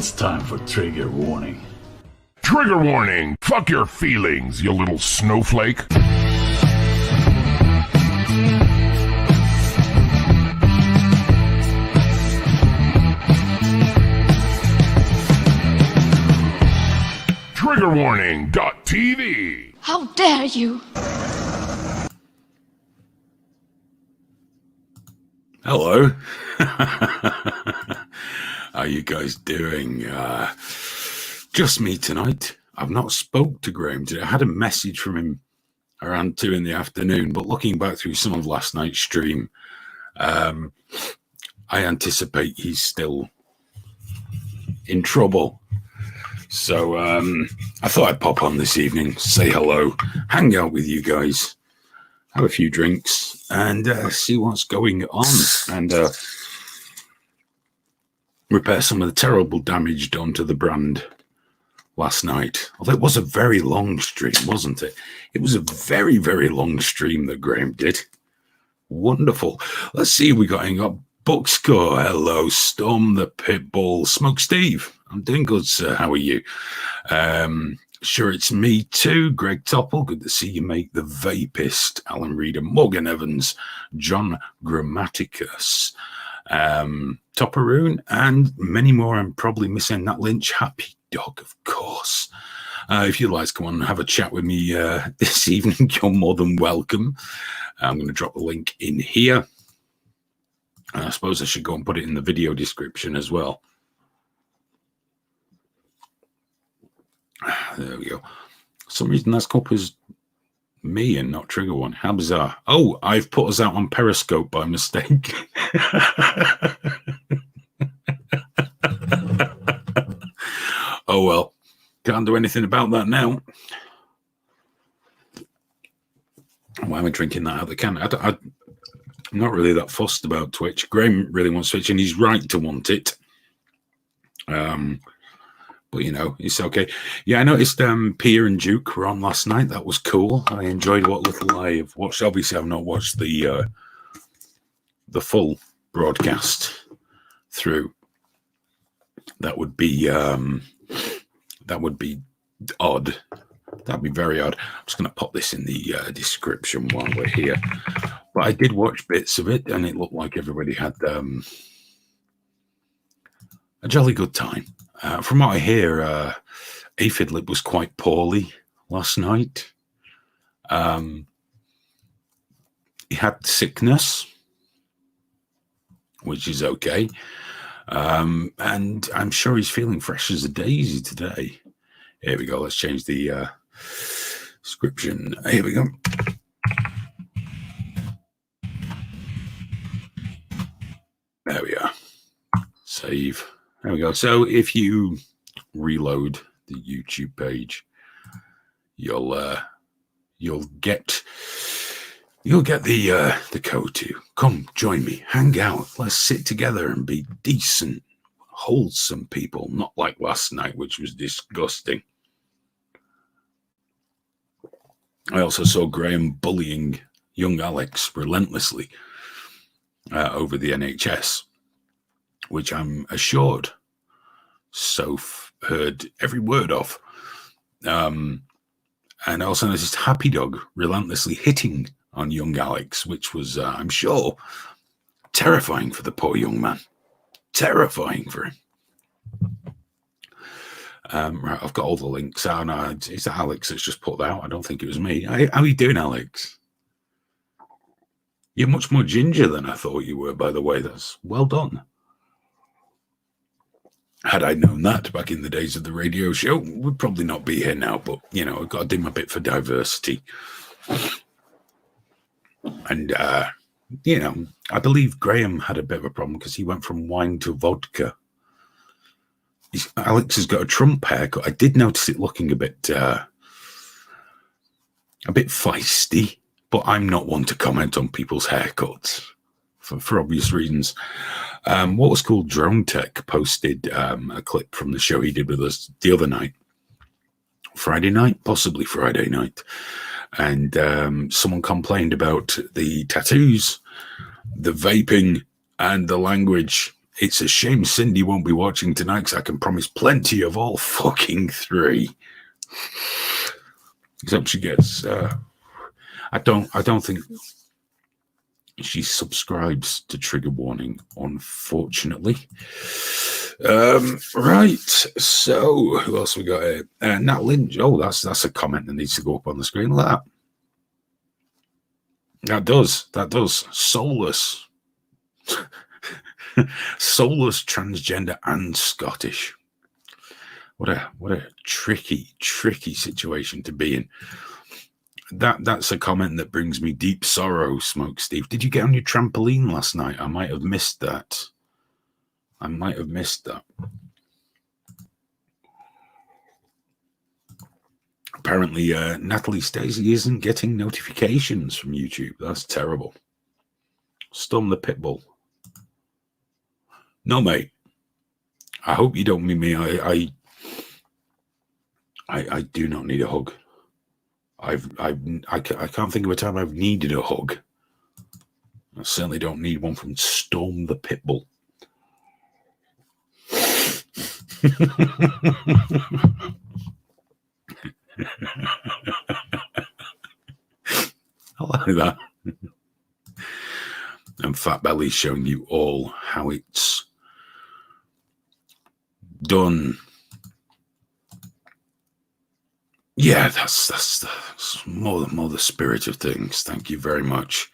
It's time for trigger warning. Trigger warning! Fuck your feelings, you little snowflake! Triggerwarning.tv. How dare you! Hello. How you guys doing? Just me tonight. I've not spoke to Graham today. I had a message from him around 2 in the afternoon, but looking back through some of last night's stream, I anticipate he's still in trouble. So I thought I'd pop on this evening, say hello, hang out with you guys, have a few drinks, and see what's going on, and repair some of the terrible damage done to the brand last night. Although it was a very long stream, wasn't it? It was a very, very long stream that Graham did. Wonderful. Let's see who we got in. Got Bookscore. Hello, Storm the Pitbull. Smoke Steve. I'm doing good, sir. How are you? Sure, it's me too. Greg Topple. Good to see you, mate. The Vapist. Alan Reader. Morgan Evans. John Grammaticus. Topperoon. And many more. I'm probably missing Nat Lynch. Happy Dog, of course. If you'd like to come on and have a chat with me this evening, you're more than welcome. I'm going to drop the link in here. I suppose I should go and put it in the video description as well. There we go. For some reason that's come up as me and not Trigger One. How bizarre. Oh, I've put us out on Periscope by mistake. Oh well, can't do anything about that now. Why am I drinking that out of the can? I'm not really that fussed about Twitch. Graham really wants Twitch, and he's right to want it. But you know, it's okay. Yeah, I noticed Pia and Duke were on last night. That was cool. I enjoyed what little I have watched. Obviously, I've not watched the full broadcast through. That would be odd. That'd be very odd. I'm just going to pop this in the description while we're here. But I did watch bits of it, and it looked like everybody had a jolly good time. From what I hear, Aphidlip was quite poorly last night. He had sickness, which is okay. And I'm sure he's feeling fresh as a daisy today. Here we go. Let's change the description. Here we go. There we are. Save. There we go. So if you reload the YouTube page, you'll get the code to come join me, hang out, let's sit together and be decent, wholesome people, not like last night, which was disgusting. I also saw Graham bullying young Alex relentlessly over the NHS, which I'm assured Soph heard every word of. And also noticed Happy Dog relentlessly hitting on young Alex, which was, I'm sure, terrifying for the poor young man. Terrifying for him. Right, I've got all the links out. No, it's Alex that's just put that out. I don't think it was me. How are you doing, Alex? You're much more ginger than I thought you were, by the way. That's well done. Had I known that back in the days of the radio show, we'd probably not be here now. But, you know, I've got to do my bit for diversity. And, you know, I believe Graham had a bit of a problem because he went from wine to vodka. Alex has got a Trump haircut. I did notice it looking a bit feisty, but I'm not one to comment on people's haircuts for obvious reasons. What was called Drone Tech posted a clip from the show he did with us the other night. Friday night, possibly Friday night. And someone complained about the tattoos, the vaping, and the language It's a shame Cindy won't be watching tonight because I can promise plenty of all fucking 3. Except she gets. I don't think she subscribes to Trigger Warning, unfortunately. Right. So who else we got here? Nat Lynch. Oh, that's a comment that needs to go up on the screen. Look at that. That does. Soulless. Soulless, transgender, and Scottish. What a tricky situation to be in. That's a comment that brings me deep sorrow, Smoke Steve. Did you get on your trampoline last night? I might have missed that. Apparently, Natalie Stacey isn't getting notifications from YouTube. That's terrible. Storm the Pitbull. No, mate. I hope you don't mean me. I do not need a hug. I can't think of a time I've needed a hug. I certainly don't need one from Storm the Pitbull. I like that. And Fat Belly's showing you all how it's done. Yeah, that's more the spirit of things. Thank you very much.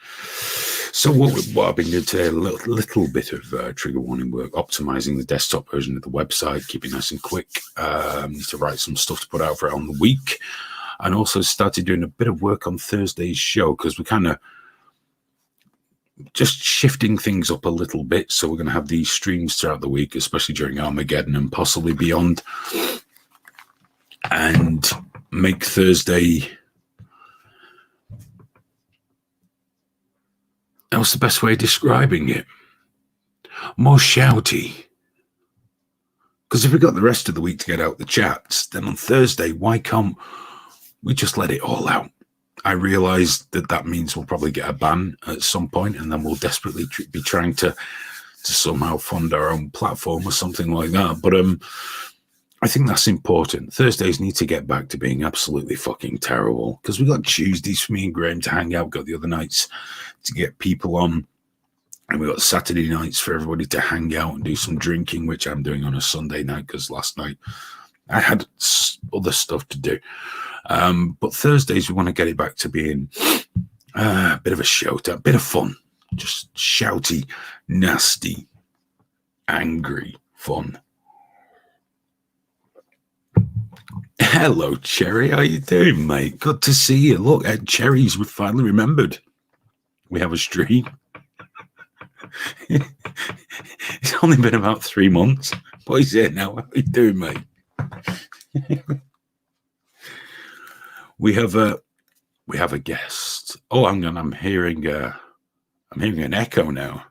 So what I've been doing today, a little bit of trigger warning work, optimizing the desktop version of the website, keeping nice and quick. Need to write some stuff to put out for it on the week, and also started doing a bit of work on Thursday's show because we're kind of just shifting things up a little bit. So we're going to have these streams throughout the week, especially during Armageddon and possibly beyond, and make Thursday. What's the best way of describing it? More shouty. Because if we've got the rest of the week to get out the chats, then on Thursday, why can't we just let it all out? I realise that means we'll probably get a ban at some point, and then we'll desperately be trying to somehow fund our own platform or something like that. But I think that's important. Thursdays need to get back to being absolutely fucking terrible, because we got Tuesdays for me and Graham to hang out, got the other nights to get people on, and we got Saturday nights for everybody to hang out and do some drinking, which I'm doing on a Sunday night because last night I had other stuff to do. But Thursdays we want to get it back to being a bit of a shout, a bit of fun, just shouty, nasty, angry fun. Hello, Cherry. How you doing, mate? Good to see you. Look, Cherry's finally remembered. We have a stream. It's only been about 3 months. What is it now? How you doing, mate? We have a guest. Oh, I'm hearing an echo now.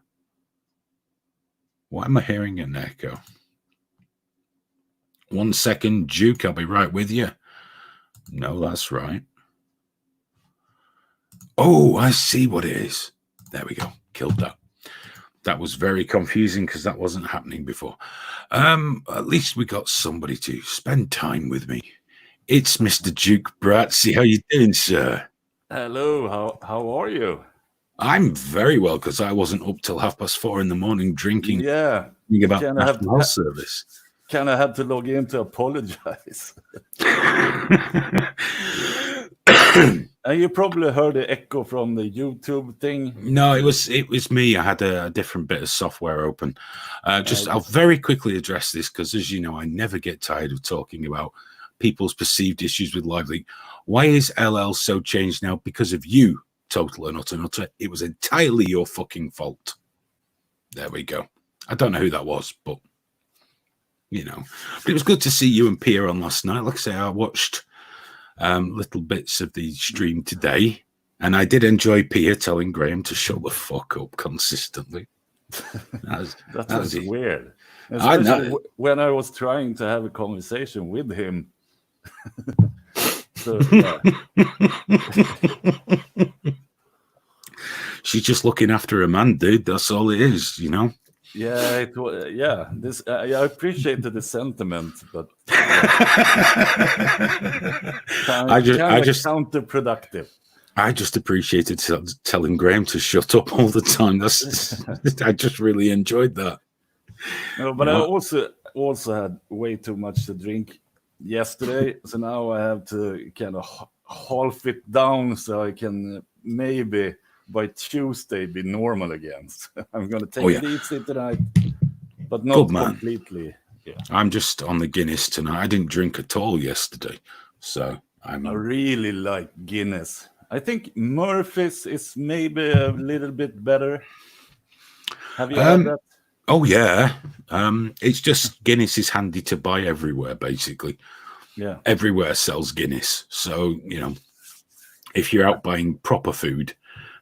Why am I hearing an echo? 1 second, Duke, I'll be right with you. No, that's right. Oh, I see what it is. There we go. Killed that. That was very confusing because that wasn't happening before. At least we got somebody to spend time with me. It's Mr. Duke Bratzy. How you doing, sir? Hello. How are you? I'm very well because I wasn't up till 4:30 in the morning drinking. Yeah. About National Health Service. Kind of had to log in to apologize. And you probably heard the echo from the YouTube thing. No, it was me. I had a different bit of software open. I'll very quickly address this because, as you know, I never get tired of talking about people's perceived issues with LiveLeak. Why is LL so changed now? Because of you, total and utter. It was entirely your fucking fault. There we go. I don't know who that was, but you know. But it was good to see you and Pia on last night. Like I say, I watched little bits of the stream today, and I did enjoy Pia telling Graham to shut the fuck up consistently. That was weird. I know. When I was trying to have a conversation with him. So, yeah. She's just looking after a man, dude. That's all it is, you know. Yeah, it was. Yeah, this I appreciated the sentiment, but I just, kind I of just, counterproductive. I just appreciated telling Graham to shut up all the time. I just really enjoyed that. No, but You I know? also had way too much to drink yesterday, so now I have to kind of half it down so I can maybe by Tuesday be normal again. So I'm gonna take Oh yeah, it easy tonight, but good not man. completely. Yeah, I'm just on the Guinness tonight. I didn't drink at all yesterday, so I I'm. really like Guinness. I think Murphy's is maybe a little bit better. Have you had that? Oh yeah, it's just Guinness is handy to buy everywhere. Basically, Yeah. everywhere sells Guinness, so if you're out buying proper food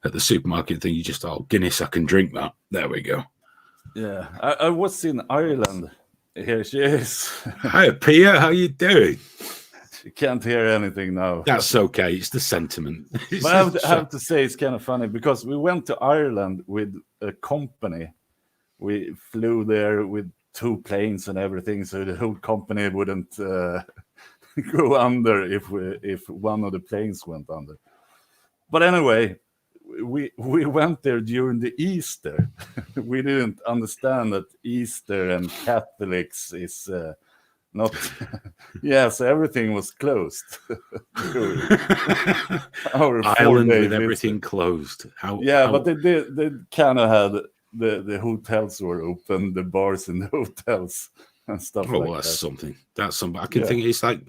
at the supermarket, then you just Guinness. I can drink that. There we go. Yeah, I was in Ireland. Here she is. Hi, Pia. How you doing? You can't hear anything now. That's okay. It's the sentiment. But I have to say it's kind of funny because we went to Ireland with a company. We flew there with 2 planes and everything, so the whole company wouldn't go under if one of the planes went under. But anyway, we went there during the Easter. We didn't understand that Easter and Catholics is not. Yeah, so everything was closed. Our Ireland 4-day with visit. everything closed. But they kind of had the hotels were open, the bars in the hotels and stuff Oh, like well, that's that. something. That's something. I can think it's like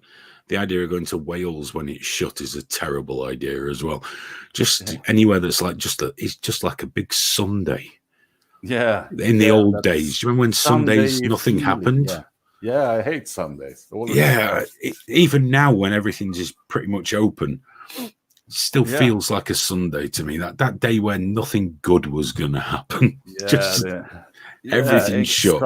the idea of going to Wales when it's shut is a terrible idea as well. Just anywhere that's like it's just like a big Sunday. Yeah. In the old days, do you remember when Sundays nothing happened? Yeah, I hate Sundays. Even now when everything's just pretty much open, it still feels like a Sunday to me. That day when nothing good was going to happen. Everything's shut.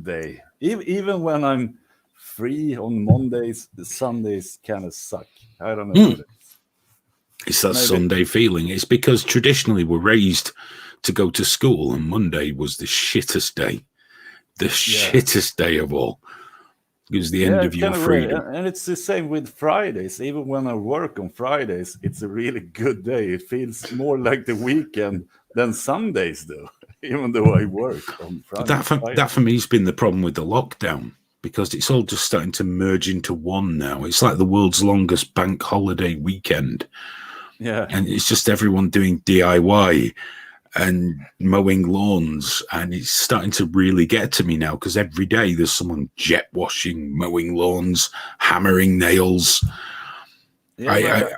Day. Even when I'm free on Mondays, the Sundays kind of suck. I don't know what it is. It's that Sunday feeling. It's because traditionally we're raised to go to school, and Monday was the shittest day. The shittest day of all. It was the end of your freedom. And it's the same with Fridays. Even when I work on Fridays, it's a really good day. It feels more like the weekend than Sundays do, even though I work on Fridays. That for me has been the problem with the lockdown, because it's all just starting to merge into one now. It's like the world's longest bank holiday weekend. Yeah. And it's just everyone doing DIY and mowing lawns, and it's starting to really get to me now, because every day there's someone jet washing, mowing lawns, hammering nails. I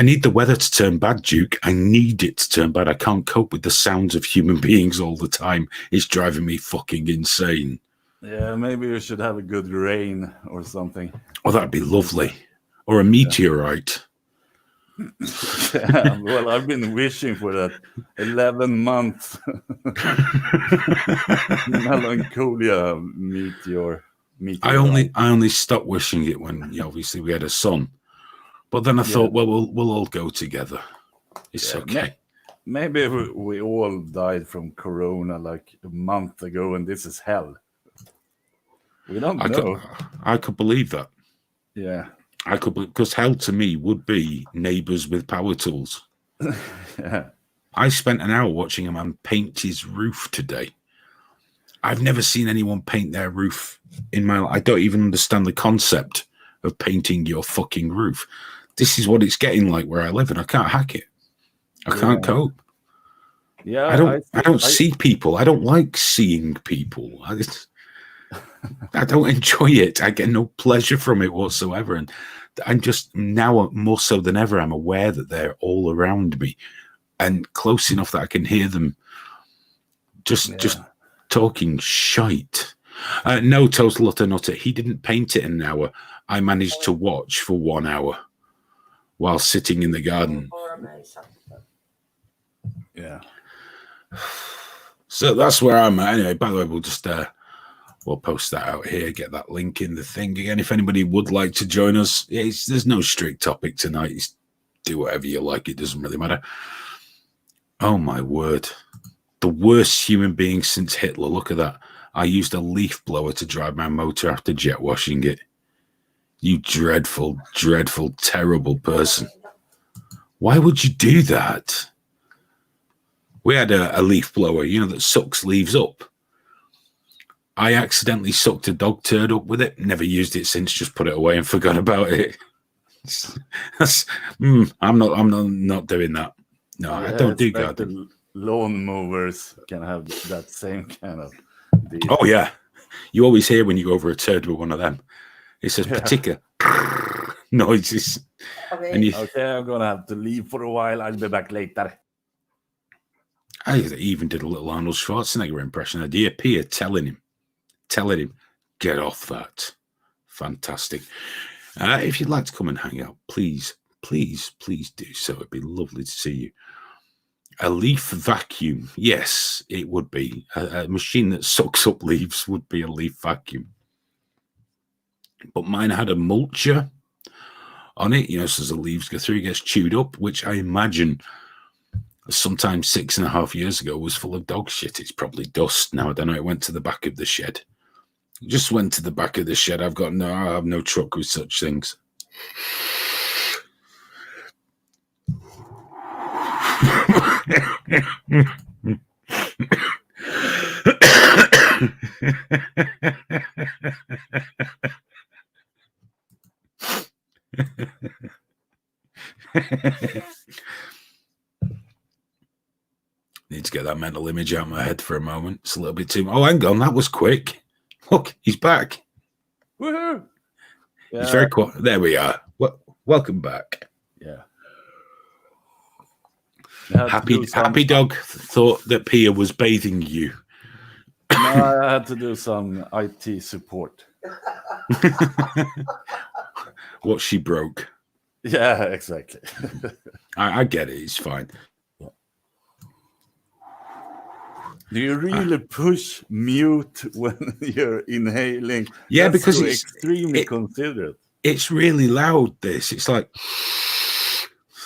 need the weather to turn bad, Duke. I need it to turn bad. I can't cope with the sounds of human beings all the time. It's driving me fucking insane. Yeah, maybe we should have a good rain or something. Oh, that'd be lovely. Or a meteorite. Yeah, well, I've been wishing for that 11 months melancholia meteor. I only stopped wishing it when obviously we had a son, but then I thought, well, we'll all go together. It's okay. Maybe we all died from Corona like a month ago, and this is hell. We don't know. I could believe that. Yeah. I could, because hell to me would be neighbours with power tools. Yeah. I spent an hour watching a man paint his roof today. I've never seen anyone paint their roof in my life. I don't even understand the concept of painting your fucking roof. This is what it's getting like where I live, and I can't hack it. I can't cope. Yeah, I don't see people. I don't like seeing people. I don't enjoy it. I get no pleasure from it whatsoever. And I'm just now more so than ever, I'm aware that they're all around me and close enough that I can hear them just talking shite. No, total utter nutter. He didn't paint it in an hour. I managed to watch for 1 hour while sitting in the garden. Yeah. So that's where I'm at. Anyway, by the way, we'll post that out here, get that link in the thing again. If anybody would like to join us, there's no strict topic tonight. Do whatever you like. It doesn't really matter. Oh, my word. The worst human being since Hitler. Look at that. I used a leaf blower to drive my motor after jet washing it. You dreadful, dreadful, terrible person. Why would you do that? We had a leaf blower, you know, that sucks leaves up. I accidentally sucked a dog turd up with it. Never used it since. Just put it away and forgot about it. I'm not doing that. No, I don't do gardening. Lawn mowers can have that same kind of deal. Oh yeah, you always hear when you go over a turd with one of them. It says particular noises. Okay, I'm gonna have to leave for a while. I'll be back later. I even did a little Arnold Schwarzenegger impression. I did Pia telling him, get off that. Fantastic. If you'd like to come and hang out, please do so. It'd be lovely to see you. A leaf vacuum. Yes, it would be. A machine that sucks up leaves would be a leaf vacuum. But mine had a mulcher on it, you know, so as the leaves go through, it gets chewed up, which I imagine sometime 6.5 years ago was full of dog shit. It's probably dust now. I don't know. It went to the back of the shed. It just went to the back of the shed. I have no truck with such things. Need to get that mental image out of my head for a moment. It's a little bit too. Oh, hang on, that was quick. Look, he's back. Woohoo! Yeah. He's very quiet. There we are. Welcome back. Yeah. Happy dog thought that Pia was bathing you. No, I had to do some IT support. What she broke. Yeah, exactly. I get it. It's fine. Do you really push mute when you're inhaling? Yeah, That's because so it's extremely considerate. It's really loud. It's like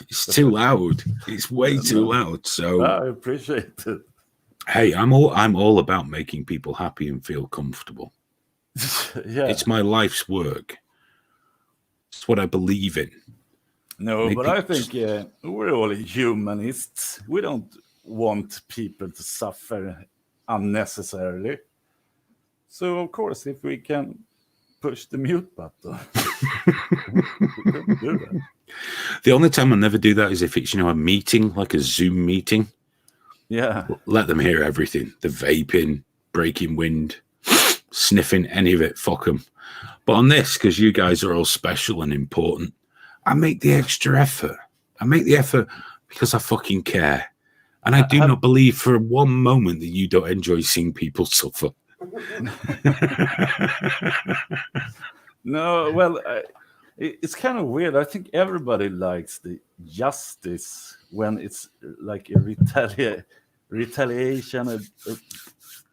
it's too loud. It's way too loud. So I appreciate it. Hey, I'm all about making people happy and feel comfortable. Yeah, it's my life's work. It's what I believe in. No, but I think we're all humanists. We don't want people to suffer unnecessarily. So, of course, if we can push the mute button, we can do that. The only time I never do that is if it's, a meeting, like a Zoom meeting. Yeah. Let them hear everything. The vaping, breaking wind, sniffing, any of it, fuck them. But on this, because you guys are all special and important, I make the extra effort. I make the effort because I fucking care. And I do not believe for one moment that you don't enjoy seeing people suffer. No, well, it's kind of weird. I think everybody likes the justice when it's like a retaliation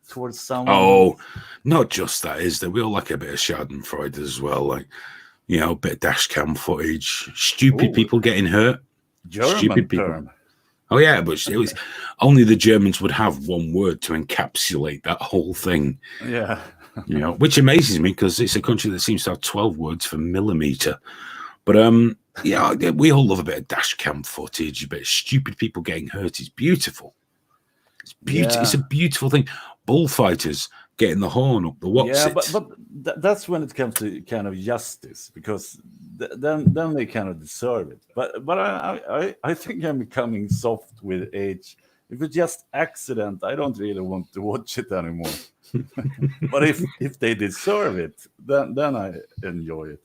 towards someone. Oh, not just that, is there? We all like a bit of Schadenfreude as well. Like, a bit of dash cam footage. Stupid people getting hurt. German Stupid people. term. Oh, yeah, but it was only the Germans would have one word to encapsulate that whole thing. Yeah. Which amazes me because it's a country that seems to have 12 words for millimeter. But, yeah, we all love a bit of dash cam footage, a bit of stupid people getting hurt. It's beautiful. It's beautiful. Yeah. It's a beautiful thing. Bullfighters getting the horn up, but that's when it comes to kind of justice, because then they kind of deserve it. But I think I'm becoming soft with age. If it's just accident, I don't really want to watch it anymore. But if they deserve it, then I enjoy it.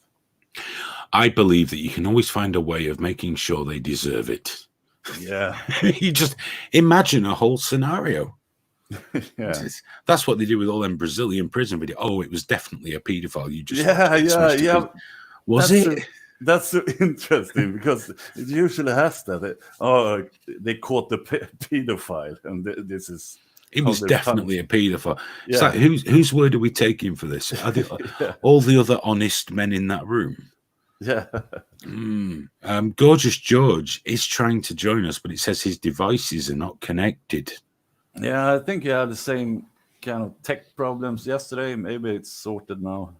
I believe that you can always find a way of making sure they deserve it. Yeah. You just imagine a whole scenario. Yeah. That's what they do with all them Brazilian prison videos. Oh, it was definitely a pedophile. You just yeah. Was it? That's so interesting because it usually has that. They caught the pedophile, and this is. It was definitely a paedophile. Yeah. It's like, whose word are we taking for this? Are they, all the other honest men in that room? Yeah. Gorgeous George is trying to join us, but it says his devices are not connected. Yeah, I think you had the same kind of tech problems yesterday. Maybe it's sorted now.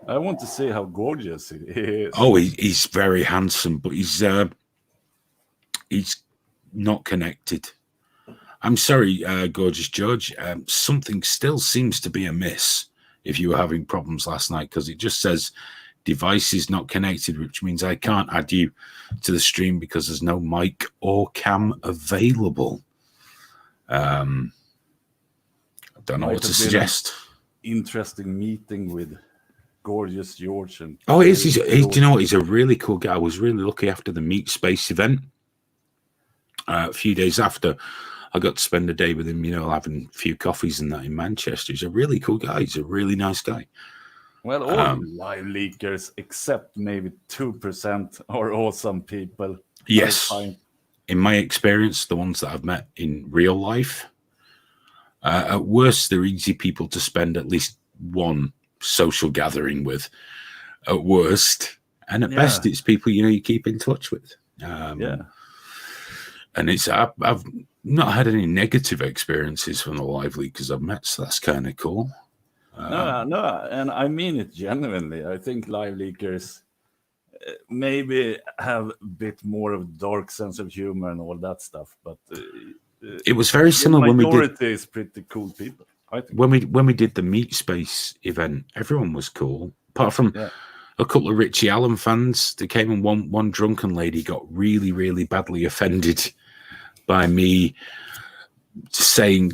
I want to see how gorgeous he is. Oh, he's very handsome, but he's not connected. I'm sorry, gorgeous George. Something still seems to be amiss if you were having problems last night, because it just says device is not connected, which means I can't add you to the stream because there's no mic or cam available. I don't know what to suggest. Interesting meeting with gorgeous George. And oh, do you know what? He's a really cool guy. I was really lucky after the Meat Space event. A few days after, I got to spend a day with him, having a few coffees and that in Manchester. He's a really cool guy. He's a really nice guy. Well, all live leakers, except maybe 2%, are awesome people. Yes. In my experience, the ones that I've met in real life, at worst, they're easy people to spend at least one social gathering with. At worst. And at best, it's people, you keep in touch with. And I've not had any negative experiences from the live leakers I've met, so that's kind of cool. No, and I mean it genuinely. I think live leakers maybe have a bit more of a dark sense of humor and all that stuff, but it was very similar when we did. Majority is pretty cool people. I think. When we did the Meat Space event, everyone was cool, apart from a couple of Richie Allen fans. They came and one drunken lady got really, really badly offended by me saying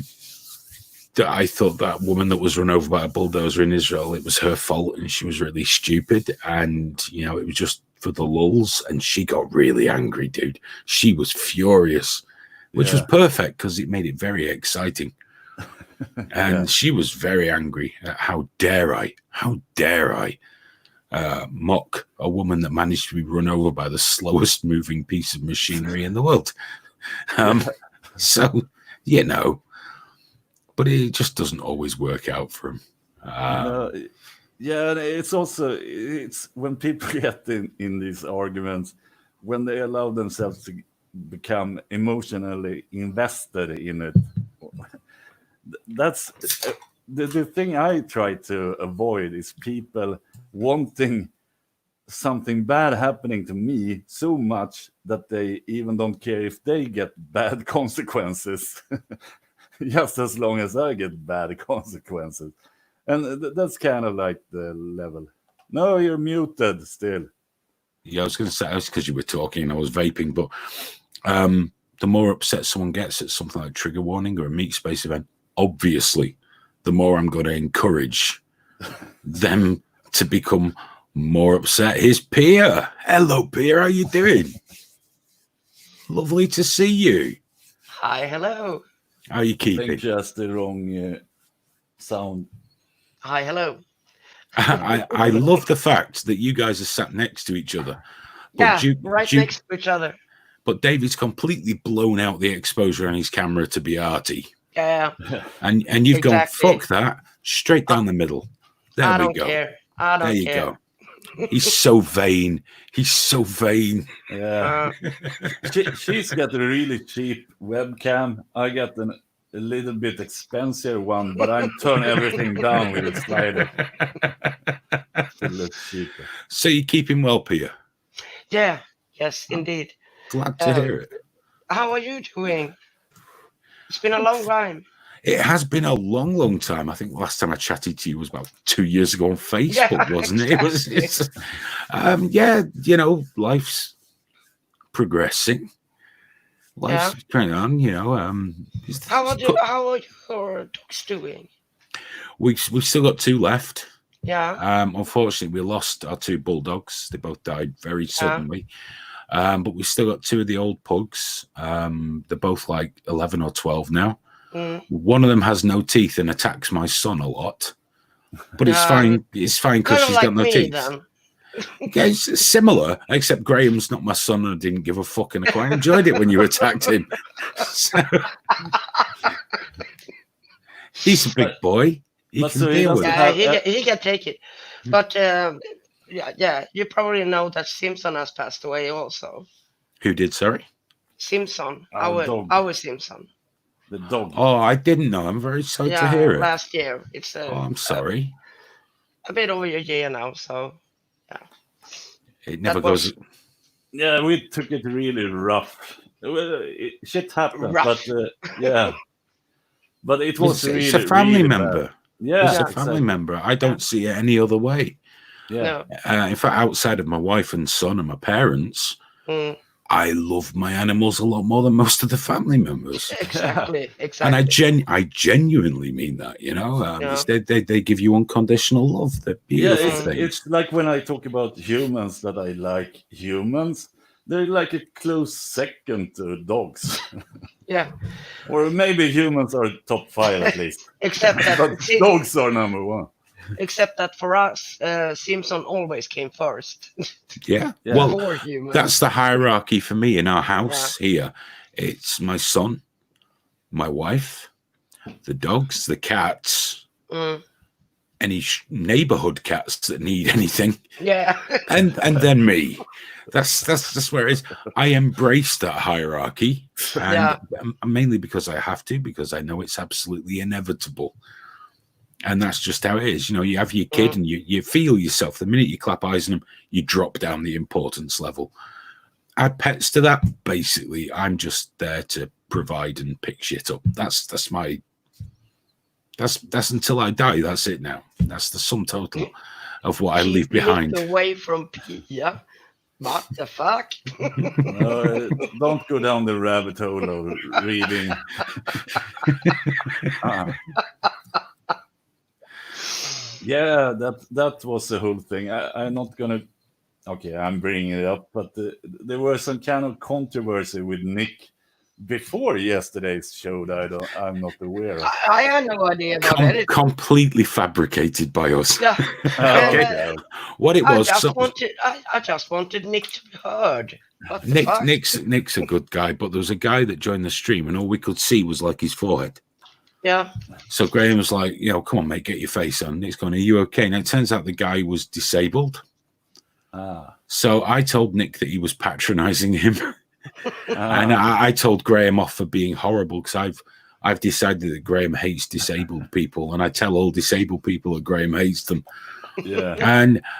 that I thought that woman that was run over by a bulldozer in Israel, it was her fault and she was really stupid. And, it was just for the lulz. And she got really angry, dude. She was furious, which was perfect because it made it very exciting. And she was very angry. How dare I mock a woman that managed to be run over by the slowest moving piece of machinery in the world? So, but it just doesn't always work out for him. It's when people get in these arguments, when they allow themselves to become emotionally invested in it. That's the thing I try to avoid is people wanting something bad happening to me so much that they even don't care if they get bad consequences, just as long as I get bad consequences. And that's kind of like the level. No, you're muted still. Yeah, I was going to say, that's because you were talking and I was vaping, but the more upset someone gets at something like Trigger Warning or a Meat Space event, obviously, the more I'm going to encourage them to become more upset. Here's Pia. Hello, Pia. How you doing? Lovely to see you. Hi, hello. How are you keeping? I think just the wrong sound. Hi, hello. I love the fact that you guys are sat next to each other. But next to each other. But David's completely blown out the exposure on his camera to be arty. Yeah. And you've gone, fuck that, straight down the middle. There I we don't go. care. I don't care. There you go. He's so vain. He's so vain. Yeah. She's got a really cheap webcam. I got a little bit expensive one, but I turn everything down with a slider. It looks cheaper. So you keep him well, Pia? Yeah. Yes, indeed. Glad to hear it. How are you doing? It's been a long time. It has been a long, long time. I think the last time I chatted to you was about 2 years ago on Facebook, wasn't it? Life's progressing. Life's going on, How are your dogs doing? We've still got 2 left. Yeah. Unfortunately, we lost our 2 bulldogs. They both died very suddenly. But we've still got 2 of the old pugs. They're both like 11 or 12 now. One of them has no teeth and attacks my son a lot, but it's fine. It's fine because she's got no teeth. Yeah, it's similar, except Graham's not my son and I didn't give a fuck, and I quite enjoyed it when you attacked him. So, he's a big boy. He can deal with it. He can take it. But you probably know that Simpson has passed away also. Who did? Sorry. Simpson. Our dog. Our Simpson. The dog. Oh, I didn't know. I'm very sorry to hear it. Last year. It's Oh, I'm sorry. a bit over a year now, so It never That was- goes. Yeah, we took it really rough. Well, shit happened, Rough. but yeah. But it was It's really a family really member. bad. Yeah, It's a family exactly. member. I don't see it any other way. Yeah. no. In fact, outside of my wife and son and my parents, Mm, I love my animals a lot more than most of the family members. exactly. And I genuinely mean that, you know. They give you unconditional love. They're Yeah, beautiful things. it's like when I talk about humans that I like humans, they're like a close second to dogs. Yeah. Or maybe humans are top 5 at least. Except that But dogs are number 1. except that for us, Simpson always came first. Yeah. Yeah. Well, Before humans. that's the hierarchy for me in our house here. It's my son, my wife, the dogs, the cats, Mm, any neighborhood cats that need anything, yeah. and then me. That's where it is. I embrace that hierarchy, and mainly because I have to, because I know it's absolutely inevitable. And that's just how it is. You know, you have your kid and you feel yourself. The minute you clap eyes on them, you drop down the importance level. Add pets to that, basically, I'm just there to provide and pick shit up. That's until I die. That's it now. That's the sum total of what I leave behind. Keep away from Pia. What the fuck? Don't go down the rabbit hole of reading. Yeah, that was the whole thing. I'm not gonna. Okay, I'm bringing it up, but there was some kind of controversy with Nick before yesterday's show that I'm not aware of. I had no idea about anything. Completely fabricated by us. Yeah. Okay. What it was, I just wanted Nick to be heard. What the fuck? Nick's a good guy, but there was a guy that joined the stream, and all we could see was like his forehead. Yeah. So Graham was like, you know, come on, mate, get your face on. Nick's going, are you okay? And it turns out the guy was disabled. So I told Nick that he was patronizing him. And I told Graham off for being horrible because I've decided that Graham hates disabled people, and I tell all disabled people that Graham hates them. Yeah.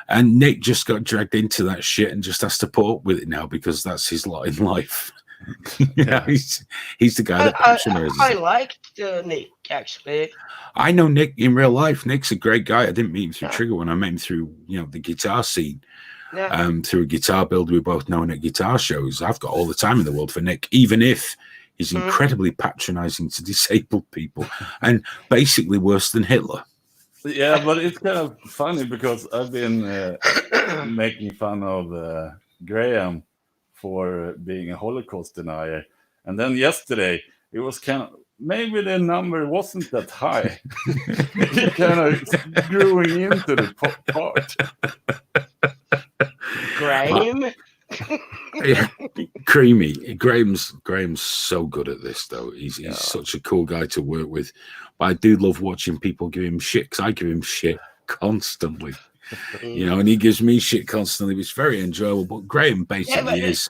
And Nick just got dragged into that shit and just has to put up with it now because that's his lot in life. Yeah, he's the guy that patronizes. I liked Nick actually. I know Nick in real life. Nick's a great guy. I didn't meet him through Trigger when I met him through, you know, the guitar scene. Yeah. Through a guitar build we both know at guitar shows. I've got all the time in the world for Nick, even if he's incredibly patronizing to disabled people and basically worse than Hitler. Yeah, but it's kind of funny because I've been making fun of Graham for being a Holocaust denier. And then yesterday, it was kind of, maybe the number wasn't that high. He kind of growing into the part. Graham? Yeah, creamy. Graham's so good at this, though. He's such a cool guy to work with. But I do love watching people give him shit because I give him shit constantly. You know, and he gives me shit constantly. It's very enjoyable. But Graham basically is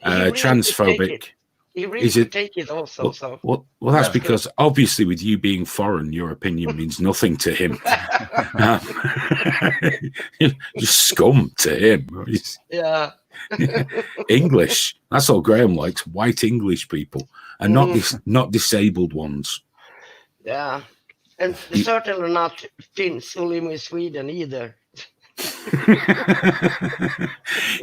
transphobic. He really could take it also. Well, that's because obviously with you being foreign, your opinion means nothing to him. Just scum to him. Yeah. English. That's all Graham likes. White English people, and not disabled ones. Yeah. And certainly not Finns who live in Sweden either.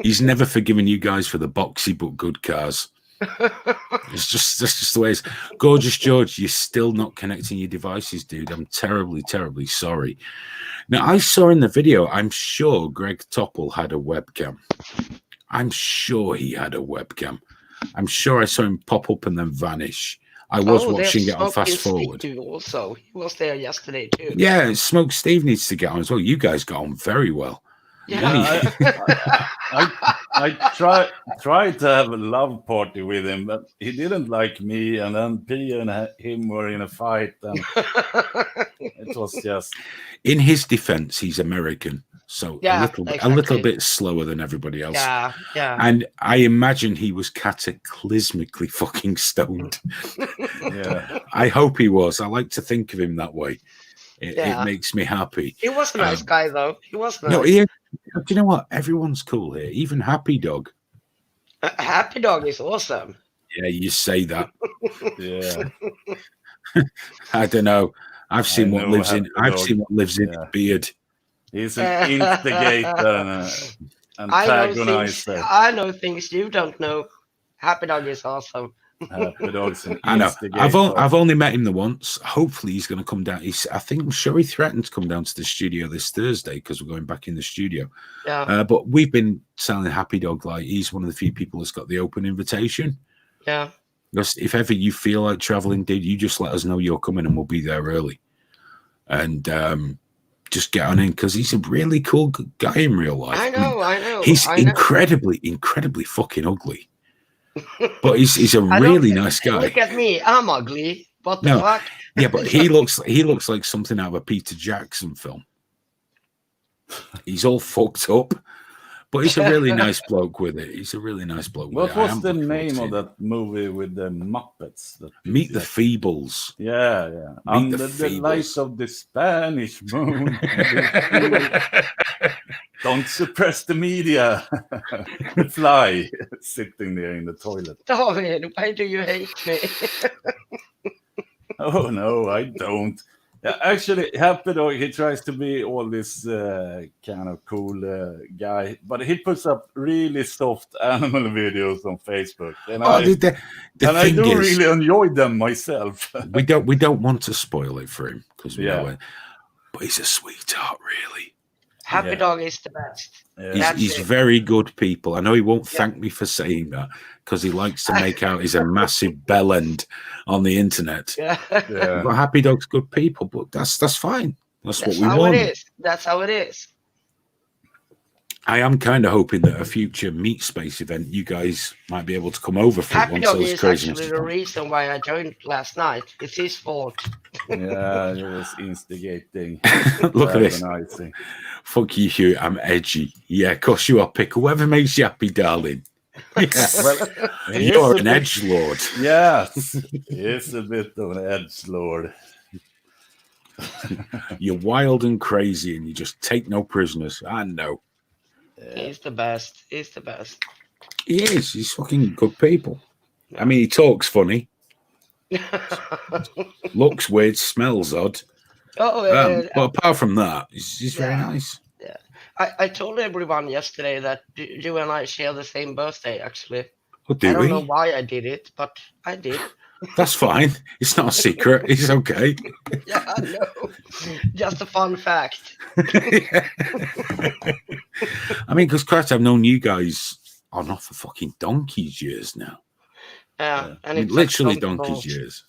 He's never forgiven you guys for the boxy but good cars. That's just the way it is. Gorgeous George, you're still not connecting your devices, dude. I'm terribly, terribly sorry. Now, I saw in the video, I'm sure Greg Topple had a webcam. I'm sure he had a webcam. I'm sure I saw him pop up and then vanish. I was watching it on fast forward. Also, he was there yesterday too. Yeah, Smoke Steve needs to get on as well. You guys got on very well. Yeah. I tried to have a love party with him, but he didn't like me. And then Pia and him were in a fight, and it was just. In his defense, he's American, So Yeah, a little exactly. bit slower than everybody else. Yeah, yeah. And I imagine he was cataclysmically fucking stoned. Yeah. I hope he was. I like to think of him that way. It Yeah. makes me happy. He was a nice guy, though. He was nice. No, do you know what? Everyone's cool here. Even Happy Dog. Happy Dog is awesome. Yeah, you say that. Yeah. I don't know. I've seen what know lives in. Happy I've Dog. seen what lives in his Yeah. beard. He's an instigator and antagonizer. I know things you don't know. Happy Dog is awesome. Happy Dog's an I know. instigator. I've only met him the once. Hopefully, he's going to come down. I'm sure he threatened to come down to the studio this Thursday because we're going back in the studio. Yeah. But we've been selling Happy Dog like he's one of the few people that's got the open invitation. Yeah. Because if ever you feel like traveling, dude, you just let us know you're coming and we'll be there early. And just get on in because he's a really cool guy in real life. I know. He's incredibly fucking ugly. But he's a really nice guy. Look at me, I'm ugly. What the fuck? Yeah, but he looks like something out of a Peter Jackson film. He's all fucked up, but he's a really nice bloke with it. He's a really nice bloke. What was the name of that movie with the Muppets? Meet the Feebles. Yeah. Under the light of the Spanish moon. Don't suppress the media. The fly sitting there in the toilet. David, why do you hate me? Oh no, I don't. Yeah, actually, Happy Dog, he tries to be all this kind of cool guy, but he puts up really soft animal videos on Facebook, and I do really enjoy them myself. we don't want to spoil it for him because we know it, but he's a sweetheart, really. Happy Dog is the best. Yeah. He's very good people. I know he won't thank me for saying that because he likes to make out he's a massive bellend on the internet. Yeah. But Happy Dog's good people, but that's fine. That's what we want. That's how it is. I am kind of hoping that a future Meat Space event, you guys might be able to come over for Happy once Dog those is craziness. actually the reason why I joined last night. It's his fault. Yeah, he was instigating. Look at this. Fuck you, Hugh. I'm edgy. Yeah, of course you are, Pick. Whoever makes you happy, darling. Yeah. Well, you're an edgelord. Yes, he's a bit of an edgelord. You're wild and crazy, and you just take no prisoners. I know. Yeah. He's the best. He's the best. He is. He's fucking good people. I mean, he talks funny. Looks weird, smells odd. But apart from that, he's very nice. Yeah, I told everyone yesterday that you and I share the same birthday. Actually, I don't know why I did it, but I did. That's fine. It's not a secret. It's okay. Yeah, I know. Just a fun fact. I mean, because Christ, I've known you guys on off for fucking donkey's years now. Yeah, and it's literally donkey's years.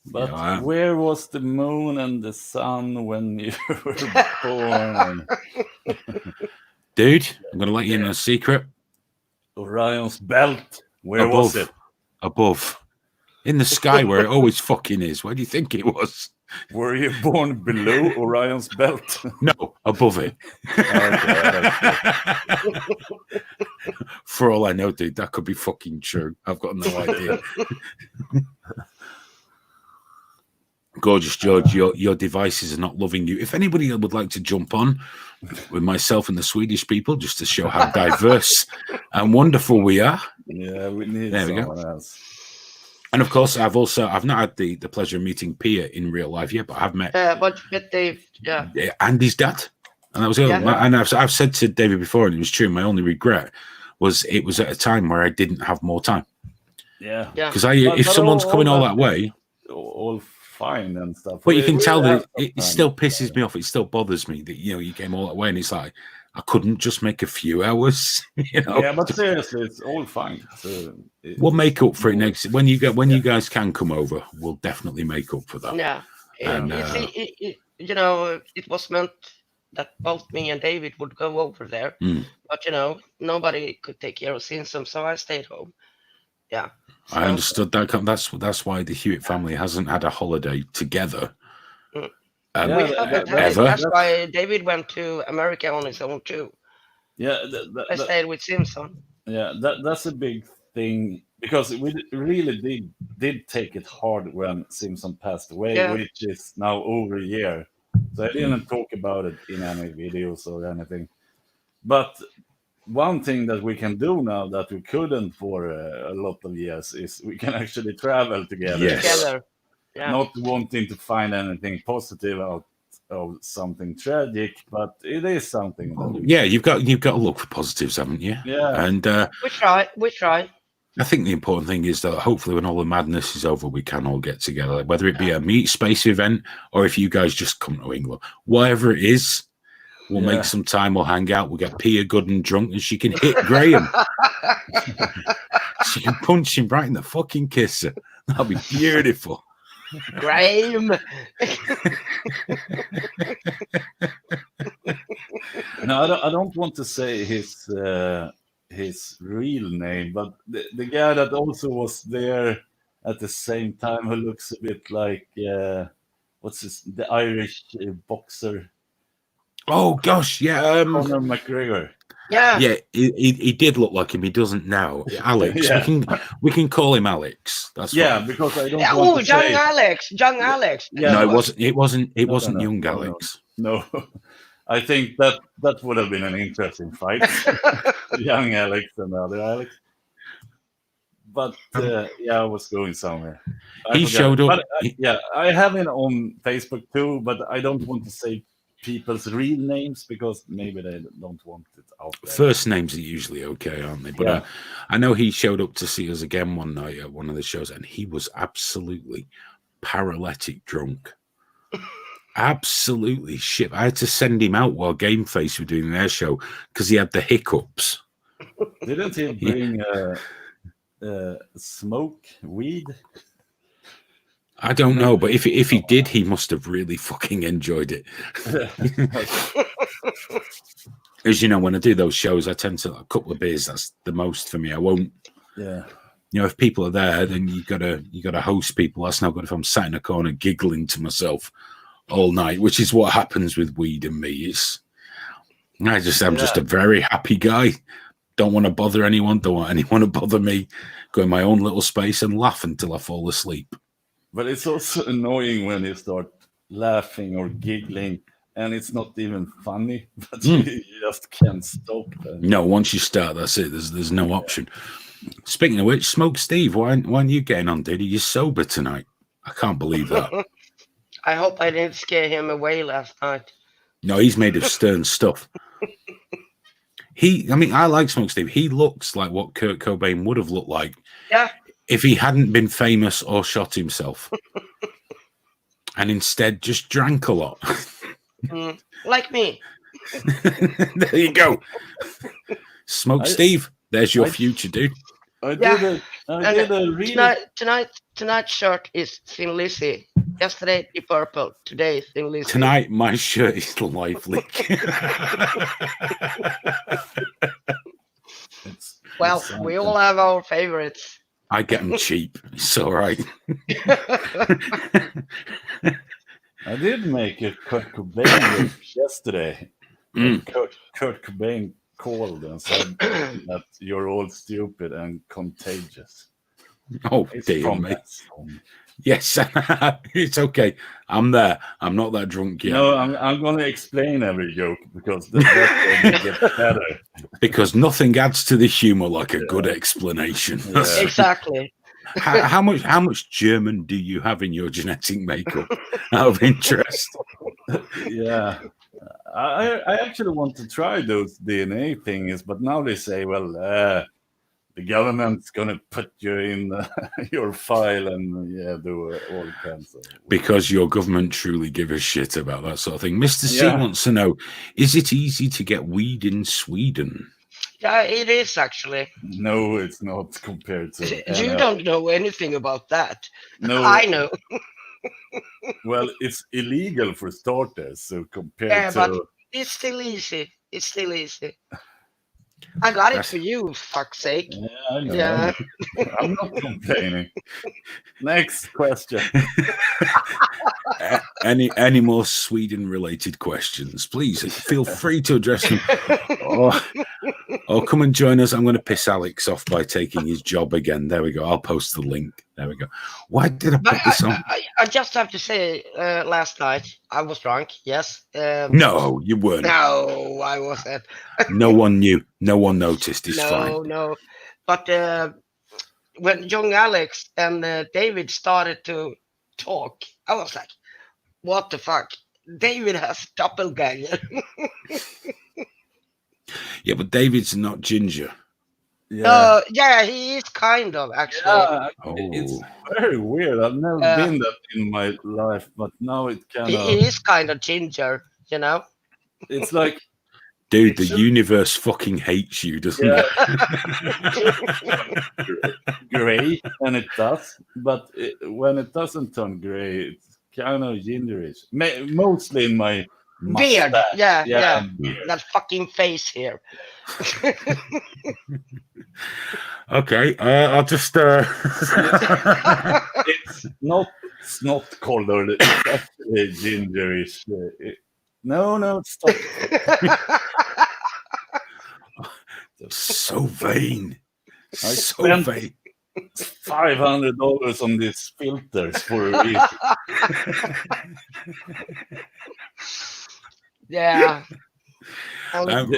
But where was the moon and the sun when you were born? Dude, I'm going to let you in a secret. Orion's belt. Where was it? Above. In the sky where it always fucking is. Where do you think it was? Were you born below Orion's belt? No, above it. For all I know, dude, that could be fucking true. I've got no idea. Gorgeous George, your devices are not loving you. If anybody would like to jump on with myself and the Swedish people just to show how diverse and wonderful we are. Yeah, we need someone else. And of course, I've not had the pleasure of meeting Pia in real life yet, but I've met but Dave, Andy's dad. And that was and I've said to David before, and it was true, my only regret was it was at a time where I didn't have more time. Yeah. Because if someone's coming all that way, all fine and stuff. But you can tell that it still pisses me off. It still bothers me that you came all that way, and it's like I couldn't just make a few hours. Yeah, but seriously, it's all fine. So we'll make up for it next when you guys can come over. We'll definitely make up for that. Yeah, and it was meant that both me and David would go over there, but nobody could take care of Simpson, so I stayed home. Yeah. I understood that. That's why the Hewitt family hasn't had a holiday together That's why David went to America on his own too. Yeah, I stayed with Simpson. Yeah, that's a big thing because we really did take it hard when Simpson passed away, which is now over a year. So I didn't talk about it in any videos or anything. But one thing that we can do now that we couldn't for a lot of years is we can actually travel together. Together. Yeah. Not wanting to find anything positive out of something tragic, but it is something. You've got to look for positives, haven't you? Yeah. And we try. I think the important thing is that hopefully when all the madness is over, we can all get together, whether it be a meet space event or if you guys just come to England, whatever it is. We'll make some time. We'll hang out. We'll get Pia good and drunk, and she can hit Graham. She can punch him right in the fucking kisser. That'll be beautiful. Graham. No, I don't want to say his real name, but the guy that also was there at the same time, who looks a bit like the Irish boxer. Oh gosh, yeah, Conor McGregor. Yeah, he did look like him. He doesn't now. Alex, we can call him Alex. That's fine. Because I don't. Oh, young Alex. Yeah, no, it wasn't young Alex. No. I think that would have been an interesting fight, young Alex and the other Alex. But I was going somewhere. He showed up. I have him on Facebook too, but I don't want to say people's real names because maybe they don't want it out there. First names are usually okay, aren't they? But I know he showed up to see us again one night at one of the shows, and he was absolutely paralytic drunk. Absolutely shit. I had to send him out while Game Face were doing their show because he had the hiccups. Didn't he bring smoke, weed? I don't know, but if he did, he must have really fucking enjoyed it. As you know, when I do those shows, I tend to a couple of beers. That's the most for me. I won't. Yeah. You know, if people are there, then you gotta host people. That's not good. If I'm sat in a corner giggling to myself all night, which is what happens with weed and me. I'm just a very happy guy. Don't want to bother anyone. Don't want anyone to bother me. Go in my own little space and laugh until I fall asleep. But it's also annoying when you start laughing or giggling and it's not even funny, but you just can't stop. No, once you start, that's it. There's no option. Speaking of which, Smoke Steve, why aren't you getting on, dude? Are you sober tonight? I can't believe that. I hope I didn't scare him away last night. No, he's made of stern stuff. I like Smoke Steve. He looks like what Kurt Cobain would have looked like if he hadn't been famous or shot himself. And instead just drank a lot. Like me. There you go. Smoke Steve, there's your future, dude. Tonight's shirt is Thin Lizzy. Yesterday, Deep Purple. Today, Thin Lizzy. Tonight, my shirt is Lively. Well, we all have our favorites. I get them cheap. It's all right. I did make a Kurt Cobain yesterday. Kurt Cobain called and said that you're all stupid and contagious. Oh, dear me. Yes, it's okay. I'm there. I'm not that drunk yet. No, I'm going to explain every joke because that will get better. Because nothing adds to the humor like a good explanation. Yeah. Exactly. How much German do you have in your genetic makeup? Out of interest. Yeah. I actually want to try those DNA things, but now they say, well, the government's going to put you in your file and do all kinds of... Because your government truly give a shit about that sort of thing. Mr. C wants to know, is it easy to get weed in Sweden? Yeah, it is actually. No, it's not compared to... You don't know anything about that. No. I know. Well, it's illegal for starters, so compared to... but it's still easy. It's still easy. I got it That's- for you, fuck's sake. Yeah, I know. Yeah. I'm not complaining. Next question. Any more Sweden-related questions? Please feel free to address them. Or come and join us. I'm going to piss Alex off by taking his job again. There we go. I'll post the link. There we go. Why did I But put this on? I just have to say, last night I was drunk. Yes. No, you weren't. No, I wasn't. No one knew. No one noticed. It's fine. No. But when young Alex and David started to talk, I was like, "What the fuck? David has doppelganger." Yeah, but David's not ginger. Yeah, he is kind of actually. Yeah, Oh. it's very weird. I've never been that in my life, but now it kind He of. is kind of ginger, you know. It's like, Dude, the universe fucking hates you, doesn't yeah, it? gray, and it does. But when it doesn't turn gray, it's kind of gingerish. Mostly in my Beard, mustache. yeah. Beard. That fucking face here. Okay, I'll just. It's not colored. It's actually gingerish. No, stop. So vain. So spent- vain. $500 on these filters for a reason. Yeah. And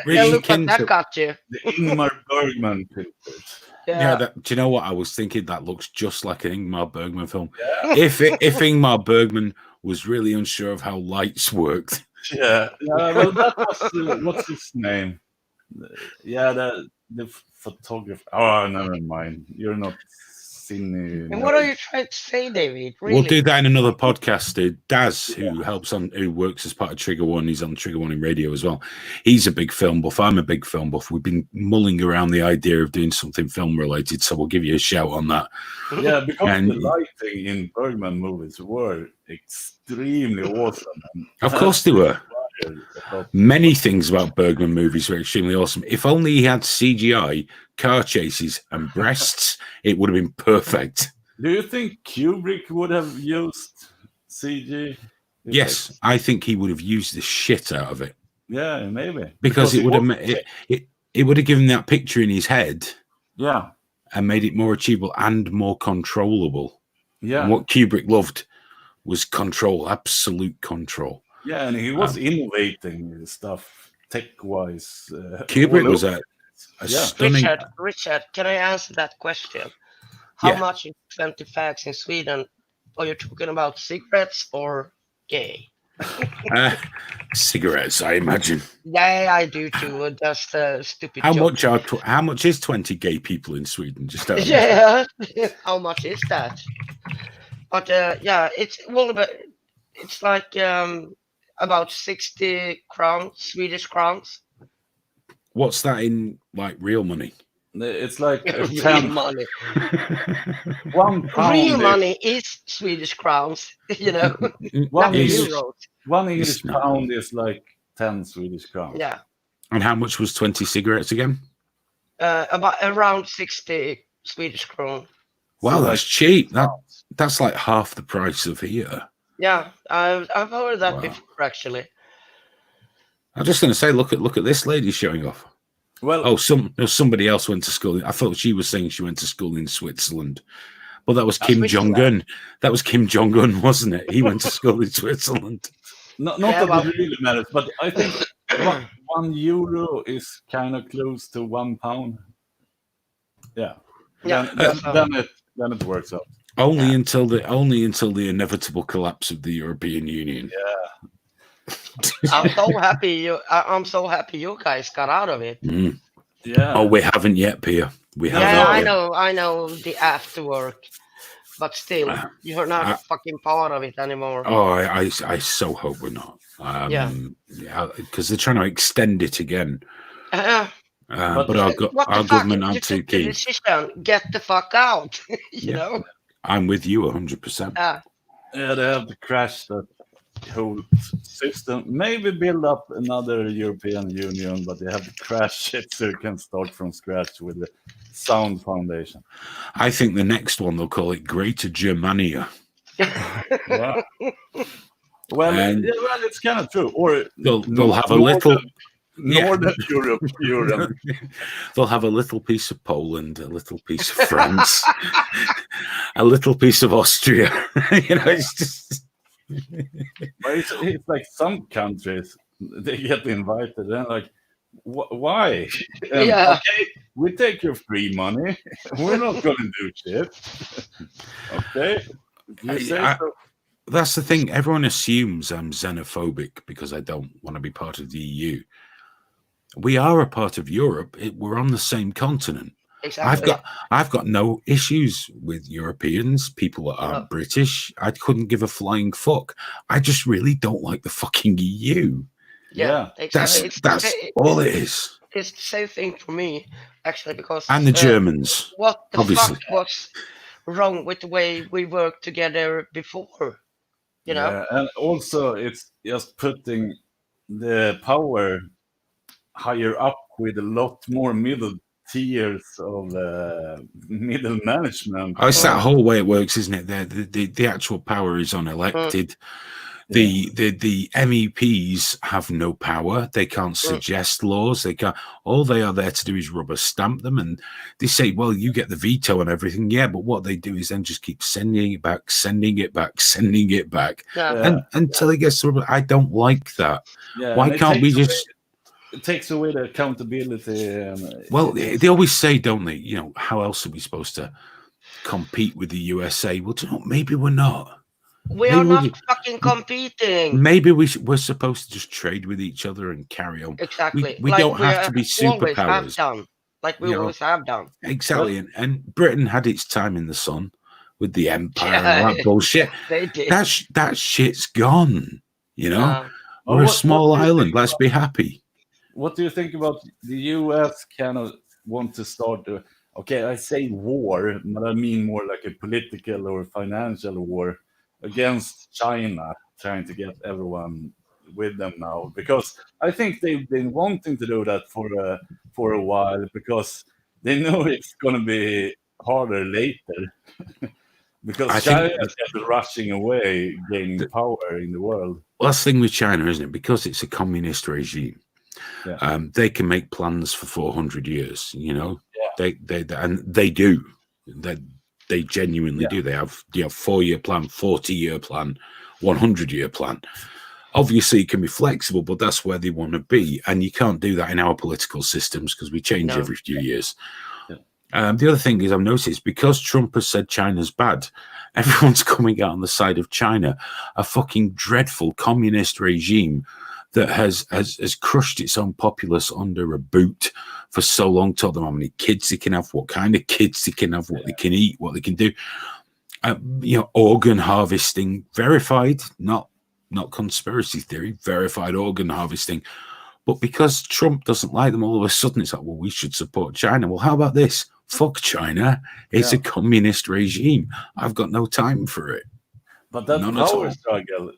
Really look what keen that to- got you. The Ingmar Bergman filters. Yeah, do you know what I was thinking? That looks just like an Ingmar Bergman film. Yeah. If Ingmar Bergman was really unsure of how lights worked. Yeah. Well, that was what's his name? Yeah, the photographer. Oh, never mind. You're not seen. And what are you trying to say, David? Really? We'll do that in another podcast. Daz, who works as part of Trigger Warning, he's on Trigger Warning Radio as well. He's a big film buff. I'm a big film buff. We've been mulling around the idea of doing something film related, so we'll give you a shout on that. Yeah, because the lighting in Bergman movies were extremely awesome. Of course they were. Many things about Bergman movies were extremely awesome. If only he had CGI, car chases, and breasts, it would have been perfect. Do you think Kubrick would have used CG? Yes, I think he would have used the shit out of it. Yeah, maybe. Because it would have it would have given that picture in his head. Yeah. And made it more achievable and more controllable. Yeah. And what Kubrick loved was control, absolute control. Yeah, and he was innovating stuff tech-wise. Kubrick was a stunning... Richard, can I answer that question? How much is 20 fags in Sweden? Are you talking about cigarettes or gay? Cigarettes, I imagine. Yeah, I do too. Just a stupid How joke. how much is 20 gay people in Sweden? Just yeah, how much is that? But yeah, it's like about 60 crowns, Swedish crowns. What's that in like real money? It's like real money. £1. Real money is Swedish crowns, you know. One euros. English pound is like 10 Swedish crowns. Yeah. And how much was 20 cigarettes again? Around 60 Swedish kronor. Wow, So that's cheap. That's like half the price of here. Yeah, I've heard that before actually. I'm just going to say, look at this lady showing off. Well, somebody else went to school. I thought she was saying she went to school in Switzerland, but that was Kim Jong-un. That was Kim Jong-un, wasn't it? He went to school in Switzerland. Not that it really matters, but I think €1 is kind of close to £1. Yeah. Then it works out. Only until the inevitable collapse of the European Union. Yeah. I'm so happy you guys got out of it. Mm. Yeah. Oh, we haven't yet, Pia. We haven't. Yeah, I know the after work, but still, you're not fucking part of it anymore. Oh, I so hope we're not. Yeah, because they're trying to extend it again. But our government aren't too keen. Decision, get the fuck out. you know. I'm with you 100%. Yeah, they have to crash that whole system. Maybe build up another European Union, but they have to crash it so you can start from scratch with a sound foundation. I think the next one they'll call it Greater Germania. Yeah. Well, And well, it's kind of true. Or they'll have a little. Northern Europe. They'll have a little piece of Poland, a little piece of France, a little piece of Austria. You know, it's just. But it's like some countries they get invited and like, why? Yeah. Okay, we take your free money. We're not going to do shit. Okay. You say so. That's the thing. Everyone assumes I'm xenophobic because I don't want to be part of the EU. We are a part of Europe. We're on the same continent. Exactly. I've got no issues with Europeans, people that aren't British. I couldn't give a flying fuck. I just really don't like the fucking EU. Yeah. Exactly. That's all it is. It's the same thing for me, actually, because and the Germans. What the obviously. fuck was wrong with the way we worked together before? You know? Yeah, and also it's just putting the power higher up with a lot more middle tiers of middle management. Oh, it's that whole way it works, isn't it? The actual power is unelected. The MEPs have no power. They can't suggest laws. They can't. All they are there to do is rubber stamp them, and they say, "Well, you get the veto and everything." Yeah, but what they do is then just keep sending it back, sending it back, sending it back, and until it gets to rubber. I don't like that. Yeah, why can't we just? It takes away the accountability. Well, they always say, don't they? You know, how else are we supposed to compete with the USA? Well, do you know, maybe we're not. We are not fucking competing. Maybe we're supposed to just trade with each other and carry on. Exactly. We don't have to be superpowers. Like we always have done. Exactly. And Britain had its time in the sun with the empire and all that bullshit. They did. That shit's gone. You know, we're a small island. Let's be happy. What do you think about the US kind of want to start okay, I say war, but I mean more like a political or financial war against China, trying to get everyone with them now, because I think they've been wanting to do that for a while, because they know it's going to be harder later. Because China is rushing away, gaining power in the world. Well, that's the thing with China, isn't it? Because it's a communist regime. Yeah. They can make plans for 400 years. You know, they do. They genuinely do. They have 4-year plan, 40-year plan, 100-year plan. Obviously, it can be flexible, but that's where they want to be, and you can't do that in our political systems because we change every few years. Yeah. The other thing is, I've noticed, because Trump has said China's bad, everyone's coming out on the side of China, a fucking dreadful communist regime that has crushed its own populace under a boot for so long, told them how many kids they can have, what kind of kids they can have, what they can eat, what they can do. Organ harvesting, verified, not conspiracy theory, verified organ harvesting. But because Trump doesn't like them, all of a sudden it's like, well, we should support China. Well, how about this? Fuck China. It's a communist regime. I've got no time for it. But that power struggle,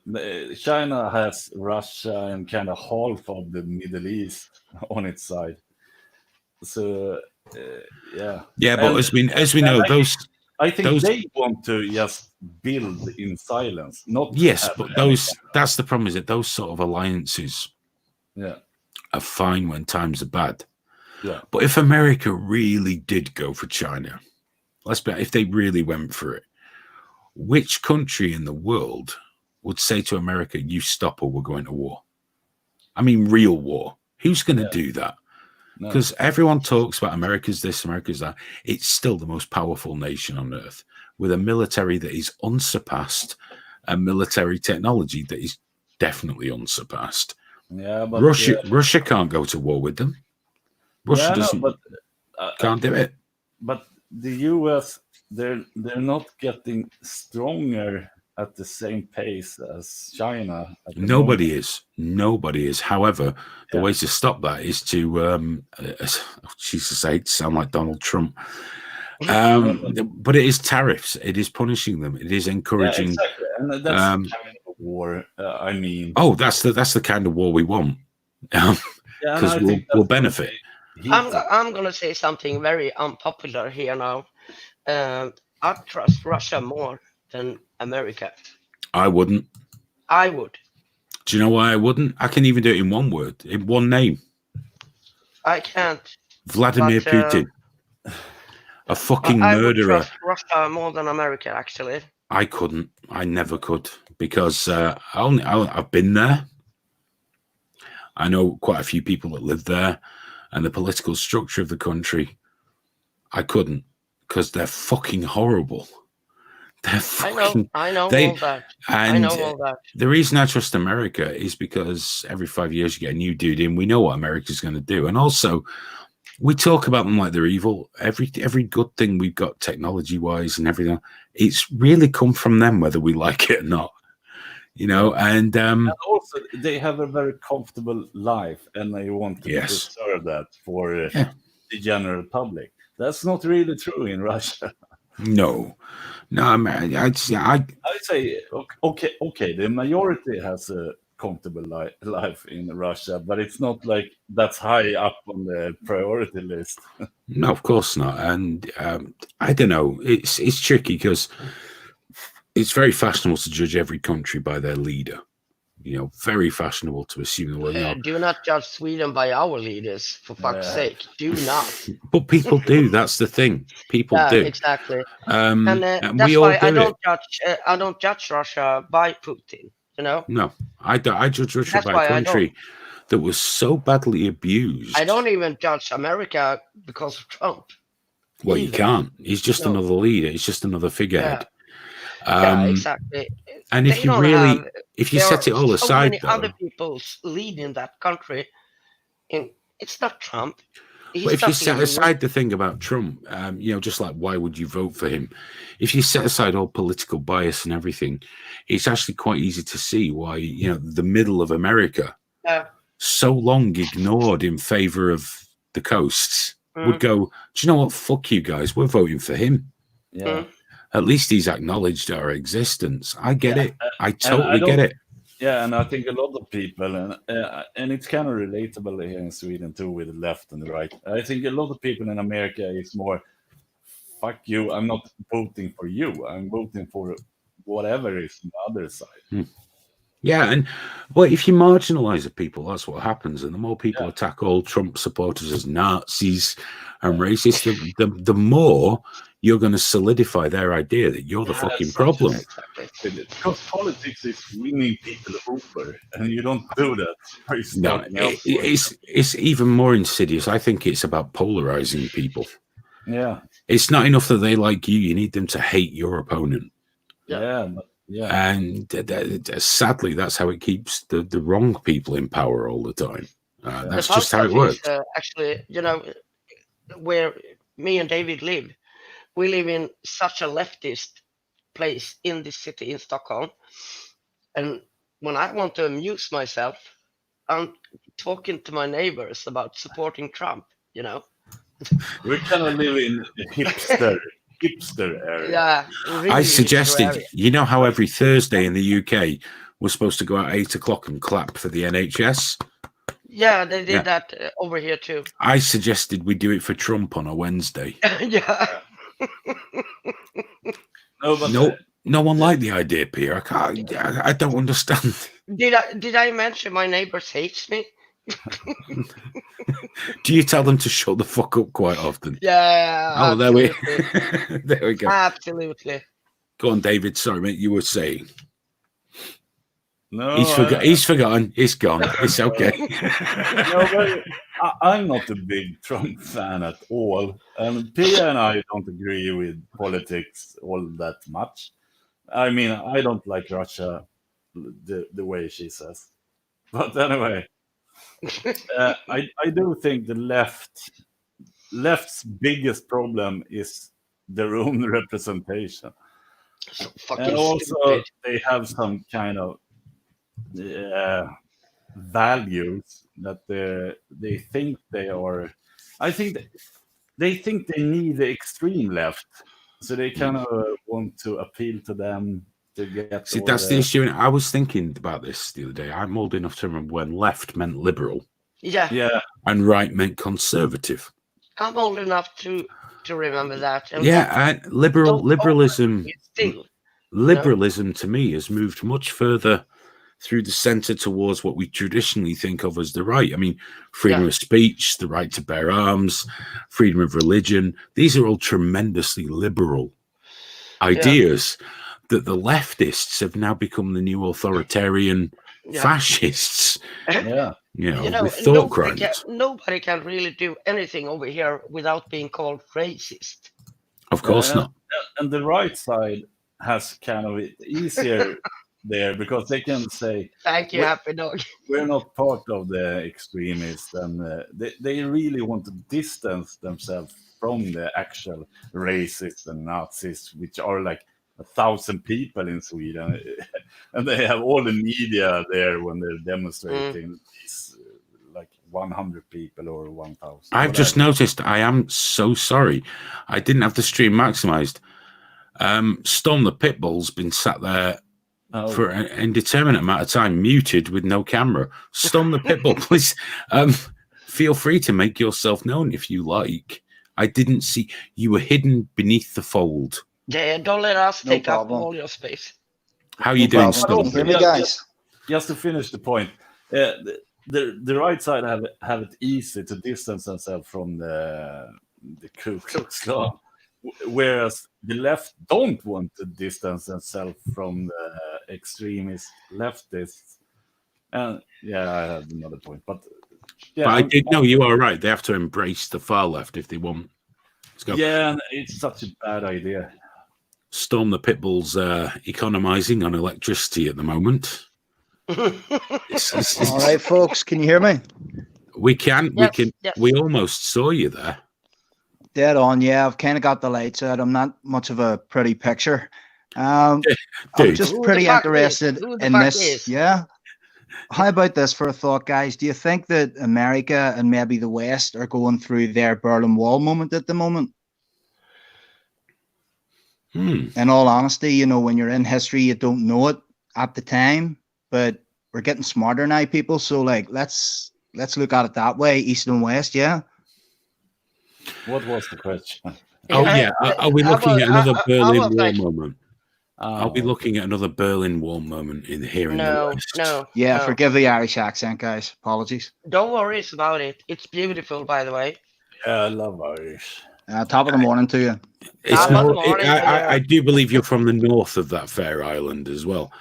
China has Russia and kind of half of the Middle East on its side. So, yeah. Yeah, but as we know, I think they want to just build in silence, not. Yes, but that's the problem, is that those sort of alliances are fine when times are bad. Yeah. But if America really did go for China, if they really went for it, which country in the world would say to America, you stop or we're going to war? I mean, real war. Who's going to do that? Because everyone talks about America's this, America's that. It's still the most powerful nation on earth, with a military that is unsurpassed, a military technology that is definitely unsurpassed. Yeah, but Russia can't go to war with them. Russia can't do it. But the US, they're not getting stronger at the same pace as China. Nobody is. However, the way to stop that is to, Jesus, I hate to sound like Donald Trump. But it is tariffs. It is punishing them. It is encouraging. Yeah, exactly. And that's kind of war. I mean, Oh, that's the kind of war we want. Because we'll benefit. I'm gonna say something very unpopular here now. I trust Russia more than America. I wouldn't. I would. Do you know why I wouldn't? I can even do it in one word, in one name. I can't. Vladimir Putin. A fucking I murderer. would trust Russia more than America, actually. I couldn't. I never could, because I've been there. I know quite a few people that live there, and the political structure of the country. I couldn't, because they're fucking horrible. They're fucking. I know all that. And I know all that. the reason I trust America is because every 5 years you get a new dude in. We know what America's going to do, and also we talk about them like they're evil. Every good thing we've got technology wise and everything, it's really come from them, whether we like it or not. You know, and also they have a very comfortable life, and they want to preserve that for the general public. That's not really true in Russia. No, I mean, I'd say okay. The majority has a comfortable life in Russia, but it's not like that's high up on the priority list. No, of course not. And I don't know. It's tricky because it's very fashionable to judge every country by their leader. You know, very fashionable to assume that. Do not judge Sweden by our leaders, for fuck's sake. Do not. But people do. That's the thing. People do. Exactly. And that's we all why do I don't judge Russia by Putin. You know. No, I judge Russia by a country that was so badly abused. I don't even judge America because of Trump. Well, you can't. He's just another leader. He's just another figurehead. Exactly. And if you set it all aside, so many other people's leading that country, and it's not Trump. But if you set aside the thing about Trump, just like why would you vote for him? If you set aside all political bias and everything, it's actually quite easy to see why the middle of America, so long ignored in favor of the coasts, would go, do you know what? Fuck you guys. We're voting for him. Yeah. At least he's acknowledged our existence. I get it. I totally get it. Yeah, and I think a lot of people, and it's kind of relatable here in Sweden too, with the left and the right. I think a lot of people in America is more, fuck you, I'm not voting for you. I'm voting for whatever is on the other side. Yeah, and if you marginalize the people, that's what happens. And the more people attack all Trump supporters as Nazis and racist, the more you're going to solidify their idea that you're the fucking problem. Because politics is winning people over, and you don't do that. No, it's even more insidious. I think it's about polarizing people. Yeah. It's not enough that they like you. You need them to hate your opponent. Yeah. And sadly, that's how it keeps the wrong people in power all the time. That's just how it works. Actually, where me and David live, we live in such a leftist place in this city in Stockholm. And when I want to amuse myself, I'm talking to my neighbors about supporting Trump, We kind of live in a hipster area. Yeah. Really I suggested, area. how every Thursday in the UK we're supposed to go out at 8 o'clock and clap for the NHS? Yeah, they did that over here too. I suggested we do it for Trump on a Wednesday. Yeah. No one liked the idea, Pierre. I don't understand. Did I mention my neighbors hates me? Do you tell them to shut the fuck up quite often? Yeah. Oh, there we go. Absolutely. Go on, David. Sorry, mate. You were saying. No, he's forgotten. It's gone. It's okay. But I'm not a big Trump fan at all. Pia and I don't agree with politics all that much. I mean, I don't like Russia the way she says. But anyway, I do think the left's biggest problem is their own representation. So fucking and also, stupid. They have some kind of values that they think they are. I think they think they need the extreme left, so they kind of want to appeal to them to get. See, that's the issue. And I was thinking about this the other day. I'm old enough to remember when left meant liberal. Yeah. And right meant conservative. I'm old enough to remember that. And liberalism. Still, liberalism to me has moved much further through the center towards what we traditionally think of as the right. I mean, freedom of speech, the right to bear arms, freedom of religion. These are all tremendously liberal ideas that the leftists have now become the new authoritarian fascists. Yeah. With thought crimes. Nobody can really do anything over here without being called racist. Of course not. And the right side has kind of it easier there because they can say, "Thank you, happy dog." We're not part of the extremists, and they really want to distance themselves from the actual racists and Nazis, which are like 1,000 people in Sweden, and they have all the media there when they're demonstrating. It's like 100 people or 1,000. I've just noticed. I am so sorry. I didn't have the stream maximized. Storm the Pitbull's been sat there for an indeterminate amount of time, muted with no camera. Storm the Pitbull, please. Feel free to make yourself known if you like. I didn't see you were hidden beneath the fold. Yeah, don't let us take up all your space. How are you doing, Storm? Hear me, guys. Just to finish the point, the right side have it easy to distance themselves from the Ku Klux Klan, whereas the left don't want to distance themselves from the extremist leftists. And I have another point, but I did know you are right. They have to embrace the far left if they want. Let's go. Yeah, and it's such a bad idea. Storm the Pitbull's economizing on electricity at the moment. All right, folks, can you hear me? We can. Yes, we can. yes. We almost saw you there. Dead on. Yeah, I've kind of got the lights out. I'm not much of a pretty picture. I'm just pretty interested in this. Yeah. How about this for a thought, guys? Do you think that America and maybe the West are going through their Berlin Wall moment at the moment? In all honesty, when you're in history, you don't know it at the time, but we're getting smarter now, people. So, let's look at it that way, East and West. Yeah. What was the question? Are we looking at another Berlin Wall moment? I'll be looking at another Berlin Wall moment in the West. No. Yeah, forgive the Irish accent, guys. Apologies. Don't worry about it. It's beautiful, by the way. Yeah, I love Irish. Top of the morning to you. I do believe you're from the north of that fair island as well.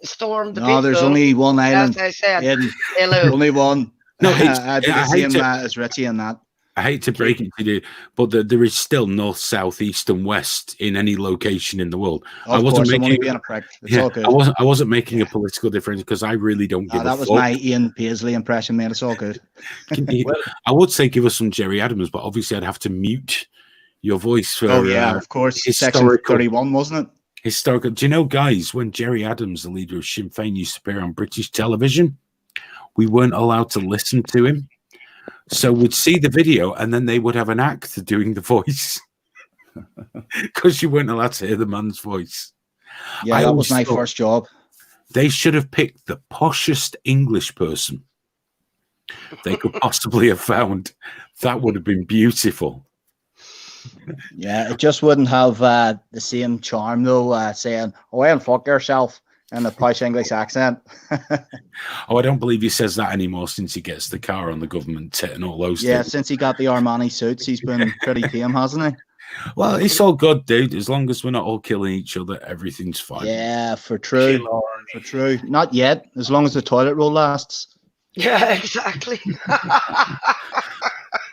Storm the No, there's only one island. As I said. Hello. Only one. No, I did the same as Richie and that. I hate to break it to you, but there is still north, south, east, and west in any location in the world. Of course, I'm only being a prick. It's all good. I wasn't making a political difference because I really don't give a fuck. That was my Ian Paisley impression, man. It's all good. I would say give us some Jerry Adams, but obviously I'd have to mute your voice for. Oh yeah, of course. Section 31, wasn't it? Historical. Do you know, guys, when Jerry Adams, the leader of Sinn Féin, used to appear on British television, we weren't allowed to listen to him. So we'd see the video and then they would have an act doing the voice because you weren't allowed to hear the man's voice. Yeah, that was my first job. They should have picked the poshest English person they could possibly have found. That would have been beautiful. Yeah, it just wouldn't have the same charm though, saying, "Oh, and fuck yourself." And a posh English accent. I don't believe he says that anymore since he gets the car on the government tit and all those things. Yeah, since he got the Armani suits, he's been pretty tame, hasn't he? Well, it's all good, dude. As long as we're not all killing each other, everything's fine. Yeah, for true. For true. Not yet, as long as the toilet roll lasts. Yeah, exactly.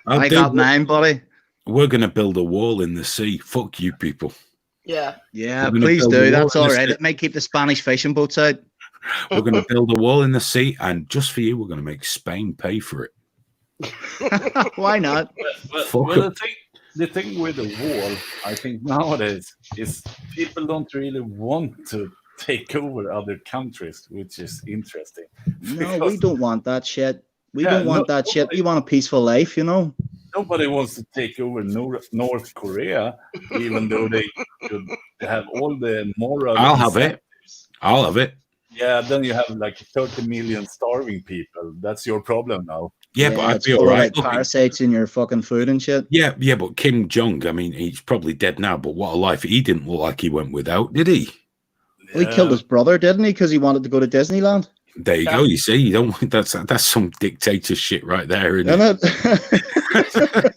I got mine, buddy. We're going to build a wall in the sea. Fuck you people. Yeah. Yeah, please do. That's all right. It might keep the Spanish fishing boats out. We're going to build a wall in the sea, and just for you, we're going to make Spain pay for it. Why not? Well, the thing with the wall, I think nowadays, is people don't really want to take over other countries, which is interesting. No, we don't want that shit. We don't want that shit. We want a peaceful life, Nobody wants to take over North Korea, even though they should have all the moral. I'll have it. I'll have it. Yeah, then you have like 30 million starving people. That's your problem now. Yeah, but I'd it's be full all of right. like parasites in your fucking food and shit. Yeah, but Kim Jong, I mean, he's probably dead now, but what a life. He didn't look like he went without, did he? Well, he killed his brother, didn't he? Because he wanted to go to Disneyland. There you go. You see, you don't. That's some dictator shit right there, isn't it?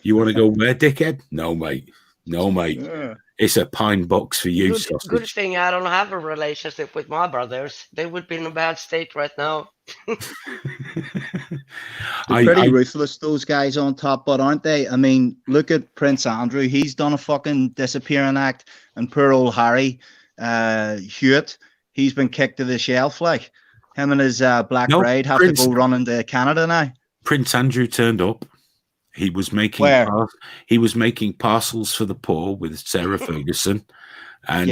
You want to go where, dickhead? No, mate. No, mate. Yeah. It's a pine box for you. Good thing I don't have a relationship with my brothers. They would be in a bad state right now. They're pretty ruthless, those guys on top, but aren't they? I mean, look at Prince Andrew. He's done a fucking disappearing act, and poor old Harry Hewitt, he's been kicked to the shelf. Like him and his black bride have to go running to Canada now. Prince Andrew turned up. He was making parcels for the poor with Sarah Ferguson. And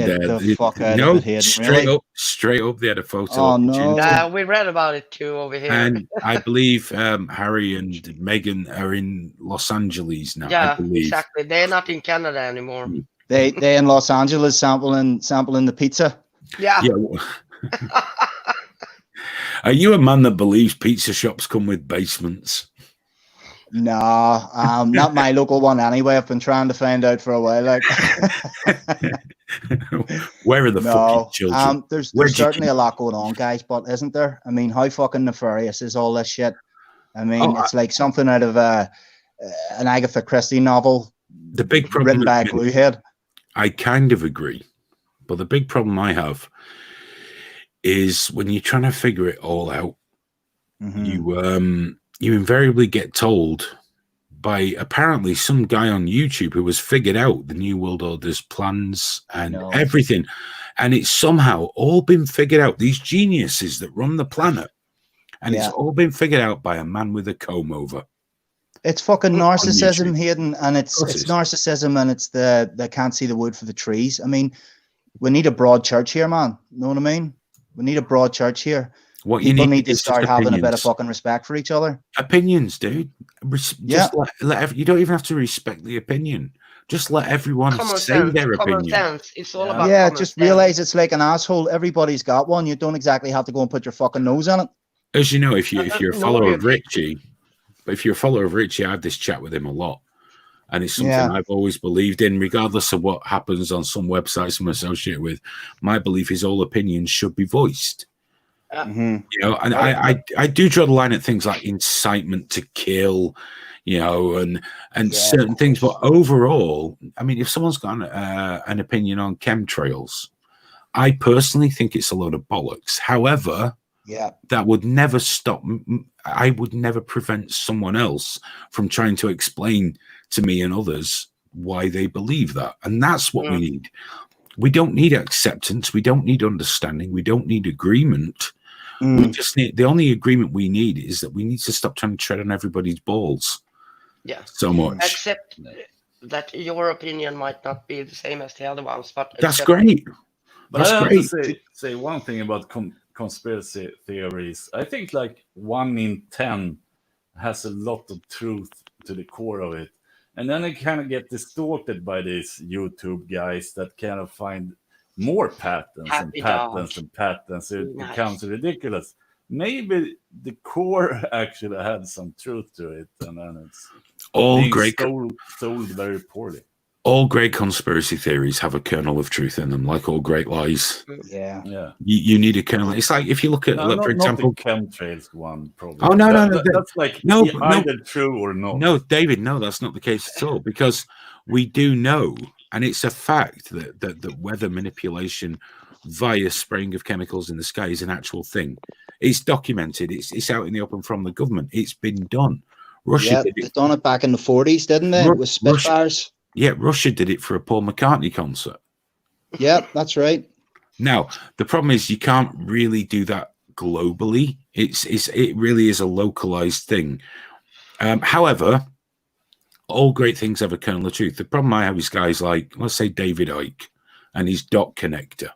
straight up, they had a photo. Oh no! We read about it too over here. And I believe Harry and Meghan are in Los Angeles now. Yeah, exactly. They're not in Canada anymore. They in Los Angeles sampling the pizza. Yeah. Are you a man that believes pizza shops come with basements? No, not my local one anyway. I've been trying to find out for a while. Like, where are the fucking children? There's certainly a lot going on, guys, but isn't there? I mean, how fucking nefarious is all this shit? I mean, it's like something out of an Agatha Christie novel. The big problem written by a gluehead. I kind of agree, but the big problem I have is when you're trying to figure it all out, you invariably get told by apparently some guy on YouTube who has figured out the New World Order's plans and everything. And it's somehow all been figured out. These geniuses that run the planet. And it's all been figured out by a man with a comb over. It's fucking narcissism, Hayden. And it's narcissism, and it's they can't see the wood for the trees. I mean, we need a broad church here, man. You know what I mean? We need a broad church here. What People need to start having a bit of fucking respect for each other. Opinions, dude. You don't even have to respect the opinion. Just let everyone say their opinion. Sense. It's all about just realize it's like an asshole. Everybody's got one. You don't exactly have to go and put your fucking nose on it. As you know, if you're a follower of Richie, I have this chat with him a lot. And it's something I've always believed in, regardless of what happens on some websites I'm associated with. My belief is all opinions should be voiced. You know, and I do draw the line at things like incitement to kill, you know, and certain things. But overall, I mean, if someone's got an opinion on chemtrails, I personally think it's a load of bollocks. However, that would never stop. I would never prevent someone else from trying to explain to me and others why they believe that. And that's what we need. We don't need acceptance. We don't need understanding. We don't need agreement. We just need, the only agreement we need is that we need to stop trying to tread on everybody's balls. Yeah. So much. Except that your opinion might not be the same as the other ones, but that's great. But I have to say one thing about conspiracy theories. I think like 1 in 10 has a lot of truth to the core of it. And then it kind of get distorted by these YouTube guys that kind of find more patterns and patterns and patterns. It becomes ridiculous. Maybe the core actually had some truth to it, and then it's all great sold very poorly. All great conspiracy theories have a kernel of truth in them, like all great lies. Yeah. You need a kernel. It's like if you look at, for example, the chemtrails one. Probably. Oh no, that's like either true or not. No, David, no, that's not the case at all. Because we do know, and it's a fact that weather manipulation via spraying of chemicals in the sky is an actual thing. It's documented. It's out in the open from the government. It's been done. Russia did it. They done it back in the 40s, didn't they? With Spitfires. Russia did it for a Paul McCartney concert. Yeah, that's right. Now, the problem is you can't really do that globally. It really is a localized thing. However, all great things have a kernel of truth. The problem I have is guys like, let's say, David Icke and his dot connector.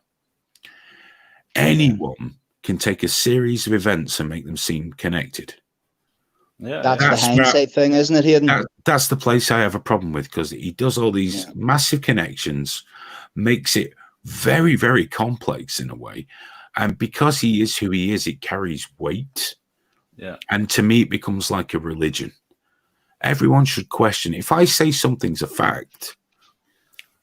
Anyone can take a series of events and make them seem connected. Yeah, that's the hindsight thing, isn't it, Hayden? That's the place I have a problem with, because he does all these massive connections, makes it very, very complex in a way. And because he is who he is, it carries weight. Yeah. And to me, it becomes like a religion. Everyone should question. If I say something's a fact,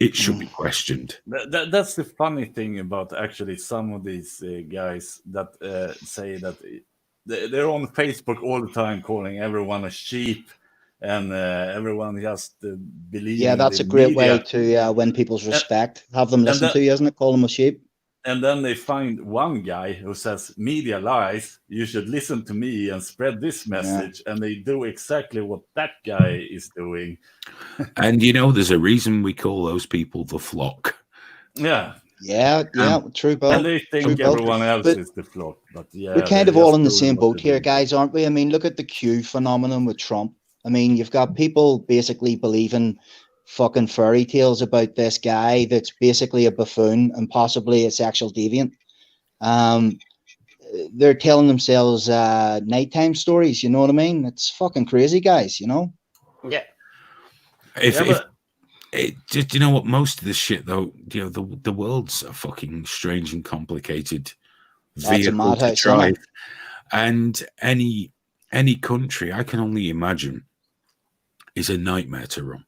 it should be questioned. That's the funny thing about actually some of these guys that say that they're on Facebook all the time calling everyone a sheep and everyone just believes. Yeah, that's a great way to win people's respect. Have them listen to you, isn't it? Call them a sheep. And then they find one guy who says, media lies, you should listen to me and spread this message. Yeah. And they do exactly what that guy is doing. And, you know, there's a reason we call those people the flock. Yeah. Yeah, true, Bill. And they think everyone else is the flock. But yeah, we're kind of all in the same boat here, guys, aren't we? I mean, look at the Q phenomenon with Trump. I mean, you've got people basically believing fucking fairy tales about this guy that's basically a buffoon and possibly a sexual deviant. They're telling themselves nighttime stories, you know what I mean? It's fucking crazy, guys, you know? Yeah. Just, you know what, most of this shit though, you know, the world's a fucking strange and complicated vehicle to drive. And any country, I can only imagine, is a nightmare to run.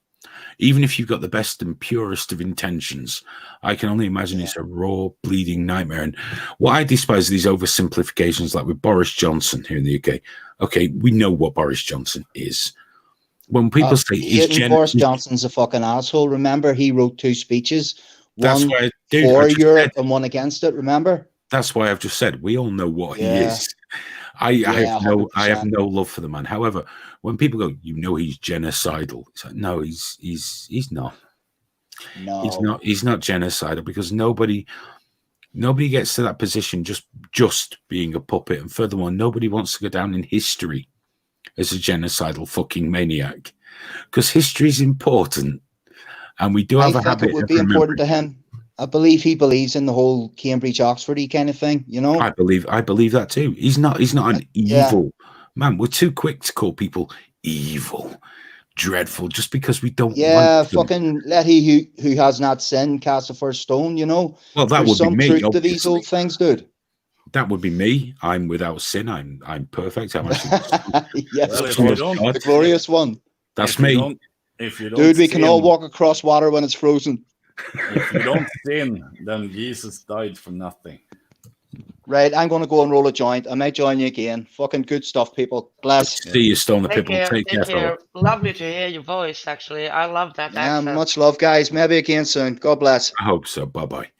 Even if you've got the best and purest of intentions, I can only imagine it's a raw, bleeding nightmare. And what I despise are these oversimplifications, like with Boris Johnson here in the UK. Okay, we know what Boris Johnson is. When people say Boris Johnson's a fucking asshole, remember he wrote 2 speeches, one for Europe and one against it. Remember? That's why I've just said we all know what he is. I have no love for the man. However, when people go, you know, he's genocidal, it's like, no, he's not. No, he's not genocidal, because nobody gets to that position just being a puppet. And furthermore, nobody wants to go down in history as a genocidal fucking maniac, because history is important, and we do have a habit. It would be important to him. I believe he believes in the whole Cambridge Oxford-y kind of thing, you know. I believe that too. He's not an evil man. We're too quick to call people evil, dreadful, just because we don't. Want fucking let he who has not sinned cast the first stone. You know. Well, that would be me. There's some truth to these old things, dude. That would be me. I'm without sin. I'm perfect. I'm yes, the glorious one. That's me. If you don't, dude, we can all walk across water when it's frozen. If you don't sin, then Jesus died for nothing. Right, I'm going to go and roll a joint. I might join you again. Fucking good stuff, people. Bless. See you, Stoner people. Take care. Lovely to hear your voice, actually. I love that accent. Much love, guys. Maybe again soon. God bless. I hope so. Bye-bye.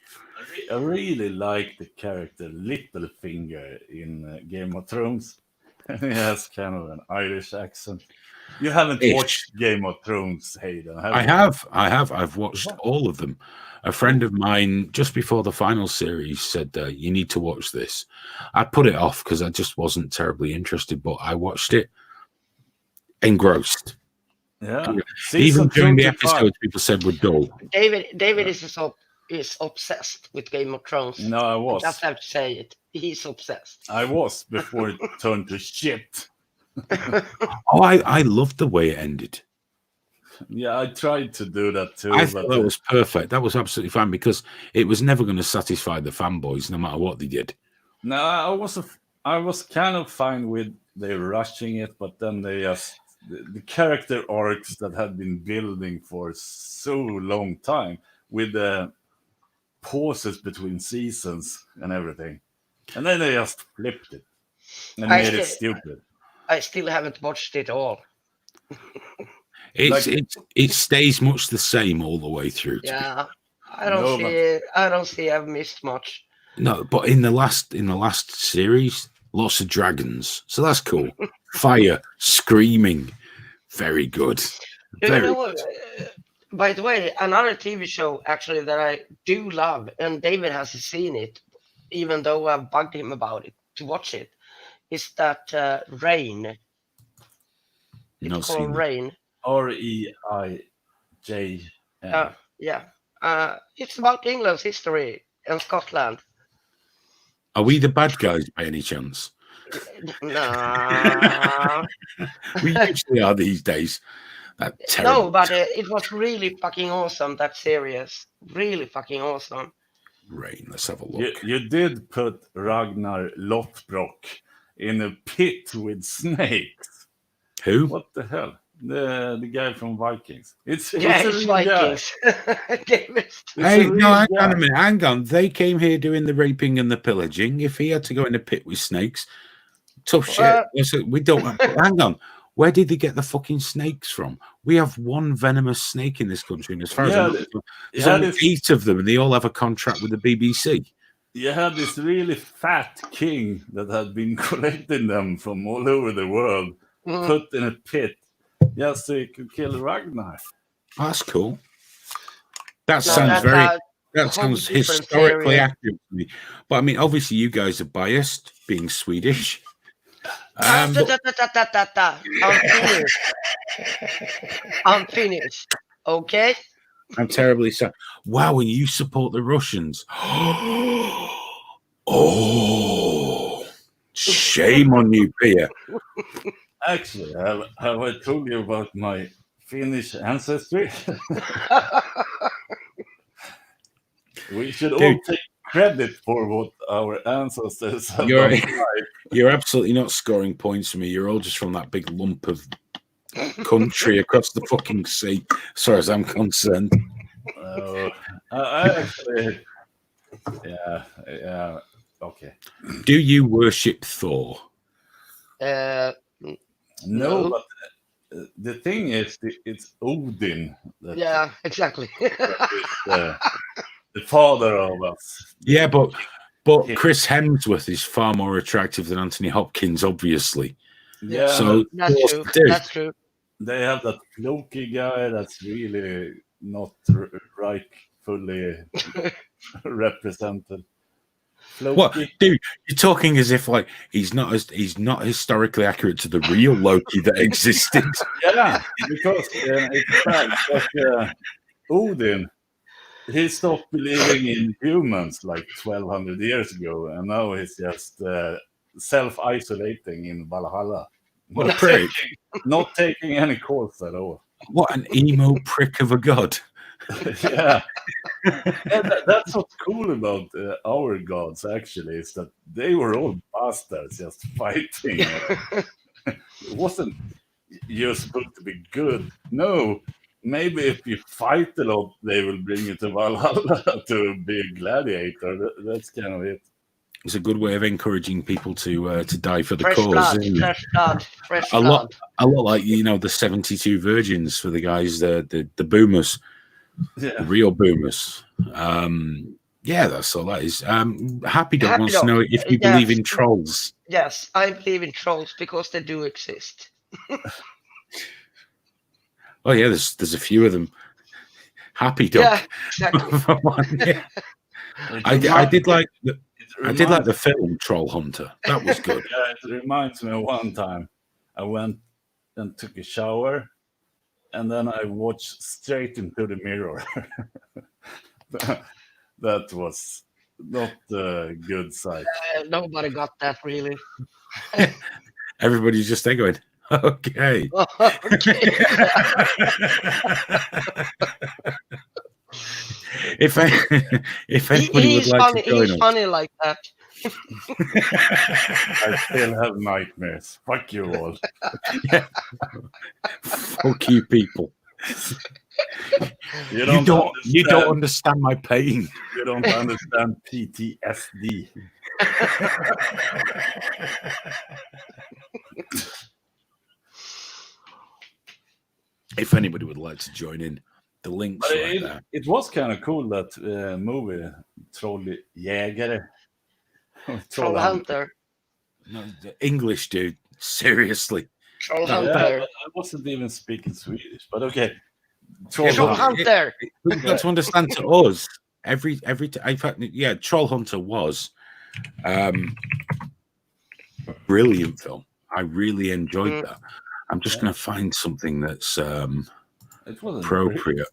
I really like the character Littlefinger in Game of Thrones. He has kind of an Irish accent. You haven't watched Game of Thrones, Hayden, have you? I have. I've watched all of them. A friend of mine, just before the final series, said, you need to watch this. I put it off because I just wasn't terribly interested, but I watched it engrossed. Yeah. Even during the episodes, people said were dull. David is obsessed with Game of Thrones. No, I was. I just have to say it. He's obsessed. I was before it turned to shit. I loved the way it ended. Yeah, I tried to do that too. I thought that was perfect. That was absolutely fine, because it was never going to satisfy the fanboys, no matter what they did. No, I was kind of fine with they rushing it, but then they just the character arcs that had been building for so long time, with the pauses between seasons and everything, and then they just flipped it and made it stupid. I still haven't watched it all. It stays much the same all the way through. Yeah, I don't see I've missed much. No, but in the last series, lots of dragons, so that's cool. Fire, screaming, very good. Very good. By the way, another TV show actually that I do love, and David has seen it, even though I've bugged him about it to watch it, is that Rain. It's called Rain. Reijn. Yeah. It's about England's history and Scotland. Are we the bad guys by any chance? No. We usually are these days. No, but it was really fucking awesome, that series. Really fucking awesome. Rain. Let's have a look. You did put Ragnar Lothbrok in a pit with snakes. Who? What the hell? The guy from Vikings. It's Vikings. Hey, no, hang on a minute. Hang on. They came here doing the raping and the pillaging. If he had to go in a pit with snakes, tough shit. Listen, we don't. Hang on. Where did they get the fucking snakes from? We have one venomous snake in this country, and as far as I know, there's only 8 of them, and they all have a contract with the BBC. You had this really fat king that had been collecting them from all over the world, put in a pit, just so he could kill Ragnar. That's cool. That sounds that sounds historically accurate to me. But I mean, obviously, you guys are biased, being Swedish. I'm finished. I'm finished. Okay. I'm terribly sorry. Wow, and you support the Russians. Oh, shame on you, Pia. Actually, have I told you about my Finnish ancestry? We should all take credit for what our ancestors have done. You're absolutely not scoring points for me. You're all just from that big lump of country across the fucking sea, as far as I'm concerned. I actually, yeah, okay. Do you worship Thor? No, but the thing is, it's Odin. Yeah, exactly. The father of us. Yeah, but Chris Hemsworth is far more attractive than Anthony Hopkins, obviously. Yeah, so that's true. That's true. They have that Loki guy that's really not rightfully represented. Loki. What, dude? You're talking as if like he's not historically accurate to the real Loki that existed. Yeah, because it's bad. But Odin, he stopped believing in humans like 1,200 years ago, and now he's just self-isolating in Valhalla. What a prick! Not taking any calls at all. What an emo prick of a god! Yeah, that's what's cool about our gods. Actually, is that they were all bastards just fighting. It wasn't you're supposed to be good. No, maybe if you fight a lot, they will bring you to Valhalla to be a gladiator. That's kind of it. It's a good way of encouraging people to die for the fresh cause. Blood, isn't it? Fresh a blood. lot like the 72 virgins for the guys, the boomers, the real boomers. Yeah, that's all that is. Happy Dog wants to know if you believe in trolls. Yes, I believe in trolls because they do exist. Oh yeah, there's a few of them. Happy Dog. Yeah, exactly. Yeah. I did like the film Troll Hunter. That was good. Yeah, it reminds me of one time I went and took a shower, and then I watched straight into the mirror. That was not a good sight. Nobody got that really. Everybody's just there going, okay. Okay. If anybody would like to join us, he's funny like that. I still have nightmares. Fuck you all. Yeah. Fuck you people. You don't understand my pain. You don't understand PTSD. If anybody would like to join in, the link's right there. It was kind of cool that movie Trolljägare. Troll Hunter. No, the English dude. Seriously. Troll Hunter. Yeah, I wasn't even speaking Swedish, but okay. Troll Hunter. You've got to understand, to us, every in fact, yeah, Troll Hunter was a brilliant film. I really enjoyed that. I'm just going to find something that's appropriate.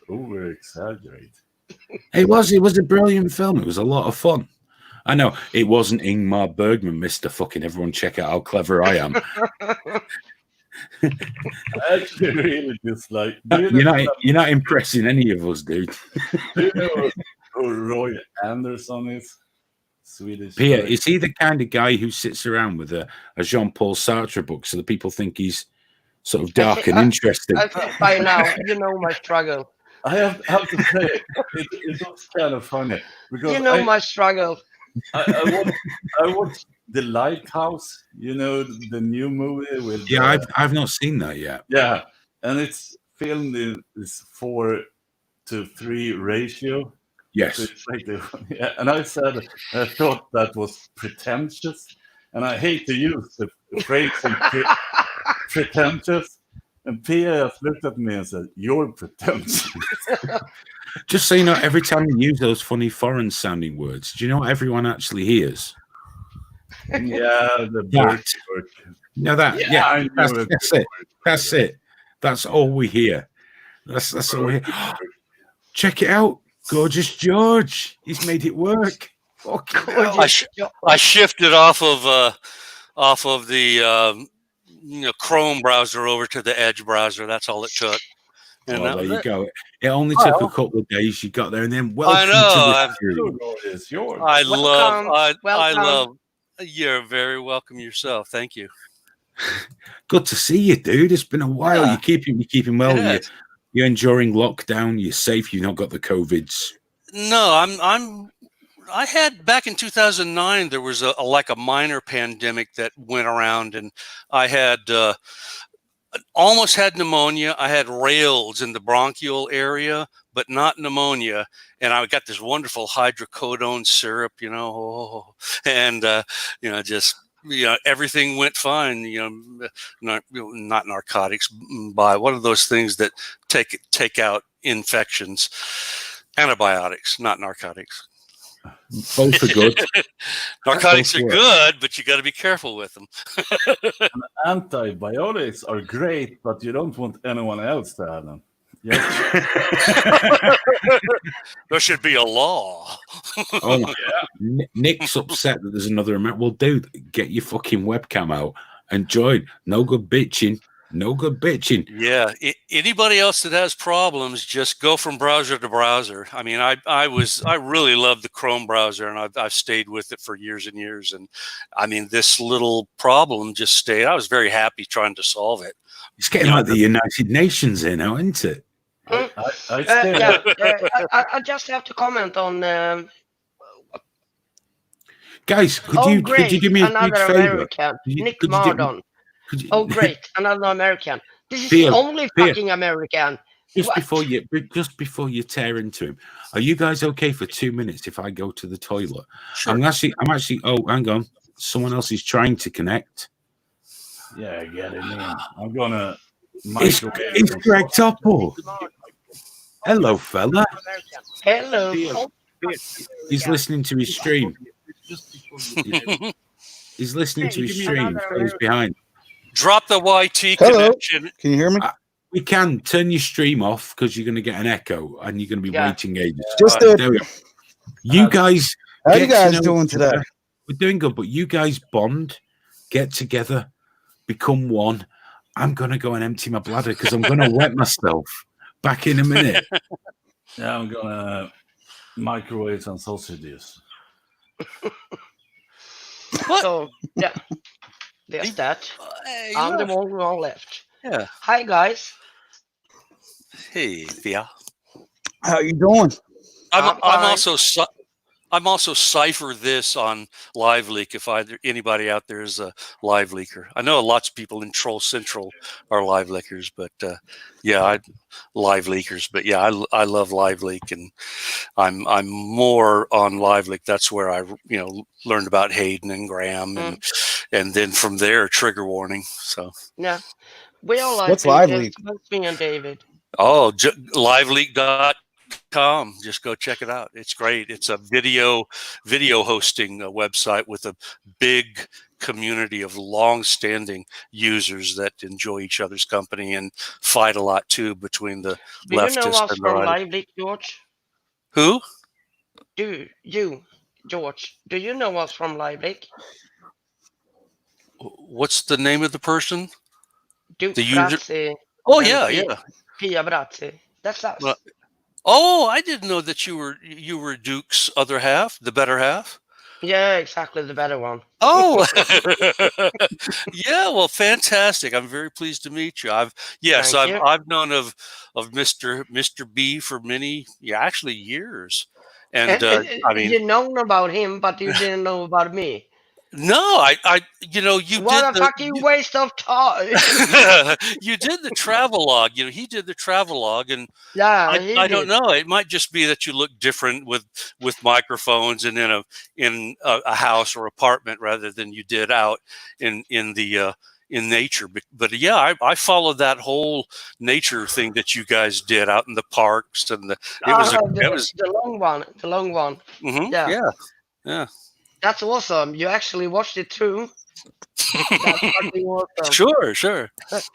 Over exaggerate. It was a brilliant film. It was a lot of fun. I know it wasn't Ingmar Bergman, Mr. Fucking everyone. Check out how clever I am. I actually really dislike. You're not impressing any of us, dude. Do you know who Roy Anderson is? Swedish. Pierre, is he the kind of guy who sits around with a Jean-Paul Sartre book so that people think he's sort of dark and interesting? I think by now you know my struggle. I have to say, it was kind of funny because my struggle. I watched The Lighthouse, the new movie with. Yeah, I've not seen that yet. Yeah, and it's filmed in this 4:3 ratio. Yes. So it's like yeah, and I thought that was pretentious, and I hate to use the phrase pretentious. And Pia looked at me and said, "You're pretentious." Just so you know, every time you use those funny foreign-sounding words, do you know what everyone actually hears? Yeah, the bird. No, that. Yeah, that's it. That's it. That's all we hear. That's all we hear. Check it out, gorgeous George. He's made it work. I shifted off of the Chrome browser over to the Edge browser. That's all it took. And there you go. It only took a couple of days. You got there, and then welcome to the stream. I love. You're very welcome yourself. Thank you. Good to see you, dude. It's been a while. Yeah. You're keeping well. Yeah. You're enduring lockdown. You're safe. You've not got the COVIDs. No, I had back in 2009. There was a minor pandemic that went around, and I had almost had pneumonia. I had rales in the bronchial area, but not pneumonia. And I got this wonderful hydrocodone syrup, and everything went fine. Not narcotics, by one of those things that take out infections. Antibiotics, not narcotics. Both are good. Narcotics are good, but you got to be careful with them. Antibiotics are great, but you don't want anyone else to have them. Yes. There should be a law. Oh my God. Nick's upset that there's another amount. Well, dude, get your fucking webcam out and join. No good bitching. No good bitching. Yeah. Anybody else that has problems, just go from browser to browser. I mean, I really love the Chrome browser, and I've stayed with it for years and years. And I mean, this little problem just stayed. I was very happy trying to solve it. It's getting like the United Nations here now, isn't it? I just have to comment on. Guys, could you do me a big favor? American, Nick Mardon. Great, another American. This is the only fucking American. Just before you tear into him, are you guys okay for 2 minutes if I go to the toilet? Sure. I'm actually. Oh, hang on. Someone else is trying to connect. Yeah, get it in. I'm gonna. It's Greg Topple. Hello, fella. Hello. He's listening to his stream. He's listening to his stream. He's behind. Drop the YT connection. Can you hear me? We can turn your stream off because you're going to get an echo and you're going to be waiting ages. There we go. You guys, how are you guys doing today? We're doing good, but you guys bond, get together, become one. I'm going to go and empty my bladder because I'm going to wet myself. Back in a minute. Yeah, I'm going to microwave some sausages. So, yeah. There's that. I'm the one who left. Yeah. Hi, guys. Hey, Thea. How you doing? I'm also Cypher this on Live Leak. If anybody out there is a Live Leaker, I know lots of people in Troll Central are Live Leakers, but Live Leakers. But yeah, I love Live Leak, and I'm more on Live Leak. That's where I learned about Hayden and Graham, and then from there Trigger Warning. So yeah, we all like what's Live Leak? Me and David. Oh, liveleak.com. Just go check it out. It's great. It's a video hosting website with a big community of long-standing users that enjoy each other's company and fight a lot too between the leftists and the right. Do you know us from Live Leak, George? Who? George. Do you know us from Live Leak? What's the name of the person? Duke The user. Brazzi Oh and yeah, yeah. Pia Brazzi. That's us. Well, oh, I didn't know that you were Duke's other half, the better half. Yeah, exactly, the better one. Oh, yeah. Well, fantastic. I'm very pleased to meet you. I've known of Mr. B for many, actually years, and I mean, you know about him, but you didn't know about me. no, you What did a fucking waste of time. you did the travelogue. He did the travelogue, and Yeah, I don't know. It might just be that you look different with microphones and in a house or apartment rather than you did out in nature. But yeah, I followed that whole nature thing that you guys did out in the parks, and it was the long one. The long one. Yeah. Yeah. That's awesome. You actually watched it through. That's fucking awesome. Sure.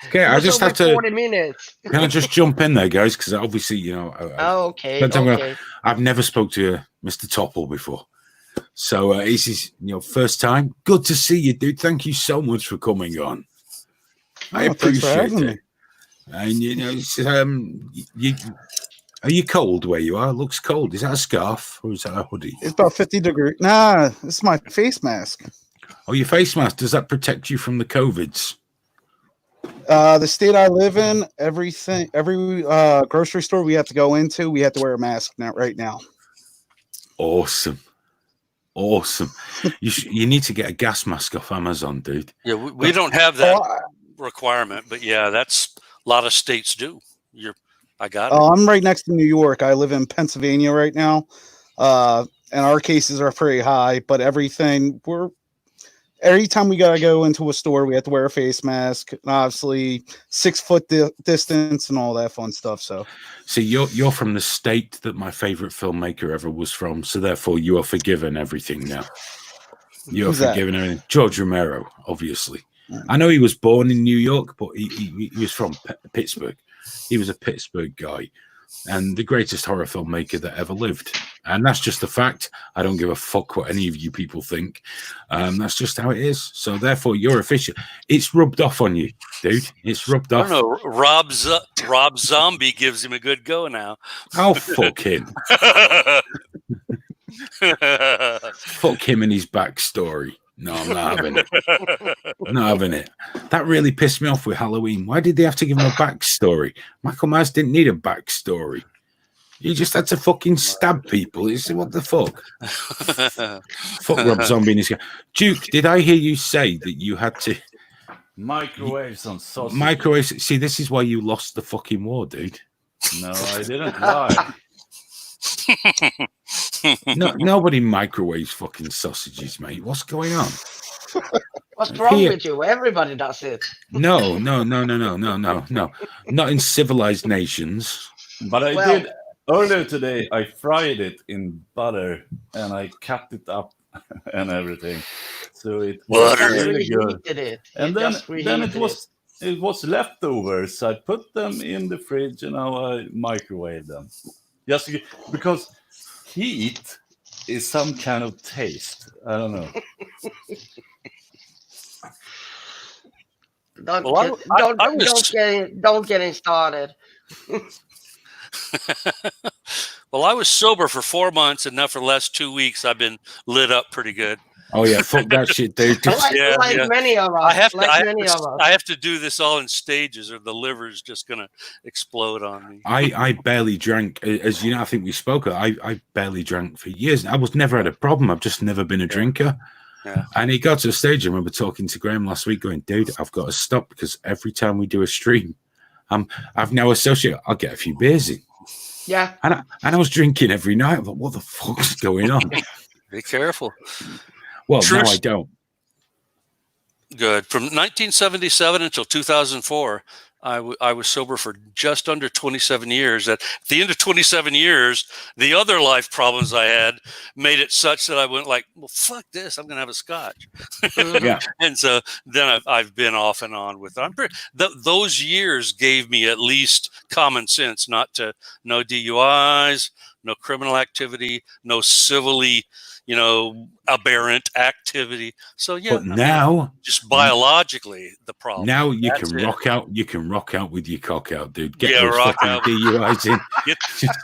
Okay, I just have to. 40 minutes. Can I just jump in there, guys? Because obviously, Okay. I've never spoke to Mr. Topple before, so it's his first time. Good to see you, dude. Thank you so much for coming on. I appreciate it. And are you cold where you are? It looks cold. Is that a scarf or is that a hoodie? It's about 50 degrees. Nah, this is my face mask. Oh, your face mask. Does that protect you from the COVIDs? The state I live in, every grocery store we have to go into, we have to wear a mask right now. Awesome. You need to get a gas mask off Amazon, dude. Yeah, we don't have that requirement, but yeah, that's a lot of states do. I got it. I'm right next to New York. I live in Pennsylvania right now, and our cases are pretty high. But every time we gotta go into a store, we have to wear a face mask, and obviously 6 foot distance and all that fun stuff. So, see, you're from the state that my favorite filmmaker ever was from, so therefore you are forgiven everything now. You're forgiven everything. George Romero, obviously. I know he was born in New York, but he was from Pittsburgh. He was a Pittsburgh guy and the greatest horror filmmaker that ever lived. And that's just a fact. I don't give a fuck what any of you people think. That's just how it is. So therefore, you're official. It's rubbed off on you, dude. It's rubbed off. I don't know. Rob Zombie gives him a good go now. Oh, fuck him. Fuck him and his backstory. No, I'm not having it. I'm not having it. That really pissed me off with Halloween. Why did they have to give him a backstory? Michael Myers didn't need a backstory. He just had to fucking stab people. What the fuck? Fuck Rob Zombie and his guy. Duke, did I hear you say that you had to microwave some sausage? Microwave. See, this is why you lost the fucking war, dude. No, I didn't lie. No, nobody microwaves fucking sausages, mate. What's going on? What's wrong with you? Everybody does it. No. Not in civilized nations. But I did earlier today. I fried it in butter and I cut it up and everything. So it was really good. And then it was leftovers. I put them in the fridge and now I microwave them. Just because heat is some kind of taste. I don't know. Don't get started. Well, I was sober for 4 months, and now for the last 2 weeks, I've been lit up pretty good. Oh yeah, fuck that shit, dude. Many of us. I have to do this all in stages, or the liver's just gonna explode on me. I barely drank, as you know. I think we spoke. I barely drank for years. I was never had a problem. I've just never been a drinker. Yeah. And it got to a stage. I remember talking to Graham last week, going, "Dude, I've got to stop because every time we do a stream, I've now associated. I'll get a few beers in. Yeah, and I was drinking every night. I'm like, what the fuck's going on? Be careful." Well, no, I don't. Good. From 1977 until 2004, I was sober for just under 27 years. At the end of 27 years, the other life problems I had made it such that I went like, well, fuck this. I'm going to have a scotch. Yeah. And so then I've been off and on with it. Those years gave me at least common sense, no DUIs, no criminal activity, no civilly, aberrant activity. So yeah, but now just biologically the problem. Now you can rock out. You can rock out with your cock out, dude. Get those rock fucking out. DUIs in.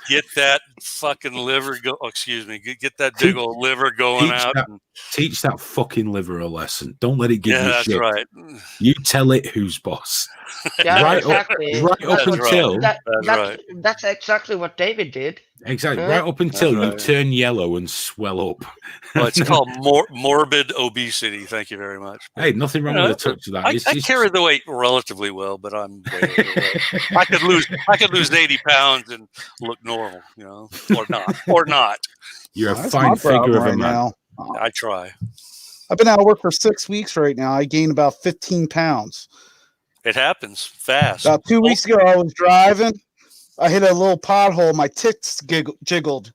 Get that fucking liver go. Oh, excuse me. Get that big old liver going out. Teach that fucking liver a lesson. Don't let it give you shit. That's right. You tell it who's boss. Yeah, exactly. That's exactly what David did. Exactly. Right up until you turn yellow and swell up. Well, it's called morbid obesity. Thank you very much. Hey, nothing wrong with a touch of that. I carry the weight relatively well, but I'm way overweight. I could lose 80 pounds and look normal, or not. You're a fine figure of a man. Now. I try. I've been out of work for 6 weeks right now. I gained about 15 pounds. It happens fast. About 2 weeks ago, I was driving. I hit a little pothole. My tits jiggled.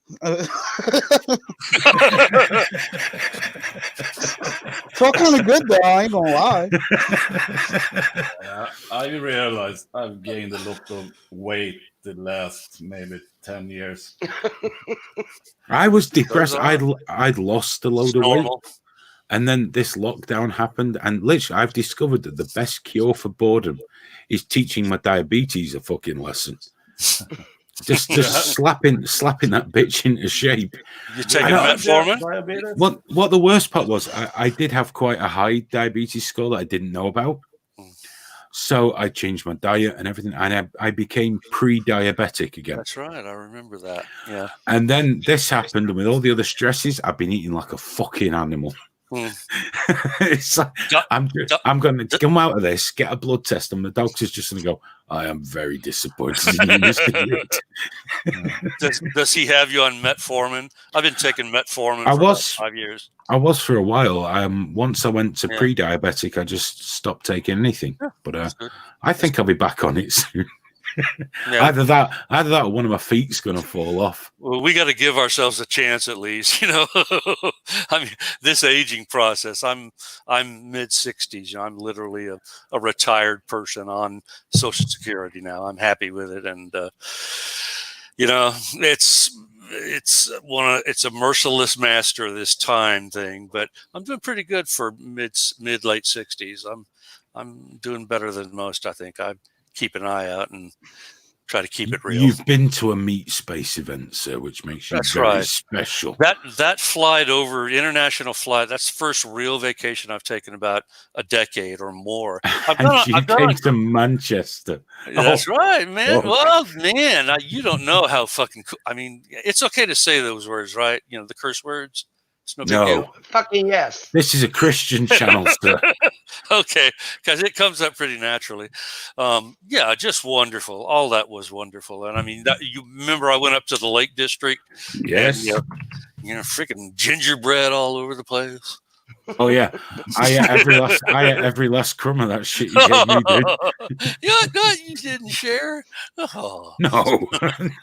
Felt kind of good, though. I ain't gonna lie. I realized I've gained a lot of weight the last maybe 10 years. I was depressed. I'd lost a load of weight. And then this lockdown happened, and literally, I've discovered that the best cure for boredom is teaching my diabetes a fucking lesson. Just slapping that bitch into shape. You taking metformin? What the worst part was, I did have quite a high diabetes score that I didn't know about. So I changed my diet and everything, and I became pre-diabetic again. That's right, I remember that. Yeah. And then this happened, and with all the other stresses, I've been eating like a fucking animal. It's like, I'm going to come out of this, get a blood test, and the doctor's just going to go, I am very disappointed in you, Mr. Does he have you on metformin? I've been taking metformin for about 5 years. I was for a while. Once I went to pre-diabetic, I just stopped taking anything. Yeah, but I think I'll be back on it soon. Either that or one of my feet's going to fall off. Well, we got to give ourselves a chance at least, I mean, this aging process, I'm mid-60s. I'm literally a retired person on Social Security now. I'm happy with it. And, it's a merciless master of this time thing, but I'm doing pretty good for mid late 60s. I'm doing better than most, I think. I keep an eye out and try to keep it real. You've been to a meat space event, sir, which makes you very special. That flight over, international flight, that's the first real vacation I've taken about a decade or more. You came to Manchester. That's right, man. Oh. Well, man, you don't know how fucking cool. I mean, it's okay to say those words, right? The curse words. It's no big deal. Fucking yes. This is a Christian channel, sir. Okay, because it comes up pretty naturally. Just wonderful. All that was wonderful. And I mean, you remember I went up to the Lake District? Yes. And, freaking gingerbread all over the place. Oh yeah, I ate every last crumb of that shit you gave me, dude. You didn't share. Oh, no,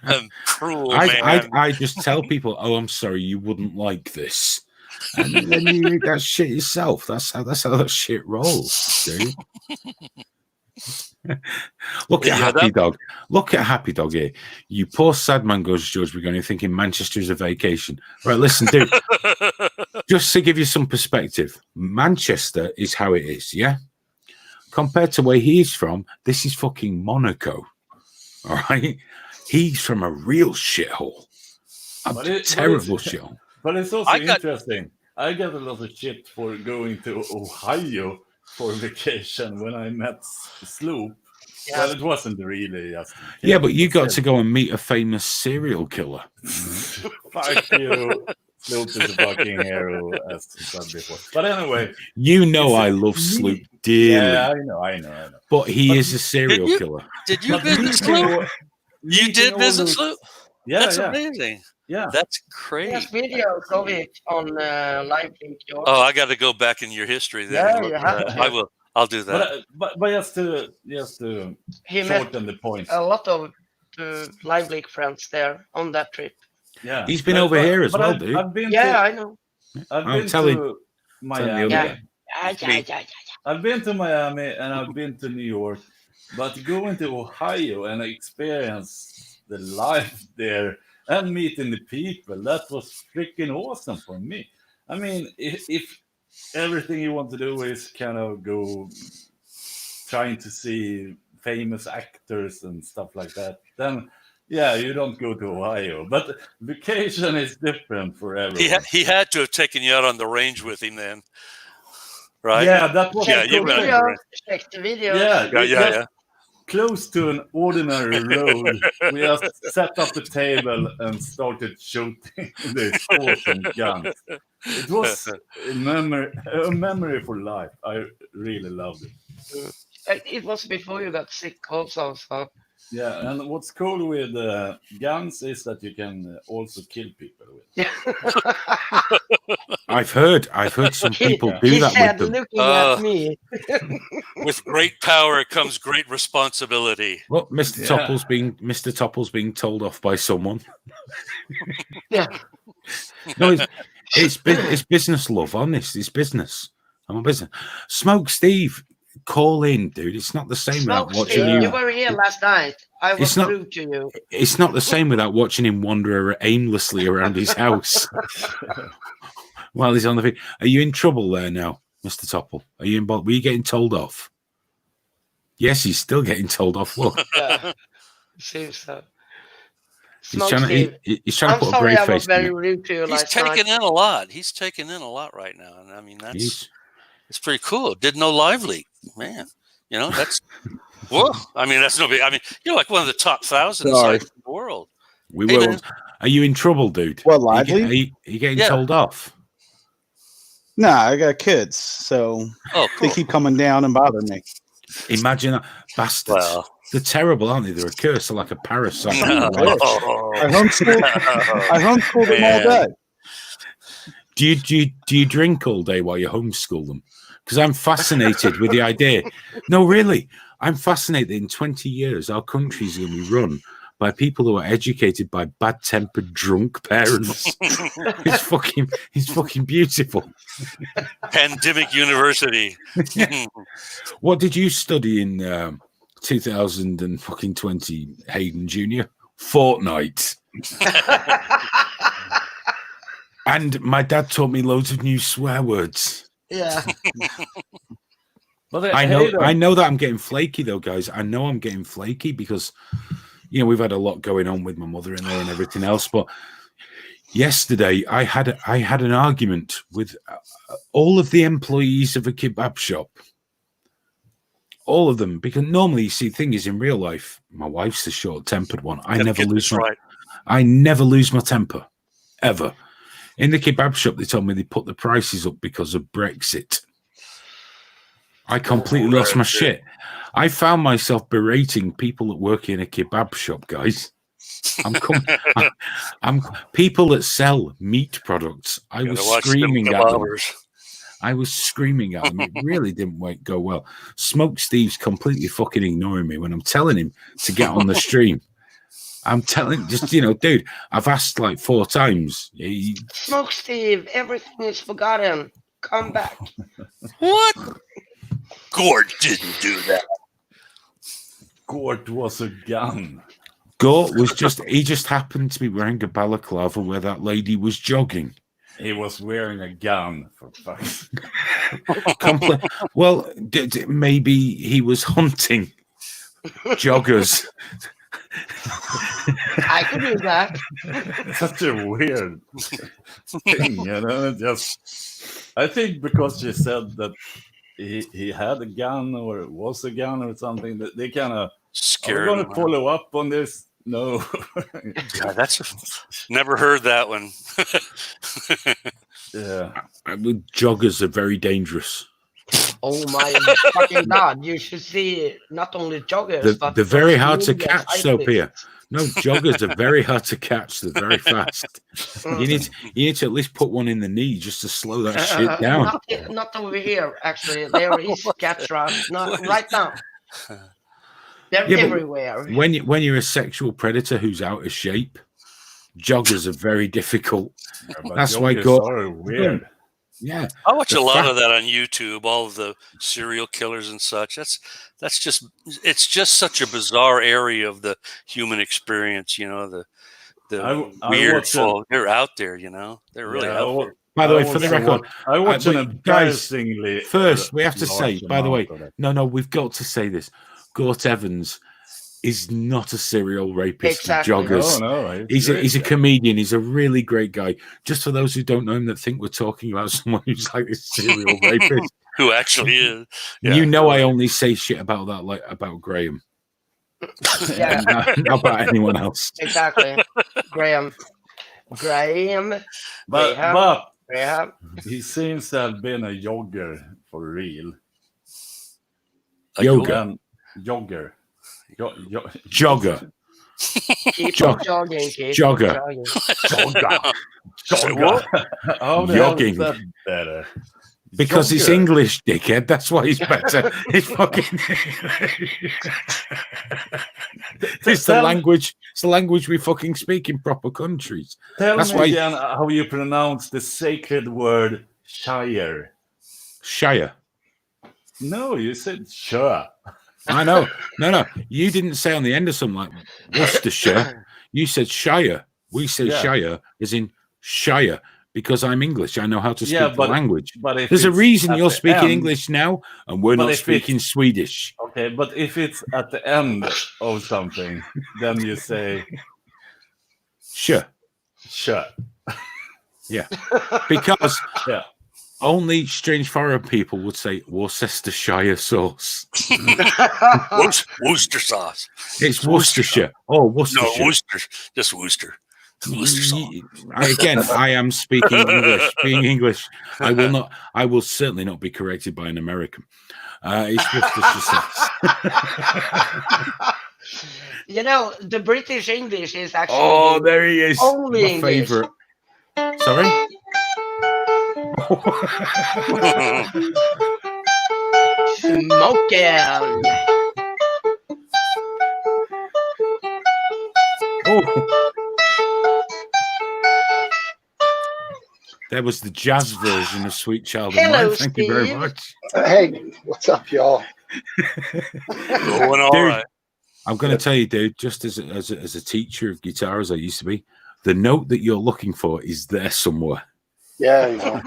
I'm cruel, man. I just tell people, oh, I'm sorry, you wouldn't like this, and then you eat that shit yourself. That's how that shit rolls, dude. Look at Happy Dog. Look at Happy Dog here. You poor sad man, goes George Begoni, thinking Manchester is a vacation. Right, listen, dude. Just to give you some perspective, Manchester is how it is, yeah? Compared to where he's from, this is fucking Monaco. All right? He's from a real shithole. A terrible shithole. But it's also interesting. I got a lot of shit for going to Ohio for vacation when I met Sloop. Yeah. Well, it wasn't really just. Yeah, but you got to go and meet a famous serial killer. Fuck you. Sloop is a fucking hero, as I said before. But anyway. I love Sloop dearly. Yeah, I know. But he is a serial killer. Did you visit Sloop? You did visit Sloop? Yeah, that's amazing. Yeah, that's crazy. There's videos of it on live link. Oh, I got to go back in your history then. Yeah, you have. I will. I'll do that. But just to shorten the point, a lot of live link friends there on that trip. Yeah, he's been over here as well, dude. I know. I've been to Miami. Yeah. I've been to Miami and I've been to New York, but going to Ohio and experience the life there and meeting the people. That was freaking awesome for me. I mean, if everything you want to do is kind of go trying to see famous actors and stuff like that, then yeah, you don't go to Ohio. But vacation is different for everyone. He had to have taken you out on the range with him then, right? Yeah, that was check the videos. Check the videos. Yeah. Close to an ordinary road, we just set up the table and started shooting this awesome gun. It was a memory for life. I really loved it. It was before you got sick also, so. Yeah, and what's cool with guns is that you can also kill people with. I've heard some people do that with them. Looking at me. With great power comes great responsibility. Well, Mr. Topple's being told off by someone. Yeah. No, it's business, love. Honest, it's business. I'm a business. Smoke Steve, call in, dude. It's not the same without watching you. You were here last night. I was rude to you. It's not the same without watching him wander aimlessly around his house while he's on the video. Are you in trouble there now, Mr. Topple? Are you involved? Were you getting told off? Yes, he's still getting told off. Look. Yeah. Seems so. He's trying to put a brave face. I was very rude to you last night. He's taking in a lot. He's taking in a lot right now. And I mean, it's pretty cool. Did no live leak, man. You know, that's whoa. I mean, that's no big. I mean, you're like one of the top 1,000 sites in the world. We will. Man. Are you in trouble, dude? What, live leak? Are you getting told off? Nah, I got kids, so they keep coming down and bothering me. Imagine that. Bastards. Well, they're terrible, aren't they? They're a curse. They're like a parasite. I homeschool them all day. Do you drink all day while you homeschool them? Because I'm fascinated with the idea. No, really, I'm fascinated. In 20 years, our country's going to be run by people who are educated by bad-tempered, drunk parents. It's fucking beautiful. Pandemic University. What did you study in 2020, Hayden Jr.? Fortnite. And my dad taught me loads of new swear words. Yeah. I know that I'm getting flaky though, guys. I know I'm getting flaky because we've had a lot going on with my mother-in-law and everything else. But yesterday I had an argument with all of the employees of a kebab shop. All of them, because normally you see things in real life. My wife's the short-tempered one. I never lose my temper, ever. In the kebab shop, they told me they put the prices up because of Brexit. I completely lost my shit. I found myself berating people that work in a kebab shop, guys. I'm people that sell meat products. I was screaming at them. I was screaming at him. It really didn't go well. Smoke Steve's completely fucking ignoring me when I'm telling him to get on the stream. I'm telling, dude, I've asked like 4 times. Smoke Steve, everything is forgotten. Come back. What? Gort didn't do that. Gort was a gun. Gort was he just happened to be wearing a balaclava where that lady was jogging. He was wearing a gun, for fuck's sake. Well, maybe he was hunting joggers. I could do that. Such a weird thing, I think because she said that he had a gun or it was a gun or something, that they kind of scared. We're going to follow up on this. No. God, never heard that one. Yeah. Joggers are very dangerous. Oh my fucking God. You should see not only joggers, but they're very hard to catch, Sophia. No, joggers are very hard to catch. They're very fast. You need to at least put one in the knee just to slow that shit down. Not over here, actually. There is catch rush. Not right now. They're everywhere. When you're a sexual predator who's out of shape, joggers are very difficult. Yeah, that's why are weird. Yeah, I watch a lot of that on YouTube. All of the serial killers and such. It's just such a bizarre area of the human experience. The the weird folk. They're out there, you know. They're really out there. By the way, for the record, I watched an embarrassingly. First, we have to say, by the way, no, we've got to say this. Gort Evans is not a serial rapist. Exactly. Joggers. No, he's a comedian. He's a really great guy. Just for those who don't know him, that think we're talking about someone who's like this serial rapist, who actually is. Yeah. You know, I only say shit about that, like about Graham. Yeah, not about anyone else. Exactly, Graham. But he seems to have been a jogger for real. Jogger. Jogger. Keep jogging, kid. Jogger. How the hell is that better? Because it's English, dickhead. That's why he's better. It's fucking. It's the language. It's the language we fucking speak in proper countries. Tell me again how you pronounce the sacred word shire. Shire. No, you said sure. I know. No. You didn't say on the end of something like Worcestershire. You said shire. We say shire as in shire. Because I'm English, I know how to speak the language. But there's a reason you're speaking English now, and we're not speaking Swedish. Okay, but if it's at the end of something, then you say sure. Yeah, because only strange foreign people would say Worcestershire sauce. Worcester sauce. It's Worcestershire. Oh, Worcestershire. No, Worcester. Just Worcester. Again, I am speaking English. Being English, I will certainly not be corrected by an American. It's Worcestershire sauce. You know, the British English is actually. Oh, there he is. Only my English. favorite. Sorry. Smoking. Oh. There was the jazz version of Sweet Child of Mine. Thank you very much. Hey, what's up, y'all? Going all right. I'm going to tell you, dude, just as a teacher of guitar, as I used to be, the note that you're looking for is there somewhere. Yeah, you know.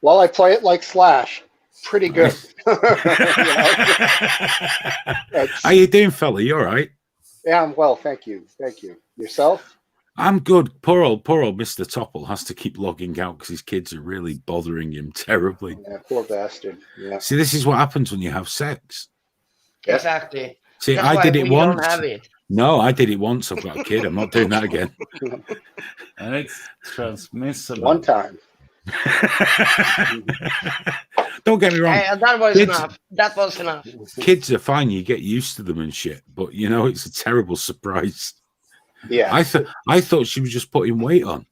Well, I play it like Slash. Pretty good. How you doing, fella? You all right? Yeah, I'm well, thank you. Thank you. Yourself? I'm good. Poor old Mr. Topple has to keep logging out because his kids are really bothering him terribly. Yeah, poor bastard. Yeah. See, this is what happens when you have sex. Exactly. See, that's I did it once. Don't have it. No, I did it once. I've got a kid. I'm not doing that again. And it's transmissible. One time. Don't get me wrong. That was enough. That was enough. Kids are fine. You get used to them and shit. But, you know, it's a terrible surprise. Yeah. I thought she was just putting weight on.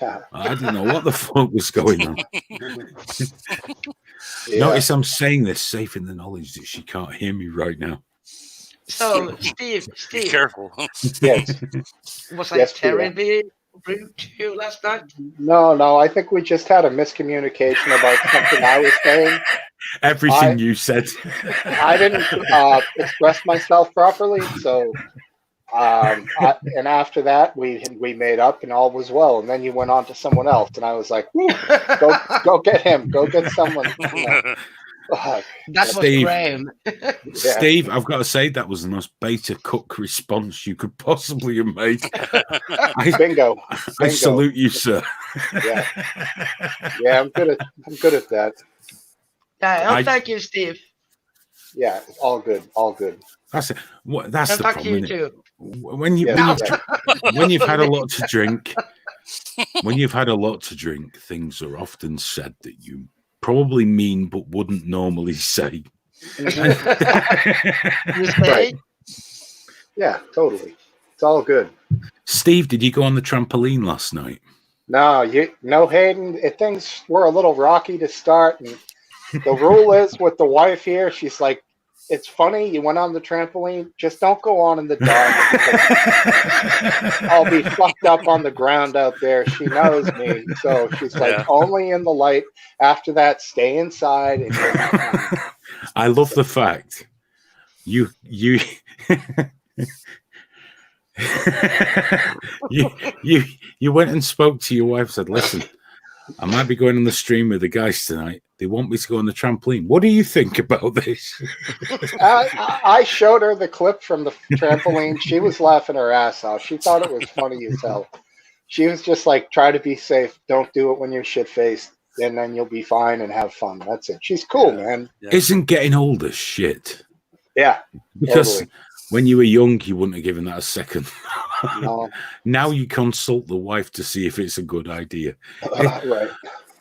I didn't know what the fuck was going on. Notice I'm saying this safe in the knowledge that she can't hear me right now. So, Steve. Be careful. Yes. Was I terribly rude to you last night? No. I think we just had a miscommunication about something I was saying. Everything you said. I didn't express myself properly, so... and after that, we made up and all was well. And then you went on to someone else, and I was like, "Go get him! Go get someone!" You know. That was Graham. Steve, I've got to say that was the most beta cook response you could possibly have made. Bingo! I salute you, sir. Yeah, I'm good at that. Yeah, thank you, Steve. Yeah, all good. That's it. That's the problem. You too. When you've had a lot to drink, things are often said that you probably mean but wouldn't normally say. Right. Yeah, totally. It's all good. Steve, did you go on the trampoline last night? No, Hayden. Things were a little rocky to start, and the rule is with the wife here, she's like, it's funny, you went on the trampoline, just don't go on in the dark. I'll be fucked up on the ground out there. She knows me. So she's like, only in the light. After that, stay inside. And I love the fact you you went and spoke to your wife, said, listen, I might be going on the stream with the guys tonight. They want me to go on the trampoline. What do you think about this? I showed her the clip from the trampoline. She was laughing her ass off. She thought it was funny as hell. She was just like, try to be safe. Don't do it when you're shit-faced, and then you'll be fine and have fun. That's it. She's cool, man. Isn't getting older shit? Yeah. Because totally. when you were young, you wouldn't have given that a second. No. Now you consult the wife to see if it's a good idea. Right.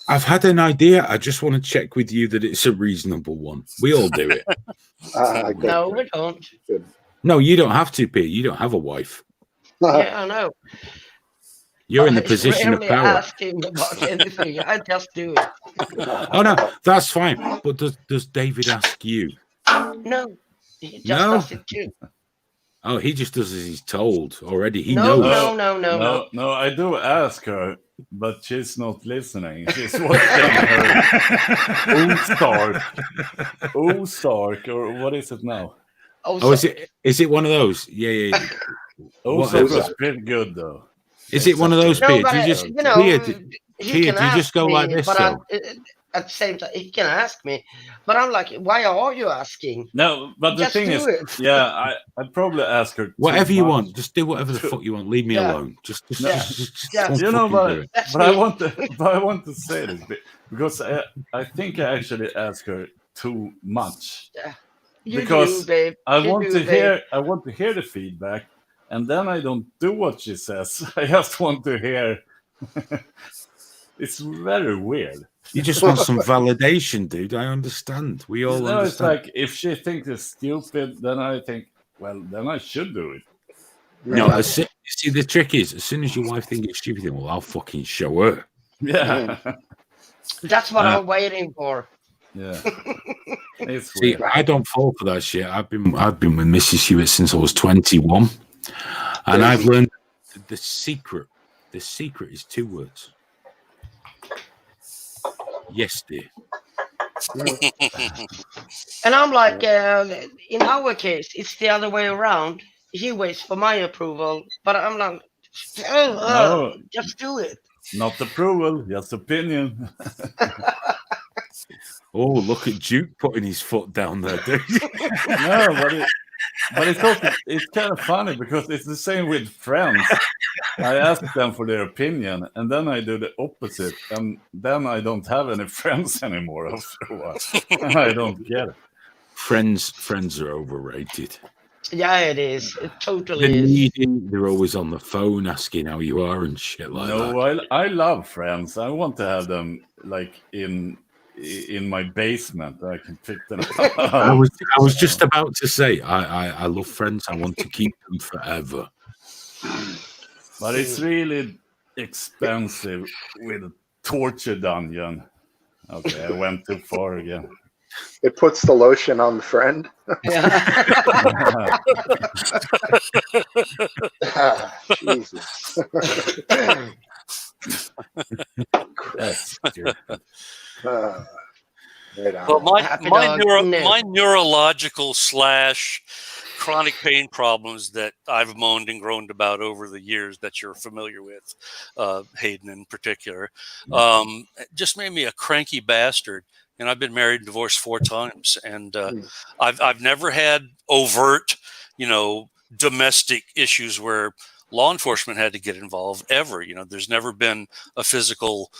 I've had an idea. I just want to check with you that it's a reasonable one. We all do it. No, we don't. Good. No, you don't have to, Pete. You don't have a wife. Yeah, I know. You're in the position of power. Ask him about anything. I just do it. Oh no, that's fine. But does David ask you? No, he just does it too. Oh, he just does as he's told already. He knows. No, I do ask her, but she's not listening. She's watching her Ozark, or what is it now? Oh, is it one of those? Yeah. Ozark was pretty good though. Is it one of those, Pete? But, you just, you know, Pete, you just go like this, though? At the same time, he can ask me, but I'm like, why are you asking? No, but the thing is, I'd probably ask her. Whatever you want, just do whatever the fuck you want. Leave me alone. Just you know, but I want to say this because I think I actually ask her too much. Yeah, because babe. I want to hear the feedback, and then I don't do what she says. I just want to hear. It's very weird. You just want some validation, dude. I understand. We all understand. It's like if she thinks it's stupid, then I think, well, then I should do it. No, see, the trick is, as soon as your wife thinks it's stupid, well, I'll fucking show her. Yeah. That's what I'm waiting for. Yeah. See, I don't fall for that shit. I've been with Mrs. Hewitt since I was 21, and I've learned the secret. The secret is 2 words. Yes, dear. And I'm like, in our case, it's the other way around. He waits for my approval, but I'm like, no, just do it. Not approval, just opinion. Oh, look at Duke putting his foot down there, dude. No, but it's kind of funny because it's the same with friends. I ask them for their opinion, and then I do the opposite, and then I don't have any friends anymore after a while. I don't get it. Friends are overrated. Yeah, it is. It totally is. They're always on the phone asking how you are and shit like that. No, I love friends. I want to have them like in my basement. I can pick them up. I was just about to say I love friends. I want to keep them forever. But it's really expensive with a torture dungeon. Okay, I went too far again. It puts the lotion on the friend. Jesus. That's stupid. Well, my neurological / chronic pain problems that I've moaned and groaned about over the years that you're familiar with, Hayden in particular, just made me a cranky bastard. And I've been married and divorced 4 times, and I've never had overt, domestic issues where law enforcement had to get involved ever. There's never been a physical,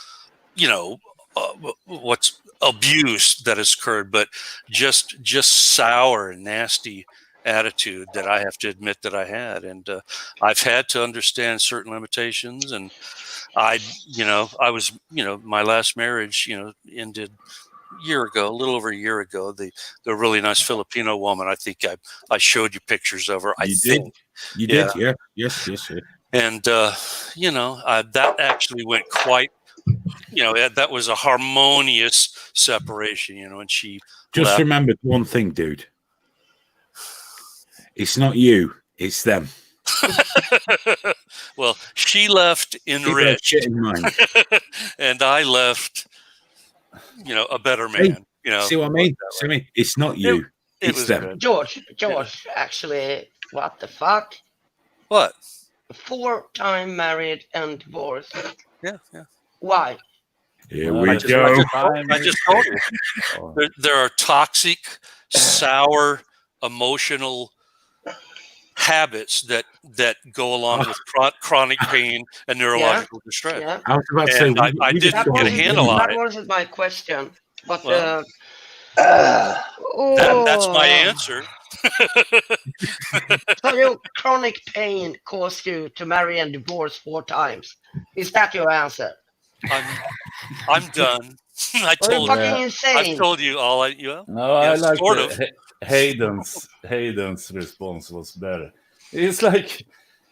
what's abuse that has occurred, but just sour and nasty attitude that I have to admit that I had, and I've had to understand certain limitations. And I was, my last marriage, ended a little over a year ago. The really nice Filipino woman. I think I showed you pictures of her. You did, yeah. Yes. And that actually went quite. That was a harmonious separation. And she just remembered one thing, dude. It's not you, it's them. Well, she left enriched, and I left, a better man. See what I mean? It's not you, it's them. George, actually, what the fuck? What? 4-time married and divorced. Yeah, yeah. Why? Here we just, go. I just told you. There are toxic, sour, emotional habits that go along with chronic pain and neurological distress. Yeah. I was about to say, I didn't get a handle on it. That wasn't my question. But Well, that's my answer. So your chronic pain caused you to marry and divorce 4 times. Is that your answer? I'm done. I told you. Insane. I've told you all. No, I like sort of. Hayden's response was better. It's like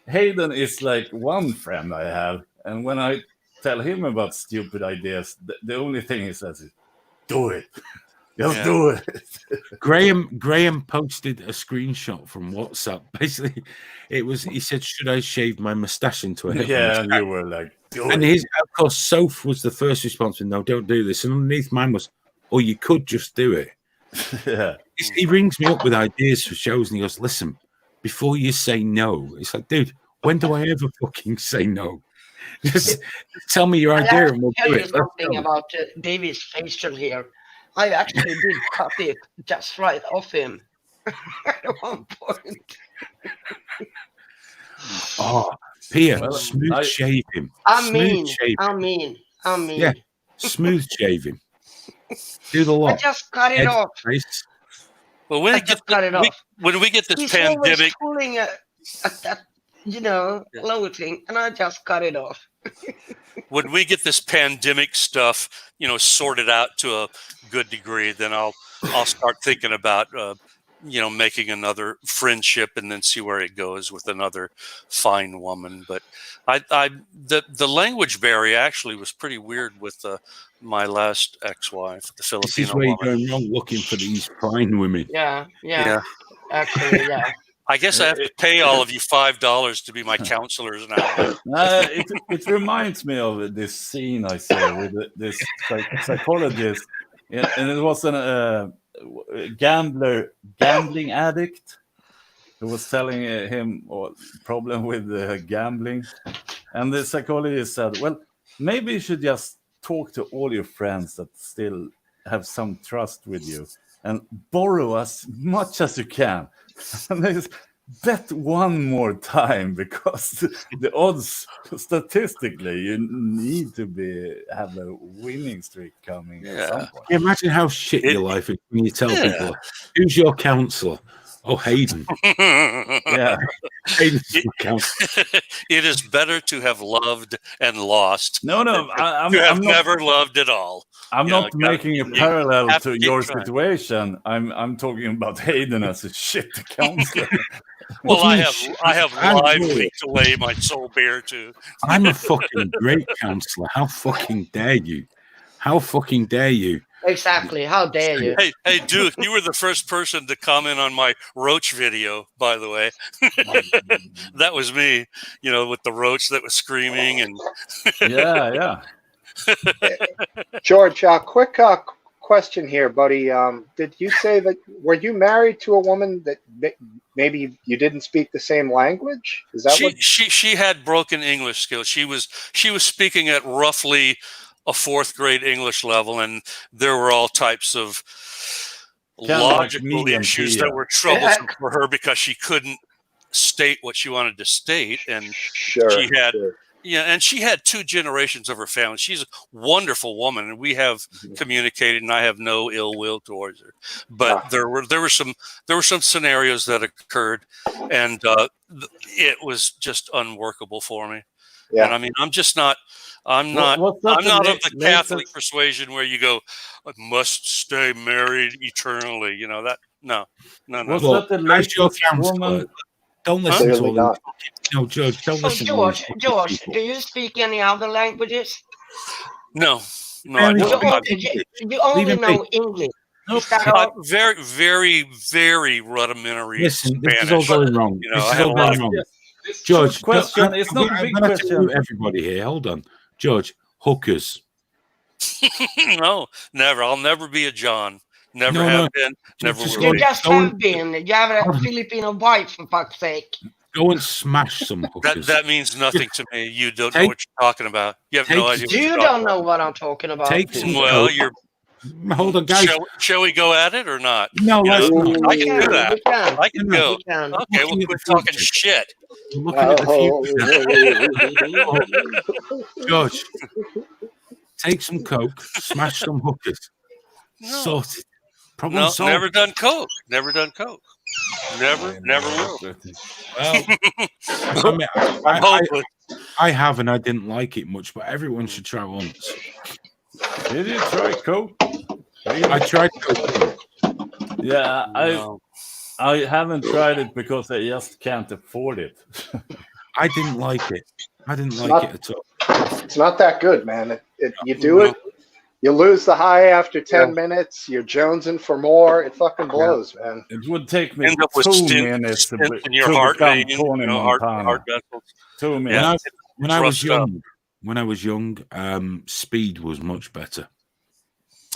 Hayden is like one friend I have, and when I tell him about stupid ideas, the only thing he says is, "Do it." Just do it. Graham posted a screenshot from WhatsApp. Basically, he said, "Should I shave my mustache into a hip?" Yeah, and you were like, "Do and it." of course, Soph was the first response. No, don't do this. And underneath mine was, "Oh, you could just do it." Yeah. He rings me up with ideas for shows, and he goes, "Listen, before you say no," it's like, dude, when do I ever fucking say no? Just tell me your idea, and we'll do it. Something about David's facial hair. I actually did cut it just right off him at one point. Oh, Pia, smooth shave him. I mean. Yeah, smooth shave him. Do the lot. I just cut it off. Well, when we get this pandemic, pulling at that, loading, and I just cut it off. When we get this pandemic stuff, sorted out to a good degree, then I'll start thinking about making another friendship and then see where it goes with another fine woman. But the language barrier actually was pretty weird with my last ex-wife, the Filipino This is where woman. you're going wrong looking for these fine women. Yeah. Actually, yeah. I guess I have to pay all of you $5 to be my counselors now. It reminds me of this scene I saw with this psychologist, and it was a gambling addict who was telling him problem with gambling, and the psychologist said, "Well, maybe you should just talk to all your friends that still have some trust with you and borrow as much as you can." And they bet one more time, because the odds statistically you need to have a winning streak coming at some point. Imagine how shit your life is when you tell people, "Who's your counselor?" "Oh, Hayden." Yeah. Hayden's your counselor. It is better to have loved and lost. No, I'm never loved at all. I'm not making a parallel to your situation. I'm talking about Hayden as a shit counselor. Well, I have lively to lay my soul bare to. I'm a fucking great counselor. How fucking dare you? How fucking dare you? Exactly. How dare you? Hey, Duke, you were the first person to comment on my roach video, by the way. That was me, with the roach that was screaming. And yeah. George, quick question here, buddy. Did you say that were you married to a woman that maybe you didn't speak the same language? Is that she had broken English skills. She was speaking at roughly a 4th grade English level, and there were all types of logical issues that were troublesome for her because she couldn't state what she wanted to state, and and she had 2 generations of her family. She's a wonderful woman, and we have communicated, and I have no ill will towards her. But there were some scenarios that occurred, and it was just unworkable for me. Yeah. And I mean, I'm not of the Catholic persuasion where you go, "I must stay married eternally." That no. Was that the latest woman? Don't listen to all that. No, George, don't listen. George, do you speak any other languages? No, I don't. You only know English. Very, very, very rudimentary Listen, Spanish. this is all going wrong. This is all going wrong. George, question. It's not a big question. Everybody here, hold on. George, hookers. No, never. I'll never be a John. Never have been. Never will. You just have been. You have a Filipino wife, for fuck's sake. Go and smash some hookers. That means nothing to me. You don't know what you're talking about. You have no idea. You don't know what I'm talking about. Well, you're. Hold on, guys. Shall we go at it or not? No, let's not. I can do that. I can go. We can. Okay, we'll quit talking shit. Looking at the future. George, take some coke, smash some hookers. No. Sorted. Problem No, solved. never done coke. Never done coke. Never will. Well, I have, and I didn't like it much, but everyone should try once. Did you try coke? I tried coke. Yeah, I haven't tried it because I just can't afford it. I didn't like it. I didn't like it at all. It's not that good, man. You do it, you lose the high after 10 minutes. You're jonesing for more. It fucking blows, man. It would take me End up with 2 minutes to in your heart vein, Tony heart Montana. vessels. 2 minutes. Yeah, When I was young, speed was much better.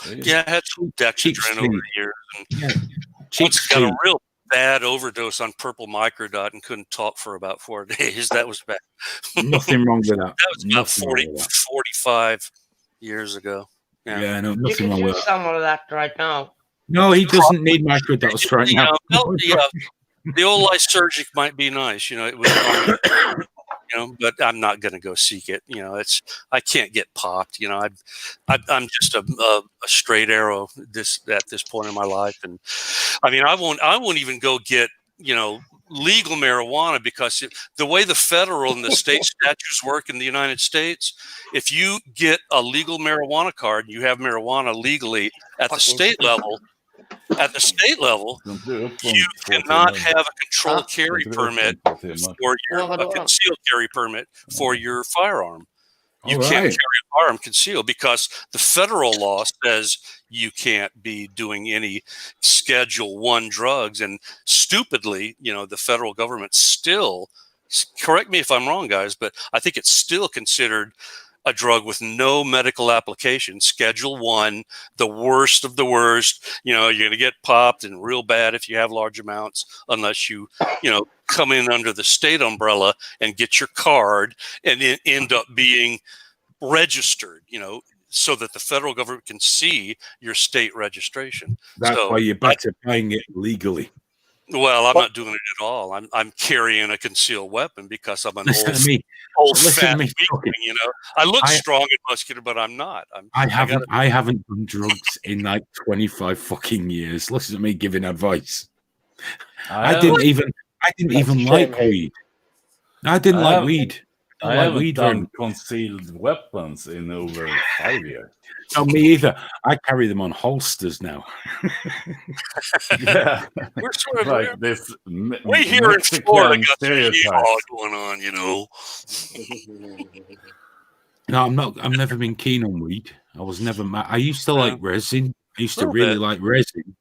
Yeah, I had some Dexedrine over the years. And once got a real bad overdose on purple microdot and couldn't talk for about 4 days. That was bad. Nothing wrong with that. That was about 45 years ago. Yeah, no, You nothing can wrong use with that. some of that right now. No, he doesn't need microdose right now. The old lysergic might be nice, it was, but I'm not going to go seek it. I can't get popped. I'm just a straight arrow at this point in my life, and I mean, I won't even go get legal marijuana because the way the federal and the state statutes work in the United States, if you get a legal marijuana card, you have marijuana legally at the state level. At the state level, you cannot have a controlled carry permit for a concealed carry permit for your firearm. You can't carry a firearm concealed because the federal law says you can't be doing any Schedule 1 drugs. And stupidly, the federal government still, correct me if I'm wrong, guys, but I think it's still considered a drug with no medical application. Schedule 1, the worst of the worst. You're going to get popped and real bad if you have large amounts, unless you come in under the state umbrella and get your card and then end up being registered, so that the federal government can see your state registration. That's why you're better buying it legally. Well, I'm not doing it at all. I'm carrying a concealed weapon because I'm an old fat weakling, I look strong and muscular, but I'm not. I haven't done drugs in like 25 fucking years. Listen to me giving advice. I didn't even like weed. I didn't like weed. I haven't done concealed weapons in over 5 years. No, me either. I carry them on holsters now. Yeah, we're sort of like this. We here in Florida got the going on, No, I'm not. I've never been keen on weed. I was never. I used to like resin. I used to really like resin.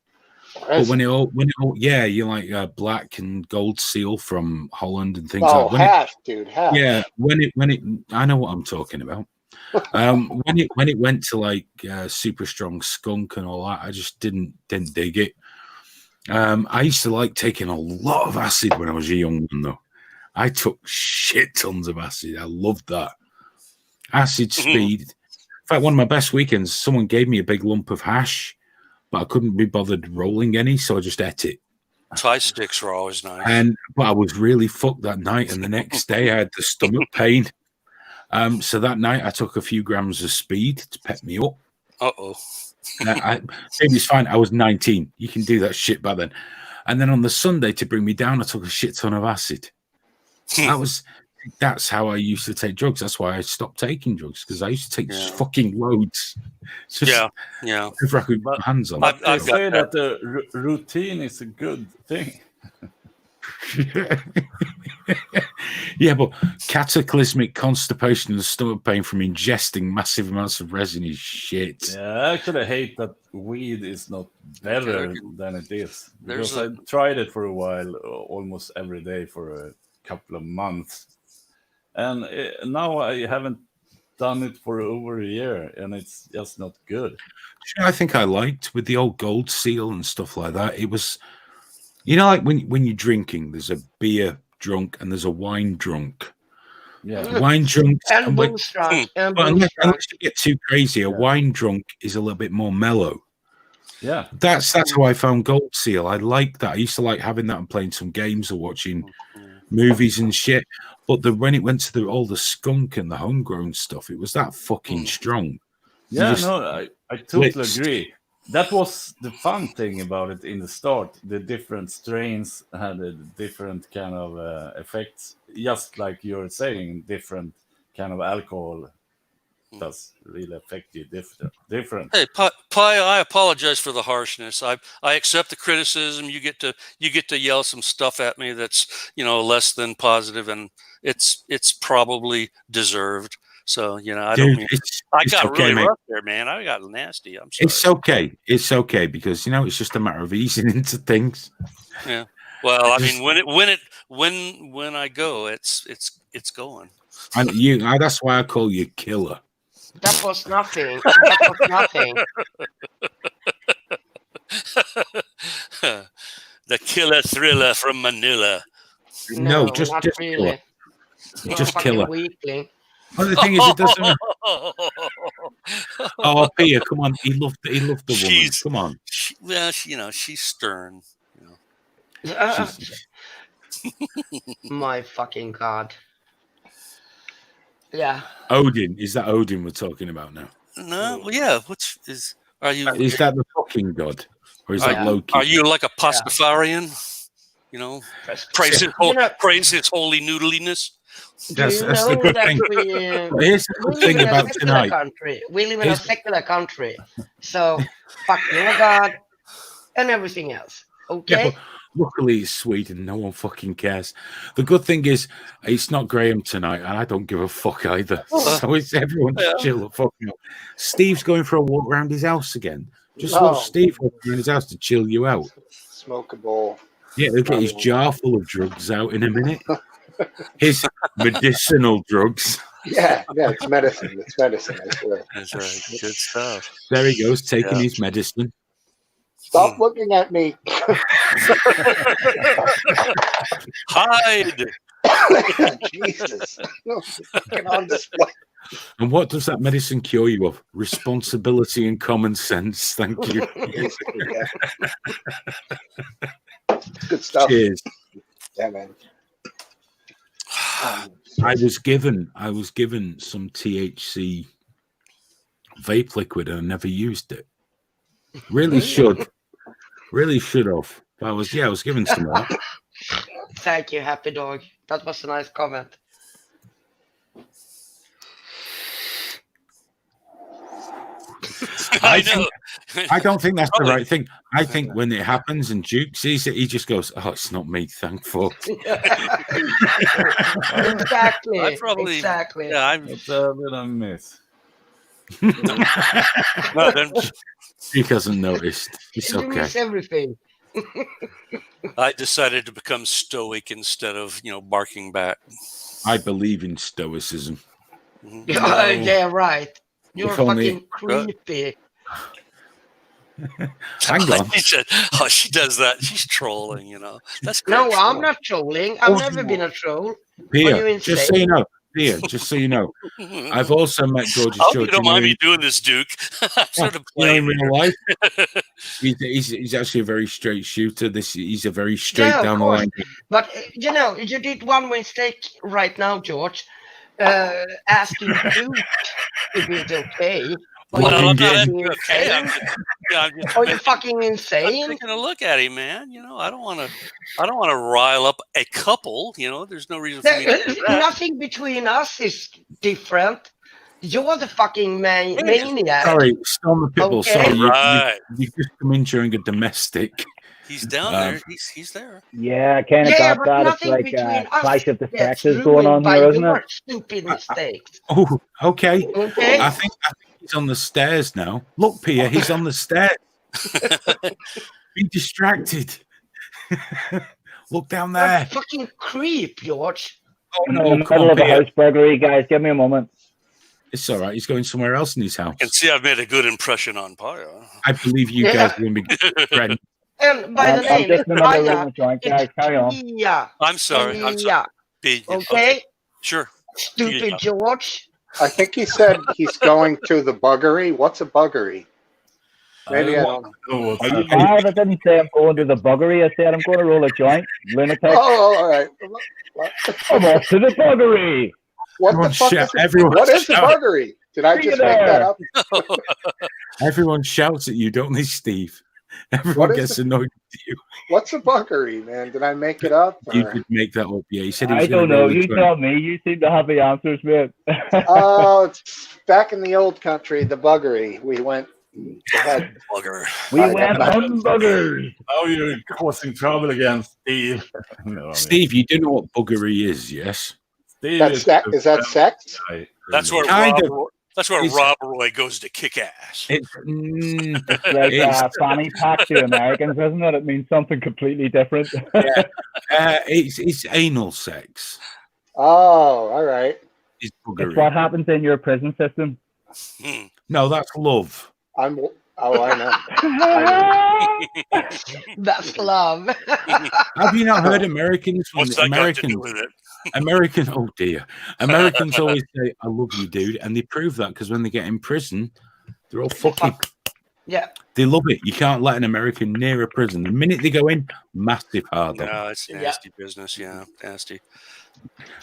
But when it all, you like black and gold seal from Holland and things like that. Hash. Yeah, when it, I know what I'm talking about. When it went to like super strong skunk and all that, I just didn't dig it. I used to like taking a lot of acid when I was a young man, though. I took shit tons of acid. I loved that. Acid speed. In fact, one of my best weekends, someone gave me a big lump of hash, but I couldn't be bothered rolling any, so I just ate it. Thai sticks were always nice. But I was really fucked that night, and the next day I had the stomach pain. So that night I took a few grams of speed to pep me up. It was fine. I was 19. You can do that shit back then. And then on the Sunday to bring me down, I took a shit ton of acid. That's how I used to take drugs. That's why I stopped taking drugs, because I used to take fucking loads. If I could put my hands on it. I say that the routine is a good thing. Yeah, but cataclysmic constipation and stomach pain from ingesting massive amounts of resin is shit. Yeah, I actually hate that weed is not better than it is. Because I tried it for a while, almost every day for a couple of months. And now I haven't done it for over a year, and it's just not good. I think I liked with the old gold seal and stuff like that. It was, like when you're drinking, there's a beer drunk and there's a wine drunk. Yeah. Wine drunk. And booze drunk. Unless you get too crazy, a wine drunk is a little bit more mellow. Yeah. That's how I found Gold Seal. I like that. I used to like having that and playing some games or watching movies and shit. But when it went to all the skunk and the homegrown stuff, it was that fucking strong. Yeah, no, I totally agree. That was the fun thing about it in the start. The different strains had a different kind of effects. Just like you're saying, different kind of alcohol does really affect you different. Hey, Pi, I apologize for the harshness. I accept the criticism. You get to yell some stuff at me that's less than positive, and it's probably deserved. So I don't mean I got okay, really rough there, man. I got nasty. I'm sorry. It's okay. It's okay because it's just a matter of easing into things. Yeah. Well, I mean, when I go, it's going. And that's why I call you Killer. That was nothing. That was nothing. The Killer Thriller from Manila. No, just really. Killer. Just Killer. Weakling. Well, the thing is, it doesn't. Oh, Pia, come on! He loved the woman. Come on. She's stern. My fucking God. Yeah. Odin, is that Odin we're talking about now? No, well, yeah. Are you? Is that the fucking god, or is that Loki? Are you like a Pastafarian? Praise his holy noodliness. That's the good thing. Here's the good thing about tonight. We live in a secular country, so fuck your God and everything else. Okay. Yeah, luckily, it's Sweden. No one fucking cares. The good thing is, it's not Graham tonight, and I don't give a fuck either. So it's everyone's chill the fucking up. Steve's going for a walk around his house again. Just watch Steve walk around his house to chill you out. Smoke a bowl. Yeah, look at his jar full of drugs out in a minute. His medicinal drugs. Yeah, it's medicine. It's medicine, I swear. That's right. Good stuff. There he goes, taking his medicine. Stop looking at me. Hide. Jesus. Get on display. And what does that medicine cure you of? Responsibility and common sense. Thank you. Good stuff. Cheers. Yeah, man. I was given some THC vape liquid and I never used it. Really should have. But I was given some of that. Thank you, Happy Dog. That was a nice comment. I don't think that's the right thing. I think when it happens and Duke sees it, he just goes, "Oh, it's not me, thankful." Exactly. Exactly. Yeah, It's a bit of a miss. Well, then, He hasn't noticed. It's You okay. miss everything. I decided to become stoic instead of barking back. I believe in stoicism. Yeah, right. You're If only- fucking creepy. Hang on. He said, "Oh, she does that. She's trolling." That's No, great. I'm not trolling. I've never been a troll. Are you Here, insane? just so you know, I've also met George's I hope George. you don't mind me doing this, Duke. I'm sort of in playing real life, he's actually a very straight shooter. He's a very straight Yeah, of down the course. line. But you did one mistake right now, George. Asking Duke if it's okay. Are Well, you I'm not fucking okay. I'm insane? just Are you fucking insane? taking a look at him, man. I don't want to rile up a couple. There's no reason for me to do that. Nothing between us is different. You're the fucking maniac. Sorry, Storm the Pitbull. Okay. Sorry, Right. you just come in during a domestic. He's down there. He's there. Yeah, I kind of Yeah, got but that. It's nothing like between a us clash of the gets sexes going on ruined by here, isn't your it? stupid mistakes. Oh, okay. Okay? I think he's on the stairs now. Look, Pia, he's on the stairs. Be distracted. Look down there. You're a fucking creep, George. Oh I'm in no, the come middle on, of a Pia. house burglary, guys. Give me a moment. It's all right. He's going somewhere else in his house. And see, I've made a good impression on Paya. I believe you guys are going to be friends. And by the I'm name, just in the middle of Aya, rolling a joint, guys. Carry on. Tia. I'm sorry. I'm sorry. Yeah. B. Okay. Sure. Stupid Yeah. George. I think he said he's going to the buggery. What's a buggery? Maybe I don't know. I didn't say I'm going to the buggery. I said I'm going to roll a joint. Lunatic. Oh, all right. I'm off to the buggery. What the fuck is it? What is the buggery? Did I just make that up? Everyone shouts at you, don't they, Steve? Everyone gets annoyed with you. What's a buggery, man? Did I make it up? You did make that up, yeah. He said he was I don't know. You tell me. You seem to have the answers, mate. Oh, it's back in the old country, the buggery. We went. Bugger. We went on buggers. Oh, you're causing trouble again, Steve. No, Steve, you do know what buggery is, yes? Steve is that sex? That's where Rob Roy goes to kick ass. It's like fanny pack to Americans, isn't it? It means something completely different. It's anal sex. Oh, all right. It's what happens in your prison system. No, that's love. I know. I know. That's love. Have you not heard Americans? What's that got to do with it? Oh dear. Americans always say, I love you, dude. And they prove that because when they get in prison, they're all fucking. Yeah. They love it. You can't let an American near a prison. The minute they go in, massive hard. No, it's nasty business. Yeah, nasty.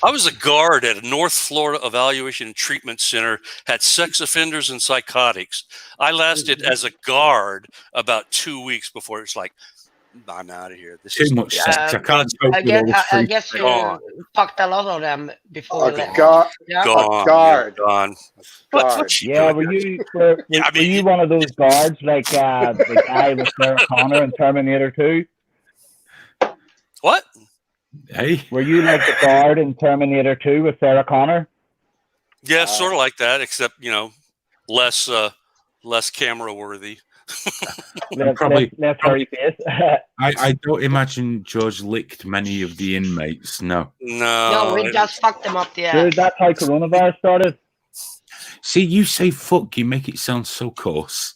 I was a guard at a North Florida Evaluation and Treatment Center, had sex offenders and psychotics. I lasted as a guard about 2 weeks before it's like, I'm out of here. This Too is much sex. I can't cope I guess you fucked a lot of them before. Gone. Gone. Yeah, were you one of those guards like the guy with Sarah Connor in Terminator 2? What? Hey, were you like the guard in Terminator 2 with Sarah Connor? Yeah, sort of like that, except less camera worthy. Probably less hairy face. I don't imagine George licked many of the inmates. No, we just fucked them up the ass. Dude, that's how coronavirus started. See, you say fuck, you make it sound so coarse.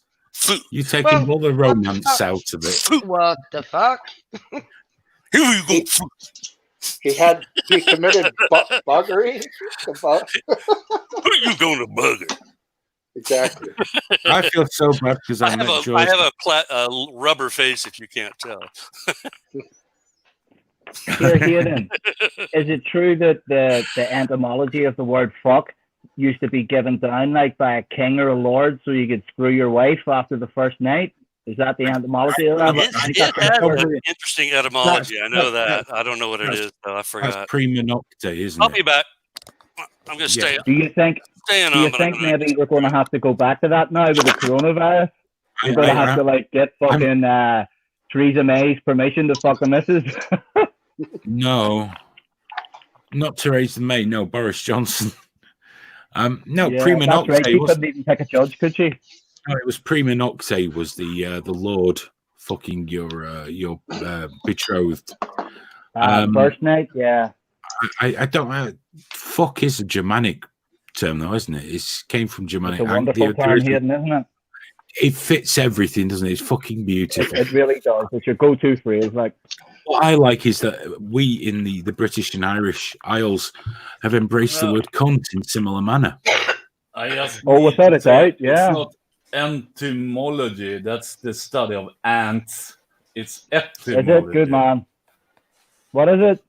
You're taking all the romance out of it. What the fuck? Here you go. He committed buggery. Who are you going to bugger? Exactly. I feel so bad because I have a rubber face, if you can't tell. Here then. Is it true that the etymology of the word fuck used to be given down like by a king or a lord so you could screw your wife after the first night? Is that the etymology of that? It has an interesting etymology. I know that. I don't know what it is, though. I forgot. That's prima nocte, isn't I'll it? be back. I'm going to stay. Do you think maybe we're going to have to go back to that now with the coronavirus? We're going to have to get fucking Theresa May's permission to fuck the missus? No, not Theresa May. No, Boris Johnson. No, yeah, prima nocte. Right. She couldn't even pick a judge, could she? No, it was prima nocte. Was the Lord fucking your betrothed? First night, yeah. I don't. Fuck is a Germanic term, though, isn't it? It came from Germanic. It's a wonderful term, isn't it? It fits everything, doesn't it? It's fucking beautiful. It really does. It's your go-to phrase. Like, what I like is that we in the British and Irish Isles have embraced the word cunt in similar manner. without a doubt, yeah. It's not entomology. That's the study of ants. It's etymology. Is it good, man? What is it?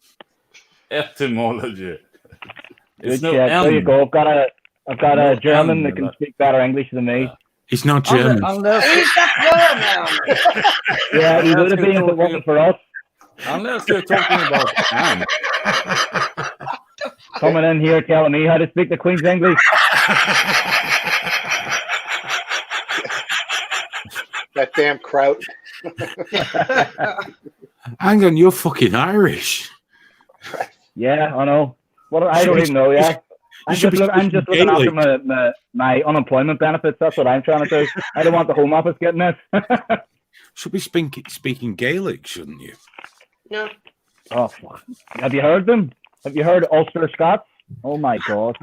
Etymology. Good shit. There you go. I've got a German that can speak better English than me. He's not German. Yeah, he would have been if it wasn't for us. Unless you're talking about ants. Coming in here telling me how to speak the Queen's English. That damn kraut. Hang on, you're fucking Irish. Yeah, I know. I don't even know. Yeah, I'm just looking after my unemployment benefits. That's what I'm trying to do. I don't want the Home Office getting this. Should be speaking Gaelic, shouldn't you? No. Oh, fuck. Have you heard them? Have you heard Ulster Scots? Oh my god!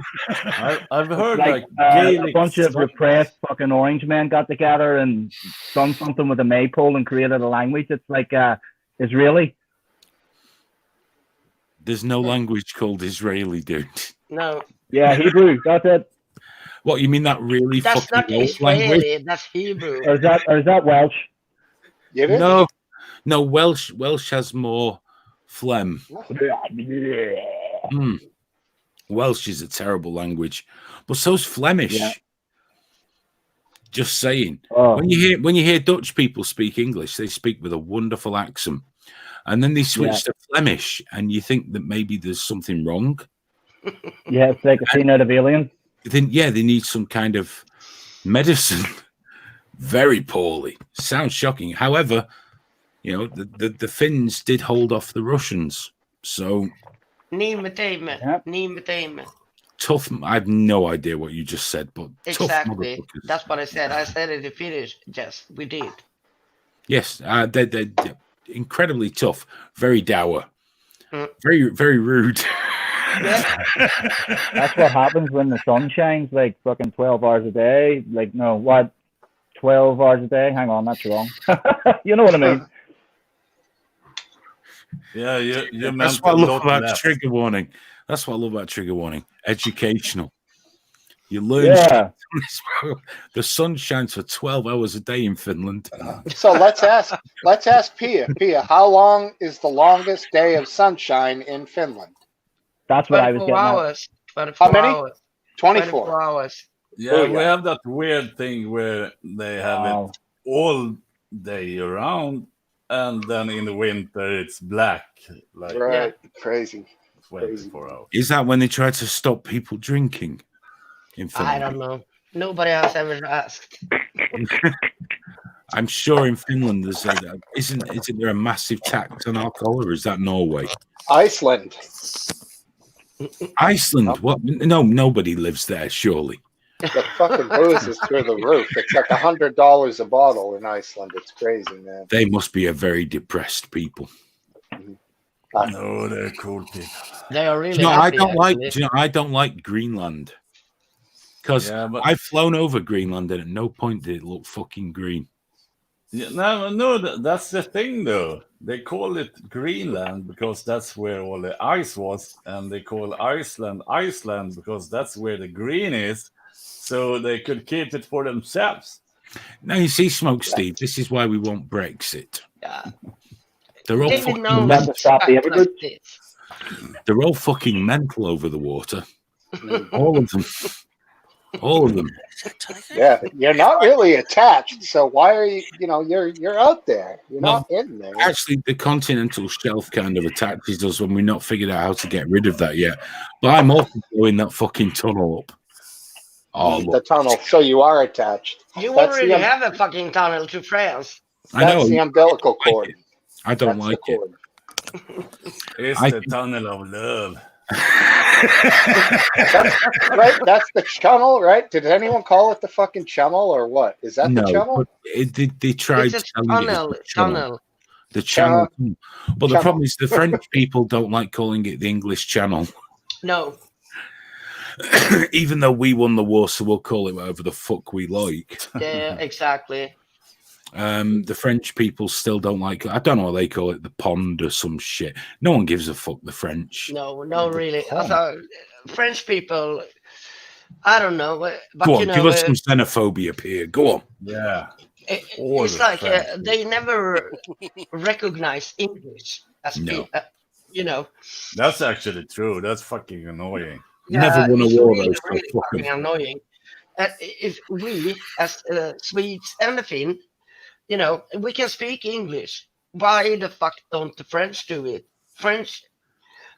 I've heard Like Gaelic a bunch of repressed fucking orange men got together and done something with a maypole and created a language. It's like Israeli. There's no language called Israeli, dude. No. Yeah, Hebrew. That's it. What, you mean that really That's fucking not old Israeli. language? That's Hebrew. Or is that Welsh? No, Welsh has more phlegm. Welsh is a terrible language, but so's Flemish. Yeah. Just saying. Oh. When you hear Dutch people speak English, they speak with a wonderful accent, and then they switch to Flemish, and you think that maybe there's something wrong. Yeah, it's like a scene out of Alien. Then they need some kind of medicine. Very poorly. Sounds shocking. However, the Finns did hold off the Russians, so tough. I have no idea what you just said, but exactly. Tough motherfuckers. That's what I said. I said it in Finnish. Yes, we did. Yes, they're incredibly tough. Very dour. Very, very rude. That's what happens when the sun shines like fucking 12 hours a day. Like, no, what? 12 hours a day? Hang on, that's wrong. You know what I mean? Yeah, you That's what I love about trigger warning. That's what I love about trigger warning. Educational. You learn. Yeah. The sun shines for 12 hours a day in Finland. So let's ask Pia. Pia, how long is the longest day of sunshine in Finland? That's what I was getting hours. at. How many? Hours. 24 hours. Yeah, we have that weird thing where they have it all day around, and then in the winter it's black. Like crazy. 24 hours. Is that when they try to stop people drinking in Finland? I don't know. Nobody has ever asked. I'm sure in Finland isn't there a massive tax on alcohol, or is that Norway? Iceland. Iceland? What? No, nobody lives there, surely. The fucking booze is through the roof. It's like $100 a bottle in Iceland. It's crazy, man. They must be a very depressed people. No, they're cool people. They are really. I don't like Greenland because I've flown over Greenland and at no point did it look fucking green. Yeah, no, that's the thing though. They call it Greenland because that's where all the ice was, and they call Iceland Iceland because that's where the green is. So they could keep it for themselves. Now you see, Smoke Steve. This is why we want Brexit. Yeah. They're all fucking mental. They're all fucking mental over the water. All of them. All of them. Yeah, you're not really attached. So why are you? You're out there. You're not in there. Actually, the continental shelf kind of attaches us when we're not figured out how to get rid of that yet. But I'm also blowing that fucking tunnel up. The tunnel. So you are attached. You already have a fucking tunnel to France. That's the umbilical cord. I don't like it. It's the tunnel of love. That's the tunnel, right? Did anyone call it the fucking channel or what? Is that the channel? They tried it's telling tunnel, it the channel. But the problem is the French people don't like calling it the English Channel. No. Even though we won the war, so we'll call it whatever the fuck we like. Yeah, exactly. The French people still don't like it. I don't know what they call it, the pond or some shit. No one gives a fuck, the French. No, really. French people, I don't know. But go on, give us some xenophobia here. Go on. Yeah. It's like they never recognize English as people, That's actually true. That's fucking annoying. Yeah, never won a war. Really fucking annoying. If we, as Swedes and the Finn, we can speak English. Why the fuck don't the French do it? French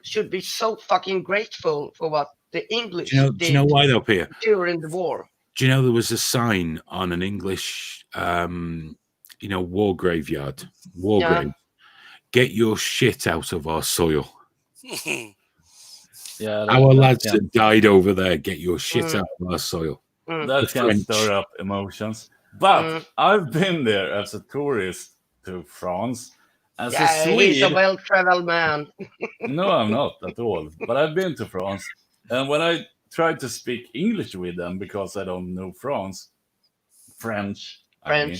should be so fucking grateful for what the English did. Do you know why though, Pierre? During the war. Do you know there was a sign on an English, war graveyard? Grave. Get your shit out of our soil. Yeah, our lads that died over there, get your shit out of our soil. That can stir up emotions. But I've been there as a tourist to France. As a Swede, he's a well-traveled man. No, I'm not at all. But I've been to France. And when I try to speak English with them, because I don't know French, I mean,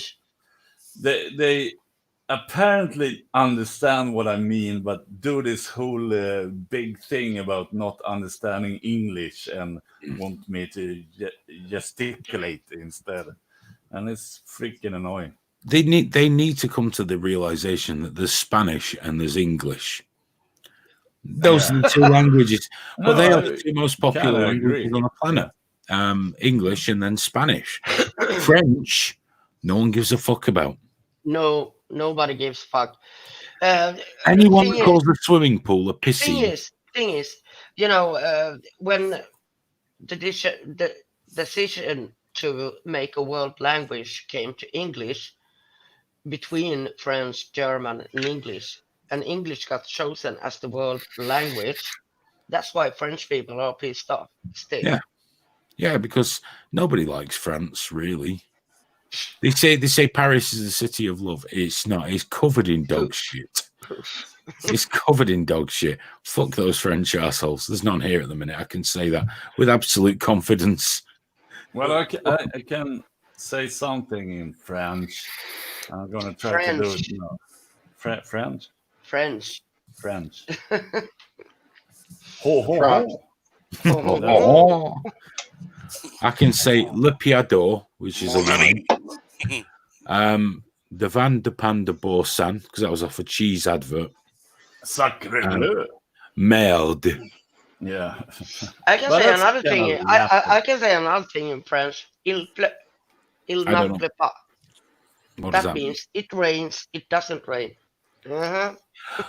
they apparently understand what I mean, but do this whole big thing about not understanding English and want me to gesticulate instead. And it's freaking annoying. They need to come to the realization that there's Spanish and there's English. Those are the two languages. Well, they are the two most popular languages on the planet. English and then Spanish. French, no one gives a fuck about. No, nobody gives a fuck. Anyone that calls the swimming pool a piscine. Thing is, when the decision to make a world language came to English, between French, German, and English got chosen as the world language. That's why French people are pissed off still. Yeah, because nobody likes France, really. They say Paris is the city of love. It's not. It's covered in dog shit. It's covered in dog shit. Fuck those French assholes. There's none here at the minute. I can say that with absolute confidence. Well, I can say something in French. I'm gonna try to do it. French. Ho ho ho. I can say le piador, which is a wine. The Van de Pan de Borsan, because that was off a cheese advert. Sacre Merde. Yeah. I can say another thing. I can say another thing in French. Il ne pleut pas. That means it rains. It doesn't rain.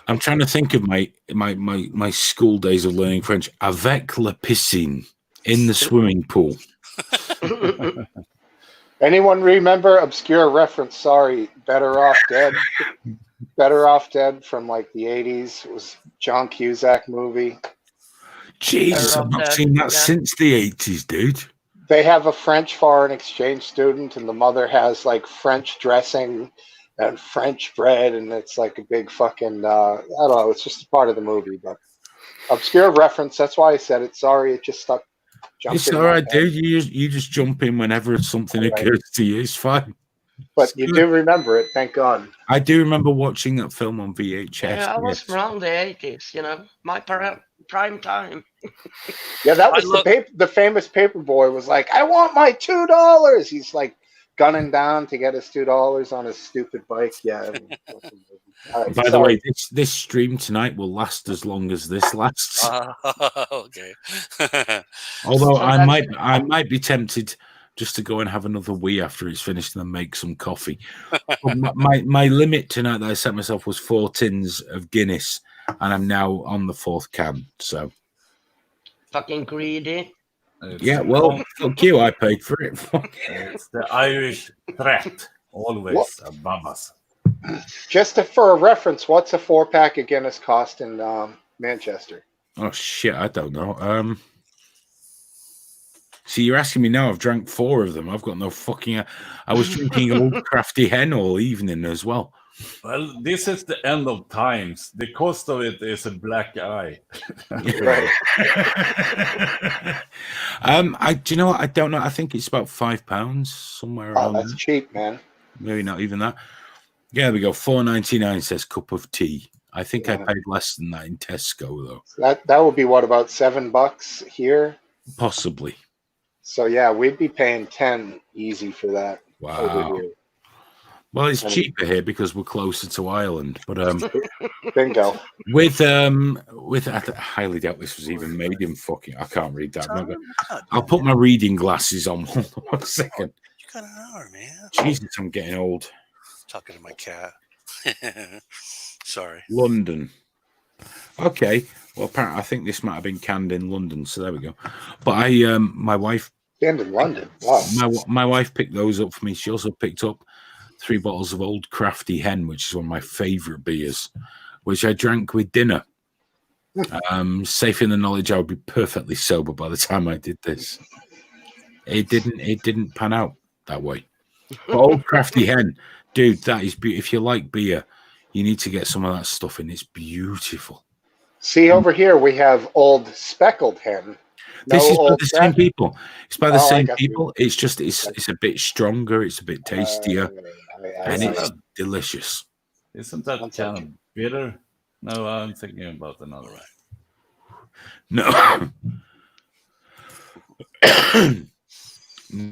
I'm trying to think of my school days of learning French. Avec la piscine, in the swimming pool. Anyone remember obscure reference? Sorry, Better Off Dead. Better Off Dead from like the 80s. It was John Cusack movie. Jesus, I've not seen that since the 80s, dude. They have a French foreign exchange student, and the mother has like French dressing and French bread, and it's like a big fucking I don't know. It's just a part of the movie, but obscure reference. That's why I said it. Sorry, it just stuck. It's all right, dude. You just jump in whenever something occurs to you. It's fine. But you do remember it, thank God. I do remember watching that film on VHS. Yeah, I was around the 80s, my prime time. Yeah, that was the famous paperboy was like, I want my $2. He's like gunning down to get his $2 on his stupid bike. Yeah. By the way, this stream tonight will last as long as this lasts. Okay. Although I might be tempted just to go and have another wee after it's finished and then make some coffee. my limit tonight that I set myself was 4 tins of Guinness, and I'm now on the 4th can. So fucking greedy. Yeah, well, fuck you. I paid for it. It's the Irish threat, always above us. Just for a reference, what's a 4-pack of Guinness cost in Manchester? Oh shit, I don't know. See, you're asking me now. I've drank 4 of them. I've got no fucking. I was drinking Old Crafty Hen all evening as well. Well, this is the end of times. The cost of it is a black eye. Right. Do you know what? I don't know. I think it's about £5 somewhere around. That's cheap, man. Maybe not even that. Yeah, there we go. $4.99 says cup of tea. I think I paid less than that in Tesco though. That would be what, about $7 here? Possibly. So yeah, we'd be paying 10 easy for that. Wow. Well, it's cheaper here because we're closer to Ireland. But bingo. With I highly doubt this was even made in fucking. I can't read that. I'll put my reading glasses on. 1 second. You got an hour, man. Jesus, I'm getting old. Talking to my cat. Sorry. London. Okay. Well, apparently, I think this might have been canned in London. So there we go. But my wife. Canned in London. Wow. My wife picked those up for me. She also picked up 3 bottles of Old Crafty Hen, which is one of my favorite beers, which I drank with dinner. Safe in the knowledge I would be perfectly sober by the time I did this. It didn't pan out that way. But Old Crafty Hen, dude, that is beautiful. If you like beer, you need to get some of that stuff in. It's beautiful. See, over here we have Old Speckled Hen. This is by Old the same Strat? people. It's by the Oh, I same got you. people. It's just it's a bit stronger. It's a bit tastier, and Isn't it's that- delicious. Isn't that One kind of second. bitter? No, I'm thinking about another one. No.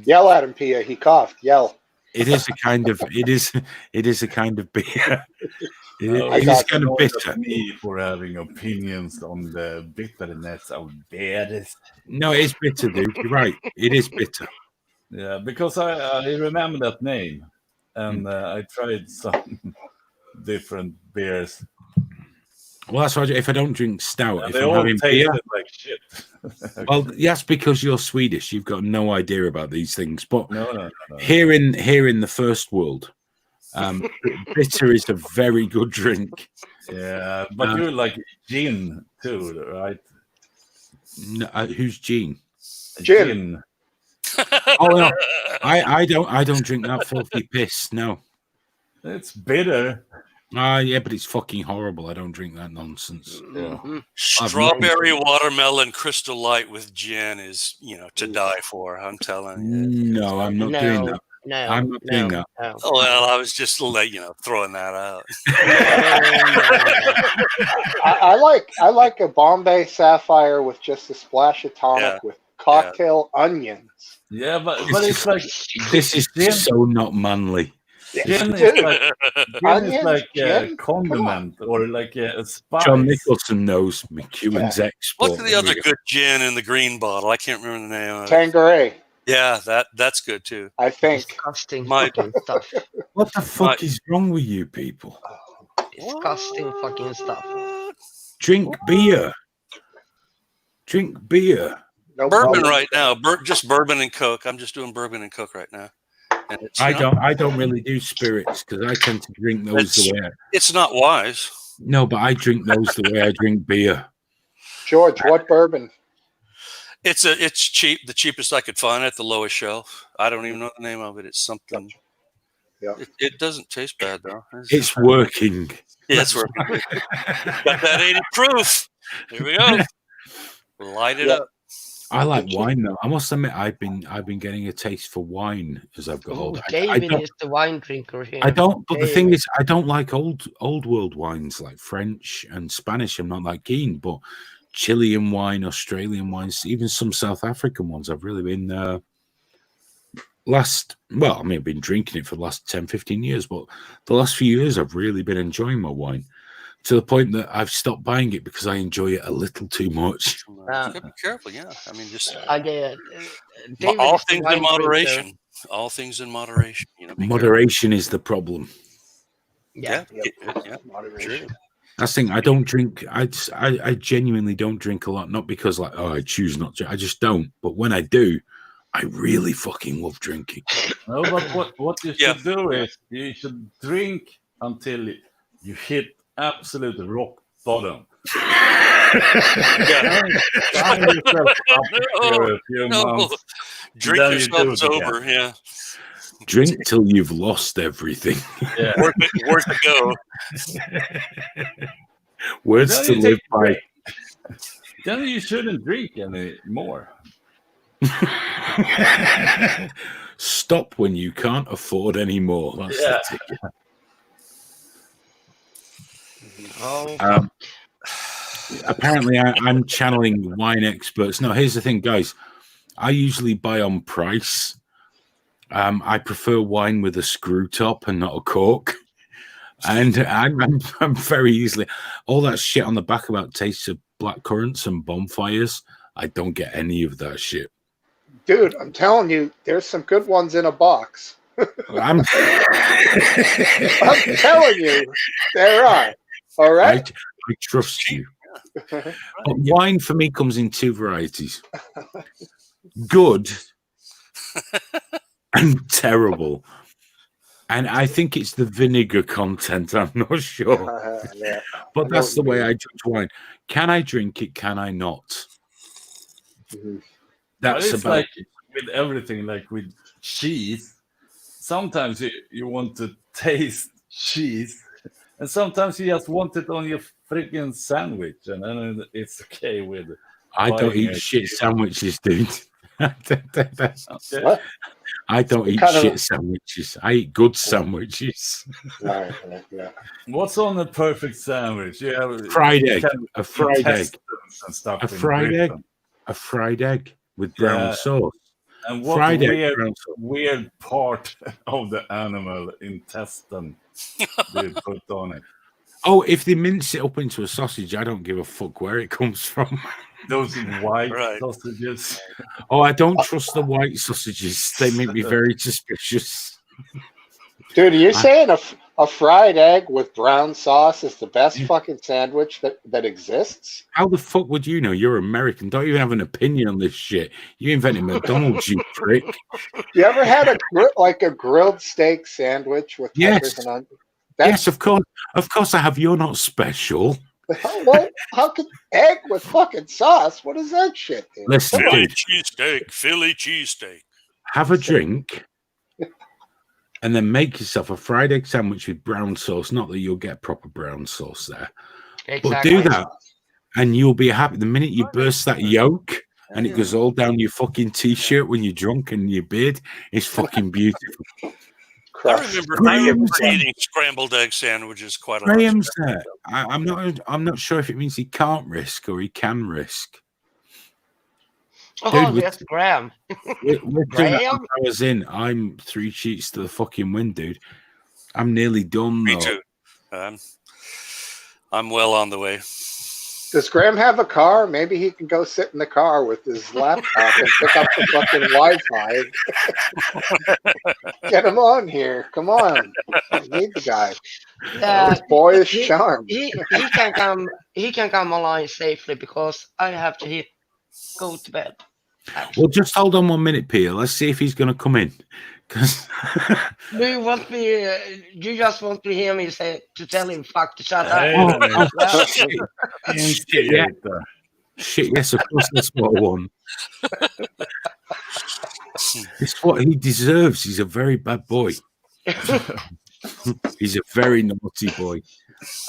Yell at him, Pia. He coughed. Yell. It is a kind of it is a kind of beer. It is kind of bitter. Me for having opinions on the bitterness of beers. No, it is bitter, dude. You're right. It is bitter. Yeah, because I remember that name, and I tried some different beers. Well, that's why if I don't drink stout, And if they I'm all having beer, tasted like shit. well, that's because you're Swedish. You've got no idea about these things. But No. here in the first world, bitter is a very good drink. Yeah, but you like gin too, right? No, who's Gene? Gin. Oh no, I don't drink that filthy piss. No, it's bitter. Yeah, but it's fucking horrible. I don't drink that nonsense. Yeah. Strawberry watermelon Crystal Light with gin is, to die for. I'm telling you. No, I'm not doing that. No, I'm not doing that. No. Oh, well, I was just throwing that out. I like a Bombay Sapphire with just a splash of tonic with cocktail onions. Yeah, but it's like this is so not manly. Gin is like a condiment or like a spice. John Nicholson knows McEwen's export. What's the other good gin in the green bottle? I can't remember the name of it. Tanqueray. Yeah, that's good too. I think. Disgusting fucking stuff. What the fuck is wrong with you people? Disgusting fucking stuff. Drink beer. Drink beer. No bourbon right now. Just bourbon and Coke. I'm just doing bourbon and Coke right now. And I don't really do spirits because I tend to drink those the way. It's not wise. No, but I drink those the way I drink beer. George, what bourbon? It's cheap. The cheapest I could find at the lowest shelf. I don't even know the name of it. It's something. Yeah. It doesn't taste bad though. It's working. Yeah, it's working. Got that 80 proof. Here we go. Light it up. I like wine though. I must admit, I've been getting a taste for wine as I've got older. David is the wine drinker here. I don't. But the thing is, I don't like old world wines like French and Spanish. I'm not that keen. But Chilean wine, Australian wines, even some South African ones, I've really been I've been drinking it for the last 10, 15 years. But the last few years, I've really been enjoying my wine. To the point that I've stopped buying it because I enjoy it a little too much. Be careful, yeah. I mean, just all things in moderation. All things in moderation. Moderation is the problem. Yeah. Moderation. That's the thing. I don't drink. I genuinely don't drink a lot. Not because I choose not to. I just don't. But when I do, I really fucking love drinking. No, but what you should do is you should drink until you hit absolute rock bottom. Drink yourself sober, yeah. Drink till you've lost everything. Yeah. Worth to go. Words to live by. Then you shouldn't drink anymore. Stop when you can't afford any more. That's the ticket. Apparently, I'm channeling wine experts. No, here's the thing, guys. I usually buy on price. I prefer wine with a screw top and not a cork. And I'm very easily all that shit on the back about tastes of black currants and bonfires. I don't get any of that shit. Dude, I'm telling you, there's some good ones in a box. I'm telling you, there are. All right. I trust you. But wine for me comes in two varieties: good and terrible. And I think it's the vinegar content. I'm not sure. But that's the way I judge wine. Can I drink it? Can I not? Mm-hmm. That's about like with everything, like with cheese. Sometimes you want to taste cheese, and sometimes you just want it on your freaking sandwich, and then it's okay with I don't buying eat a shit sandwiches, dude. What? I don't eat kind of- shit sandwiches. I eat good sandwiches. Right, yeah. What's on a perfect sandwich? Yeah, Fried egg. A fried egg. And stuff A fried egg. A fried egg with brown sauce. And what Fried egg, weird, brown sauce. weird part of the animal intestine they put on it? Oh, if they mince it up into a sausage, I don't give a fuck where it comes from. Those white Right. sausages. Oh, I don't trust the white sausages. They make me very suspicious. Dude, you're saying a fried egg with brown sauce is the best fucking sandwich that exists? How the fuck would you know? You're American. Don't even have an opinion on this shit. You invented McDonald's, you prick. You ever had a grilled steak sandwich with peppers and onions? Yes, of course. Of course I have. You're not special. What? How could egg with fucking sauce? What is that shit, dude? Listen, Philly dude, cheesesteak. Philly cheesesteak. have a drink and then make yourself a fried egg sandwich with brown sauce. Not that you'll get proper brown sauce there. Exactly. But do that and you'll be happy. The minute you burst that yolk and it goes all down your fucking t-shirt when you're drunk and your beard, it's fucking beautiful. I remember eating scrambled egg sandwiches quite a lot. Graham's there. I'm not sure if it means he can't risk or he can risk. Oh, Dude, that's Graham. We're 2.5 Graham? hours in. I'm 3 sheets to the fucking wind, dude. I'm nearly done. Me though. too. I'm well on the way. Does Graham have a car? Maybe he can go sit in the car with his laptop and pick up the fucking Wi-Fi. Get him on here. Come on. I need the guy. His boyish charm. He can come. He can come online safely because I have to go to bed. Well, just hold on 1 minute, Peter. Let's see if he's going to come in. Because Do you want me? Do you just want to hear me say to tell him fuck to shut Hey, up? shit, yeah. Shit, yes, of course, that's what I want. It's what he deserves. He's a very bad boy. He's a very naughty boy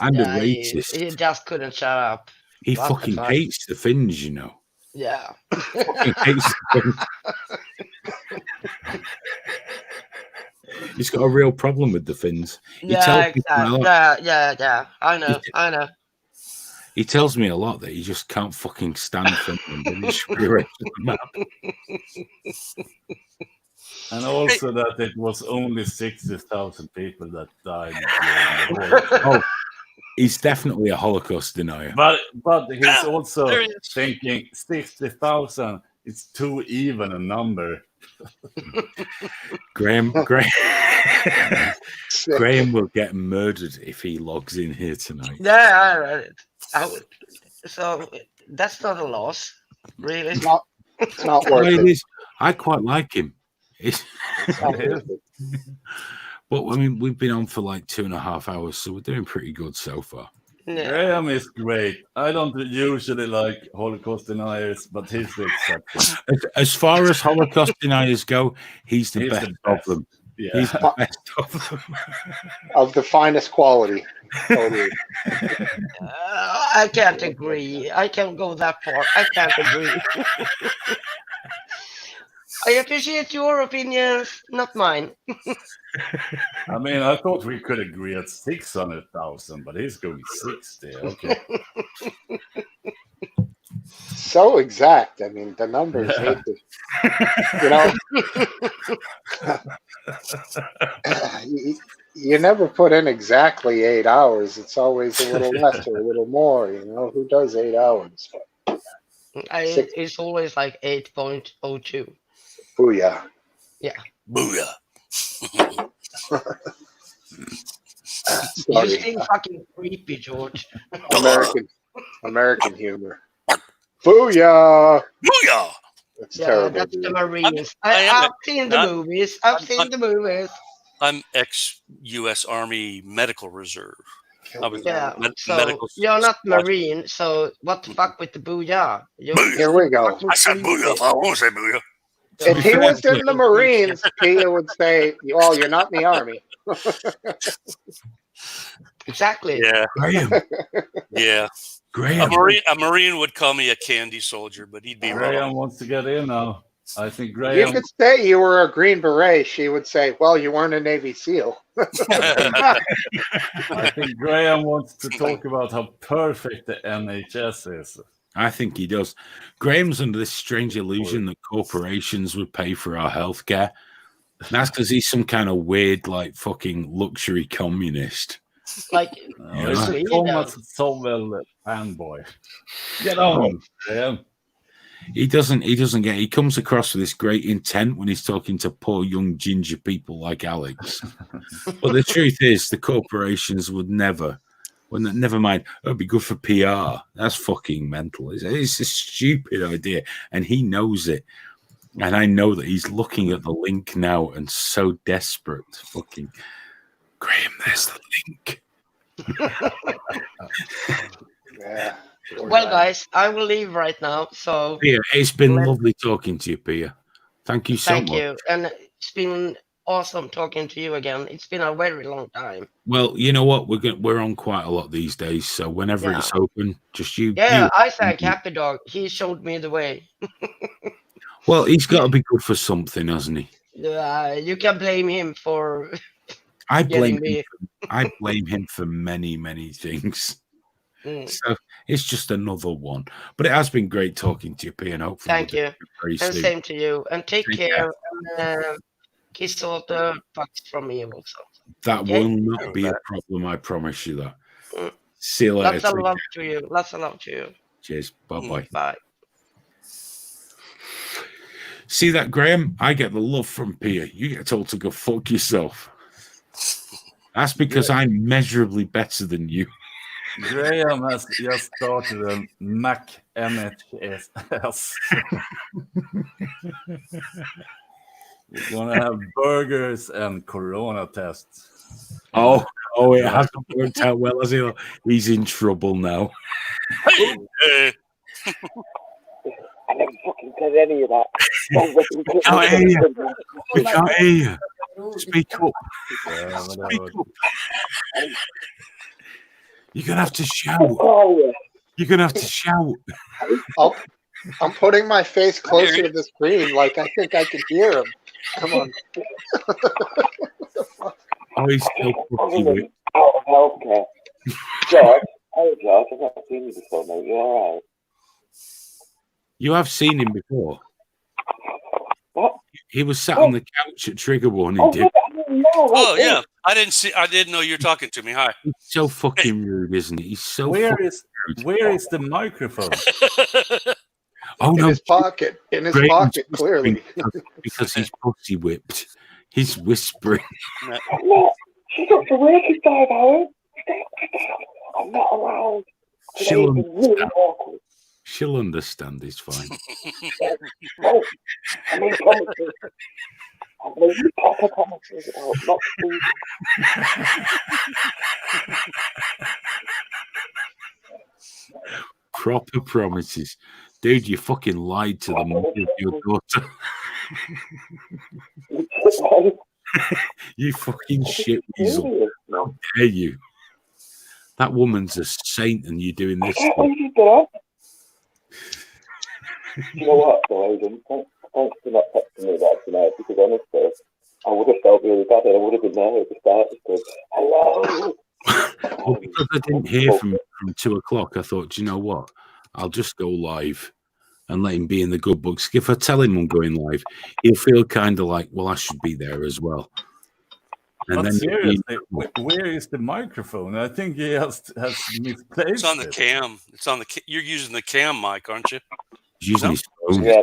and a racist. He just couldn't shut up. He What fucking the fuck? hates the Finns, you know. Yeah. Fucking hates the Finns. He's got a real problem with the Finns. Yeah, exactly. Yeah. I know. He tells me a lot that he just can't fucking stand Finland. And he's erased the map. And also that it was only 60,000 people that died during the war. Oh, he's definitely a Holocaust denier. But he's also thinking 60,000 is too even a number. Graham will get murdered if he logs in here tonight. Yeah, I read it. So that's not a loss, really. It's not worth it. Is. I quite like him. But I mean, we've been on for like 2.5 hours, so we're doing pretty good so far. Yeah. Graham is great. I don't usually like Holocaust deniers, but he's the exception. As far as Holocaust deniers go, he's the best of them. Yeah. He's the best of them. Of the finest quality. Totally. I can't agree. I can't go that far. I can't agree. I appreciate your opinions, not mine. I mean, I thought we could agree at 600,000, but he's going 60. Okay. So exact. I mean, the numbers hate to, you never put in exactly 8 hours. It's always a little less or a little more. Who does 8 hours? It's always like 8.02. Booyah. Yeah. Booyah. You're still fucking creepy, George. American humor. Booyah! Booyah! That's terrible. That's the Marines. I've seen the movies. I've seen the movies. I'm ex-U.S. Army Medical Reserve. So you're not Marine, so what the fuck with the booyah? Here we go. I said booyah. I won't say booyah. If he was in the Marines, Pia would say, "Oh, you're not in the Army." Exactly. Yeah. Yeah. Graham. A Marine would call me a candy soldier, but he'd be Graham wrong. wants to get in now. I think You Graham. could say you were a Green Beret. She would say, "Well, you weren't a Navy SEAL." I think Graham wants to talk about how perfect the NHS is. I think he does. Graham's under this strange illusion that corporations would pay for our healthcare. That's because he's some kind of weird, like, fucking luxury communist. Like, It's a Thomas Sowell fanboy. Get on, Graham. He doesn't get. He comes across with this great intent when he's talking to poor young ginger people like Alex. But the truth is, the corporations would never. Never mind. It'd be good for PR. That's fucking mental. It's a stupid idea, and he knows it. And I know that he's looking at the link now and so desperate. Fucking Graham, there's the link. Yeah. Well, guys, I will leave right now. So, Pia, it's been lovely talking to you, Pia. Thank you so much. Thank you, and it's been awesome talking to you again. It's been a very long time. Well, you know what? We're on quite a lot these days, so whenever it's open, just you. Yeah, Isaac, Happy Dog. He showed me the way. Well, he's got to be good for something, hasn't he? You can blame him for. I blame him for many, many things. So it's just another one. But it has been great talking to you, P, and hopefully. Thank you. Very and soon. same to you. And take care. And kiss all the fucks from me also. That will not be a problem. I promise you that. See you later. Lots of love to you. Lots of love to you. Cheers. Bye-bye. Bye. See that, Graham? I get the love from Pia. You get told to go fuck yourself. That's because I'm measurably better than you. Graham has just started a Mac NHS. We're gonna have burgers and corona tests. Oh, it hasn't worked out well, has it? He's in trouble now. I never fucking said any of that. We can't hear you. We can't hear you. Speak up. Speak up. You're gonna have to shout. You're gonna have to shout. I'm putting my face closer to the screen, like I think I can hear him. Come on. Oh, he's so fucking out of healthcare. George, I've not seen you before, mate. You're all right. You have seen him before. What? He was sat on the couch at Trigger Warning. Yeah. I didn't know you were talking to me. Hi. He's so fucking rude, isn't he? He's so Where is the microphone? In his pocket. In his pocket, clearly. Because he's pussy whipped. He's whispering. No, she's got to work in 5 hours. I'm not allowed. She'll understand. It's fine. No, I made promises. I made proper promises about not food. Proper promises. Dude, you fucking lied to the mother of your daughter. You fucking shit weasel. How dare you? That woman's a saint and you're doing this. I can't believe you did that. You know what, though, Aidan? Thanks for not texting me that tonight, because honestly, I would have felt really bad and I would have been there at the start because, hello. Well, because I didn't hear from 2 o'clock, I thought, do you know what? I'll just go live and let him be in the good books. If I tell him I'm going live, he'll feel kind of like, well, I should be there as well. And But then seriously, where is the microphone? I think he has misplaced. It's on the cam. It's on the. You're using the cam mic, aren't you? He's using his phone. Yeah,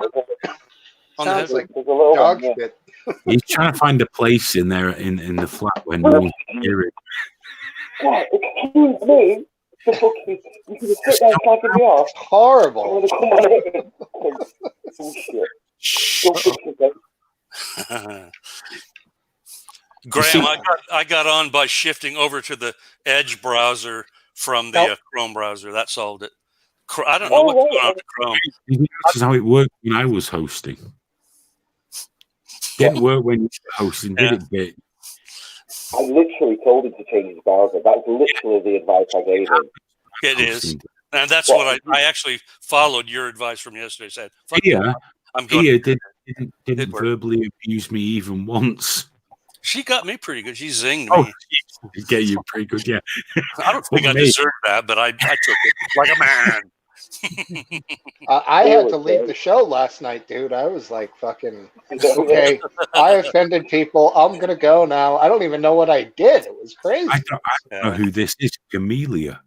sounds like dog shit. He's trying to find a place in there in the flat when no one can hear it. What? Excuse me? The fucking, you can just sit there and talk me off. It's horrible. I'm going to come on in. Some shit. Graham, I got on by shifting over to the Edge browser from the Chrome browser. That solved it. I don't know what's going on with Chrome. This is how it worked when I was hosting. Didn't work when you were hosting, did it, Bit? I literally told him to change his browser. That's literally the advice I gave him. It is. And that's what I actually followed your advice from yesterday. Said, I'm going. Ia didn't verbally abuse me even once. She got me pretty good. She zinged me. She get you pretty good, yeah. I don't think I deserved that, but I took it like a man. I had to leave the show last night, dude. I was like, fucking, okay, I offended people. I'm going to go now. I don't even know what I did. It was crazy. I don't know who this is. Camellia.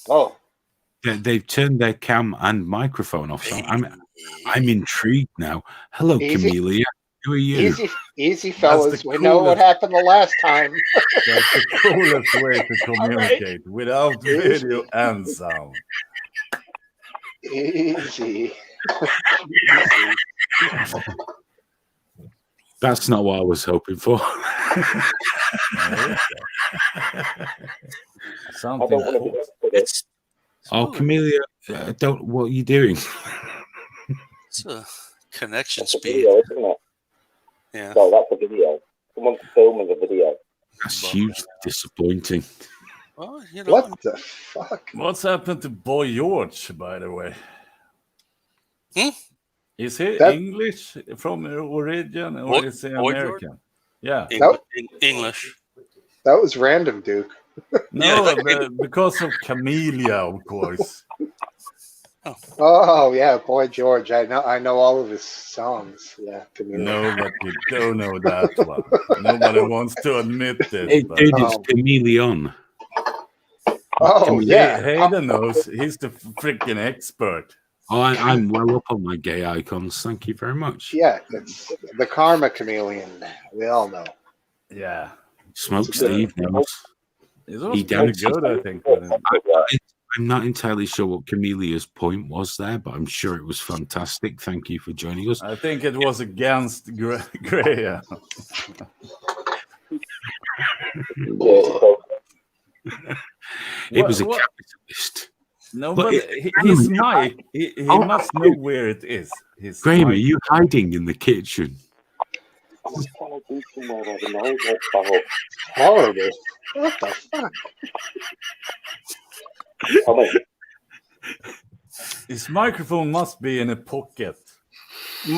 Oh. They've turned their cam and microphone off. So I'm intrigued now. Hello, Camellia. Who are you? Easy, fellas. We know what happened the last time. That's the coolest way to communicate without video and sound. Easy. That's not what I was hoping for. Something. Camellia, what are you doing? It's a connection speed. Video, isn't it? Yeah. So that's a video. Someone's filming a video. That's hugely disappointing. Well, you know, What the fuck? What's happened to Boy George, by the way? Is he English from origin, or is he American? Yeah. English. That was random, Duke. No, because of Camellia, of course. Oh yeah, Boy George. I know all of his songs. Yeah, Camellia. No, but you don't know that one. Nobody wants to admit this. Hey, dude, it's Chameleon. Oh yeah, Hayden knows. He's the freaking expert. Oh, I'm well up on my gay icons. Thank you very much. Yeah, it's the Karma Chameleon. We all know. Yeah. Smoke Steve knows. It was pretty good, I think. I'm not entirely sure what Camellia's point was there, but I'm sure it was fantastic. Thank you for joining us. I think it was against Graham. It was a capitalist. No, but his mic, he must know where it is. Graham, are you hiding in the kitchen? I'm trying to do somewhere where the noise won't travel. Horrible. What the fuck? His microphone must be in a pocket. I'm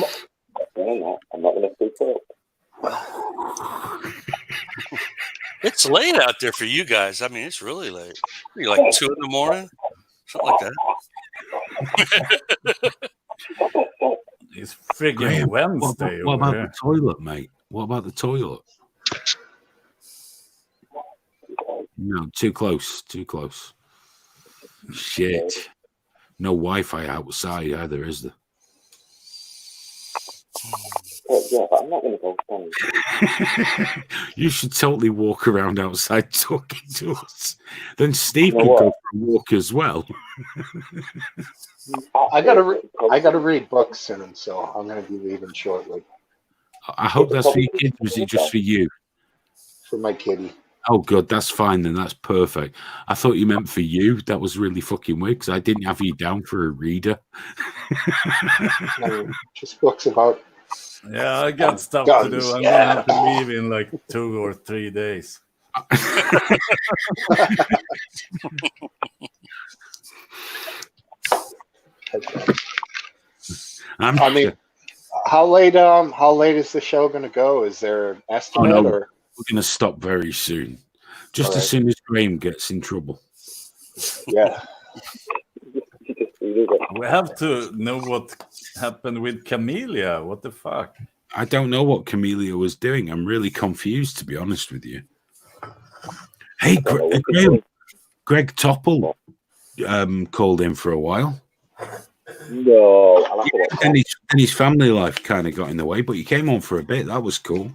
not going to speak up. It's late out there for you guys. I mean, it's really late. Maybe like 2 in the morning, something like that. It's friggin' Wednesday. What about the toilet, mate? What about the toilet? No, too close. Too close. Shit. No Wi-Fi outside either, is there? Yeah, but I'm not going to go stand. You should totally walk around outside talking to us. Then Steve can go for a walk as well. I gotta read books soon, so I'm gonna be leaving shortly. I hope that's for your kids, or is it just for you? For my kitty. Oh, good. That's fine then. That's perfect. I thought you meant for you. That was really fucking weird because I didn't have you down for a reader. No, just books about. Yeah, I got stuff to do. I'm gonna have to leave in like 2 or 3 days. I mean, how late is the show going to go? Is there an estimate? Oh, no. Or we're going to stop very soon, just as soon as Graham gets in trouble. Yeah. We have to know what happened with Camellia. What the fuck? I don't know what Camellia was doing. I'm really confused, to be honest with you. Hey, Graham, Greg Topple called in for a while. No, and his family life kind of got in the way, but he came on for a bit. That was cool.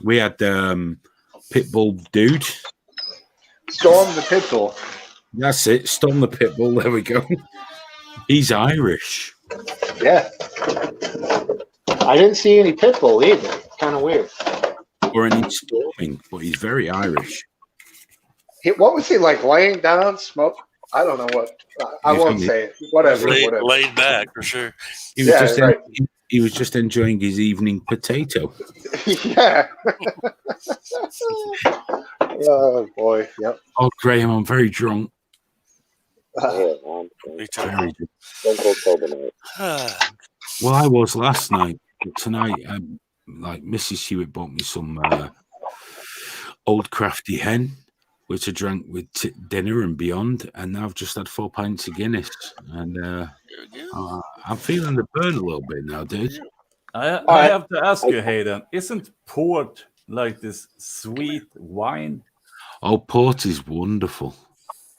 We had Pitbull Dude. Storm the Pitbull. That's it. Storm the Pitbull. There we go. He's Irish. Yeah. I didn't see any Pitbull either. Kind of weird. Or any storming, but he's very Irish. What was he like? Laying down, smoke? I don't know what. I won't say it. Whatever. Laid back for sure. He was he was just enjoying his evening potato. Yeah. Oh boy. Yep. Oh, Graham, I'm very drunk. Me too. Well, I was last night. But tonight, like Mrs. Hewitt bought me some old crafty hen, which I drank with dinner and beyond. And now I've just had 4 pints of Guinness, and I'm feeling the burn a little bit now, dude. I have to ask you, Hayden, isn't port like this sweet wine? Oh, port is wonderful.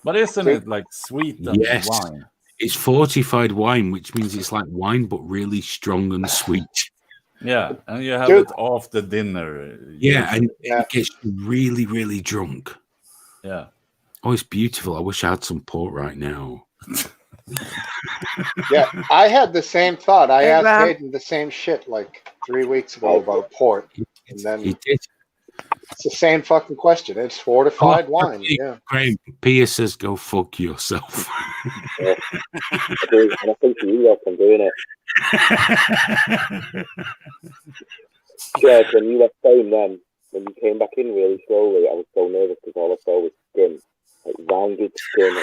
But isn't it like sweetened wine? It's fortified wine, which means it's like wine, but really strong and sweet. Yeah, and you have it after dinner. Yeah, and it gets you really, really drunk. Yeah. Oh, it's beautiful. I wish I had some port right now. Yeah, I had the same thought. I asked Hayden the same shit like 3 weeks ago about port. And then he did. It's the same fucking question. It's fortified wine. Yeah. Graham, Pia says go fuck yourself. I think you guys can doing it. Yeah, when you left home then, when you came back in really slowly, I was so nervous because all I saw was skin. Like rounded skin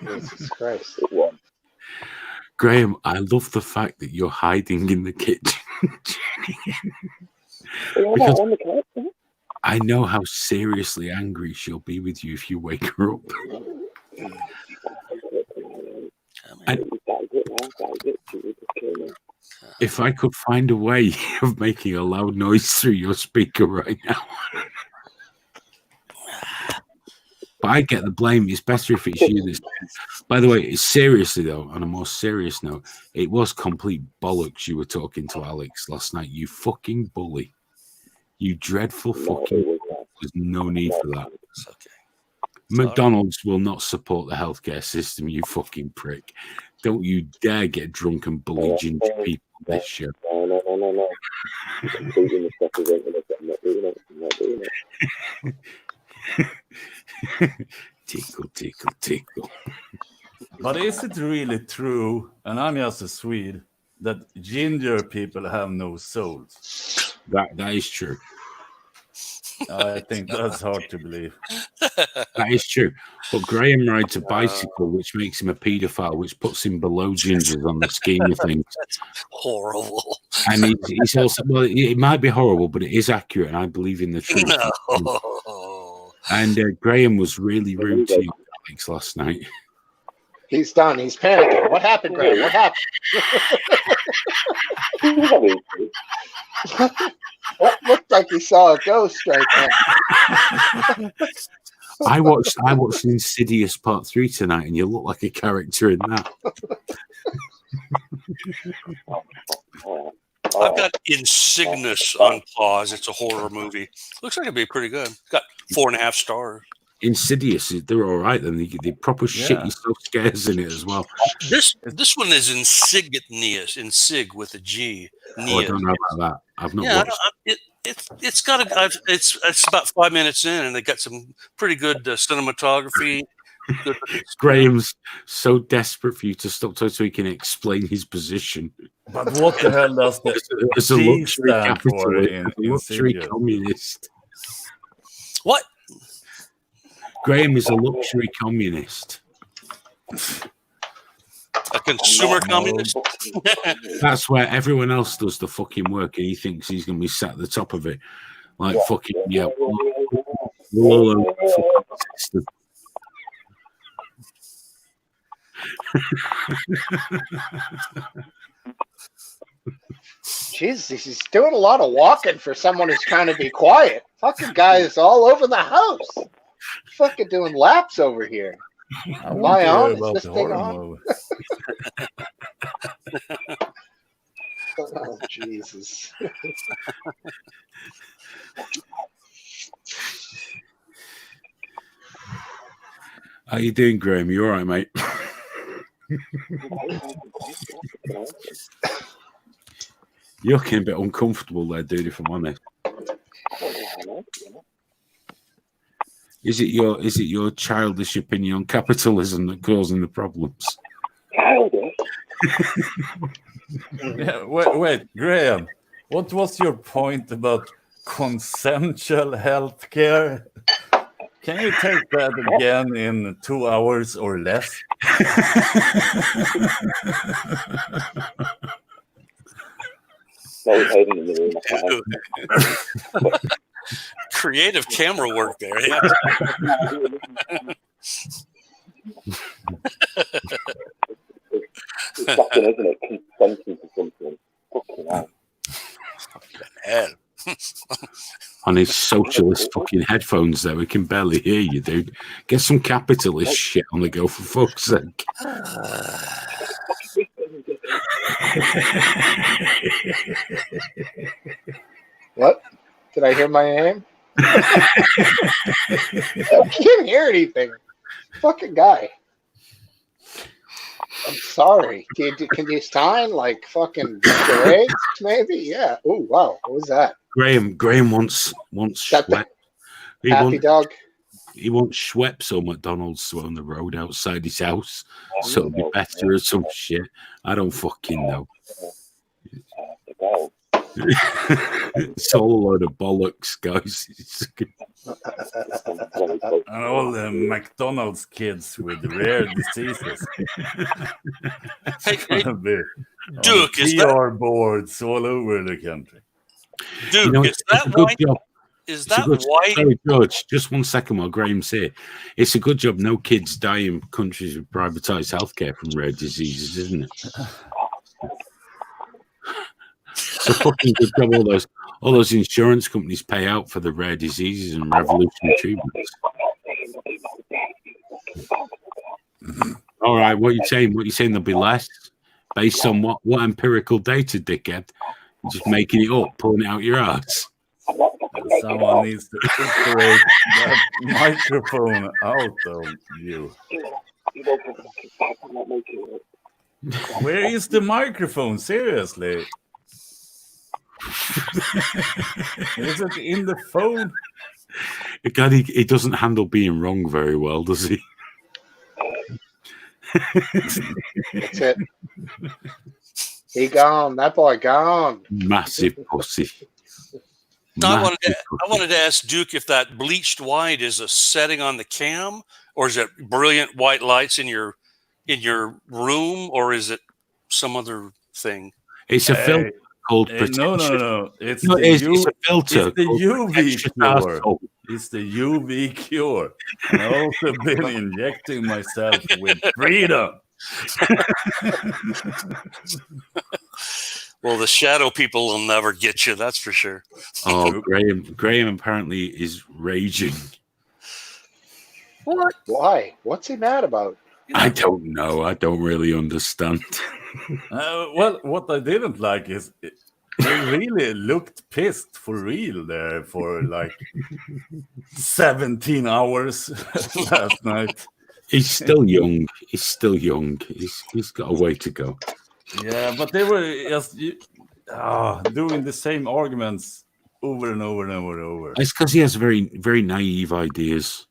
and Jesus Christ. It was. Graham, I love the fact that you're hiding in the kitchen. Because I know how seriously angry she'll be with you if you wake her up. And if I could find a way of making a loud noise through your speaker right now. But I get the blame. It's better if it's you. By the way, seriously though, on a more serious note, it was complete bollocks you were talking to Alex last night. You fucking bully. You dreadful fucking bully. There's no need for that. It's okay. McDonald's will not support the healthcare system, you fucking prick. Don't you dare get drunk and bully ginger people on this show. No. You're completely misrepresenting it. I'm not doing it. Tickle. But is it really true, and I'm just a Swede, that ginger people have no souls? That is true. I think that's hard to believe. That is true. But Graham rides a bicycle, which makes him a paedophile, which puts him below gingers on the scheme of things. That's horrible. And he's also, well, it might be horrible, but it is accurate, and I believe in the truth. No. And Graham was really rude to you, Alex, last night. He's done. He's panicking. What happened, Graham? What happened? That looked like he saw a ghost right there. I watched Insidious Part 3 tonight, and you look like a character in that. I've got Insidious on pause. It's a horror movie. Looks like it'd be pretty good. It's got 4.5 stars. Insidious, they're all right. Then they proper shit yourself scares in it as well. This one is Insidious, Insig with a G. Oh, I don't know about that. I've not watched it. It's got it's about 5 minutes in, and they got some pretty good cinematography. Graham's so desperate for you to stop talking so he can explain his position. But what the hell does the as a luxury capitalist, luxury communist? What? Graham is a luxury communist. A consumer communist? That's where everyone else does the fucking work, and he thinks he's going to be sat at the top of it. Like, fucking, yeah. All over the fucking system. Jesus, he's doing a lot of walking for someone who's trying to be quiet. Fucking guy is all over the house. Fucking doing laps over here. Am I on? Is this thing on? Oh, Jesus. How you doing, Graham? You all right, mate? You're looking a bit uncomfortable there, dude, if I'm honest. Is it your childish opinion on capitalism that causing the problems? Childish? Yeah, wait, Graham, what was your point about consensual healthcare? Can you take that again in 2 hours or less? Creative camera work there. Yeah. It's fucking, isn't it? Consenting to something. Fucking hell. Hell. On his socialist fucking headphones there, we can barely hear you, dude. Get some capitalist shit on the go, for fuck's sake. What? Did I hear my name? I can't hear anything. Fucking guy. I'm sorry. Can you sign like fucking charades, maybe? Yeah. Oh wow. What was that? Graham wants Schweppes. Happy dog. He wants Schweppes or McDonald's on the road outside his house, so it'll be better or some shit. I don't fucking know. It's all a load of bollocks, guys. And all the McDonald's kids with rare diseases. Hey, Duke, is PR boards all over the country. Duke, is that why? Is that why? Sorry, George, just 1 second while Graham's here. It's a good job no kids die in countries with privatised healthcare from rare diseases, isn't it? It's a fucking good job all those insurance companies pay out for the rare diseases and revolutionary treatments. All right, what are you saying? What are you saying? There'll be less based on what empirical data, dickhead? You're just making it up, pulling it out your ass. Someone needs to separate that microphone out of you. Where is the microphone? Seriously? Is it in the phone? God, he doesn't handle being wrong very well, does he? That's it. He gone. That boy gone. Massive pussy. I wanted to ask Duke if that bleached white is a setting on the cam, or is it brilliant white lights in your room, or is it some other thing? It's a filter called No. It's a filter. It's the UV cure. It's the UV cure. I've also been injecting myself with freedom. Well, the shadow people will never get you, that's for sure. Oh, Graham apparently is raging. What? Why? What's he mad about? I don't know. I don't really understand. Well, what I didn't like is he really looked pissed for real there for like 17 hours last night. He's still young. He's got a way to go. Yeah, but they were just doing the same arguments over and over and over and over. It's because he has very, very naive ideas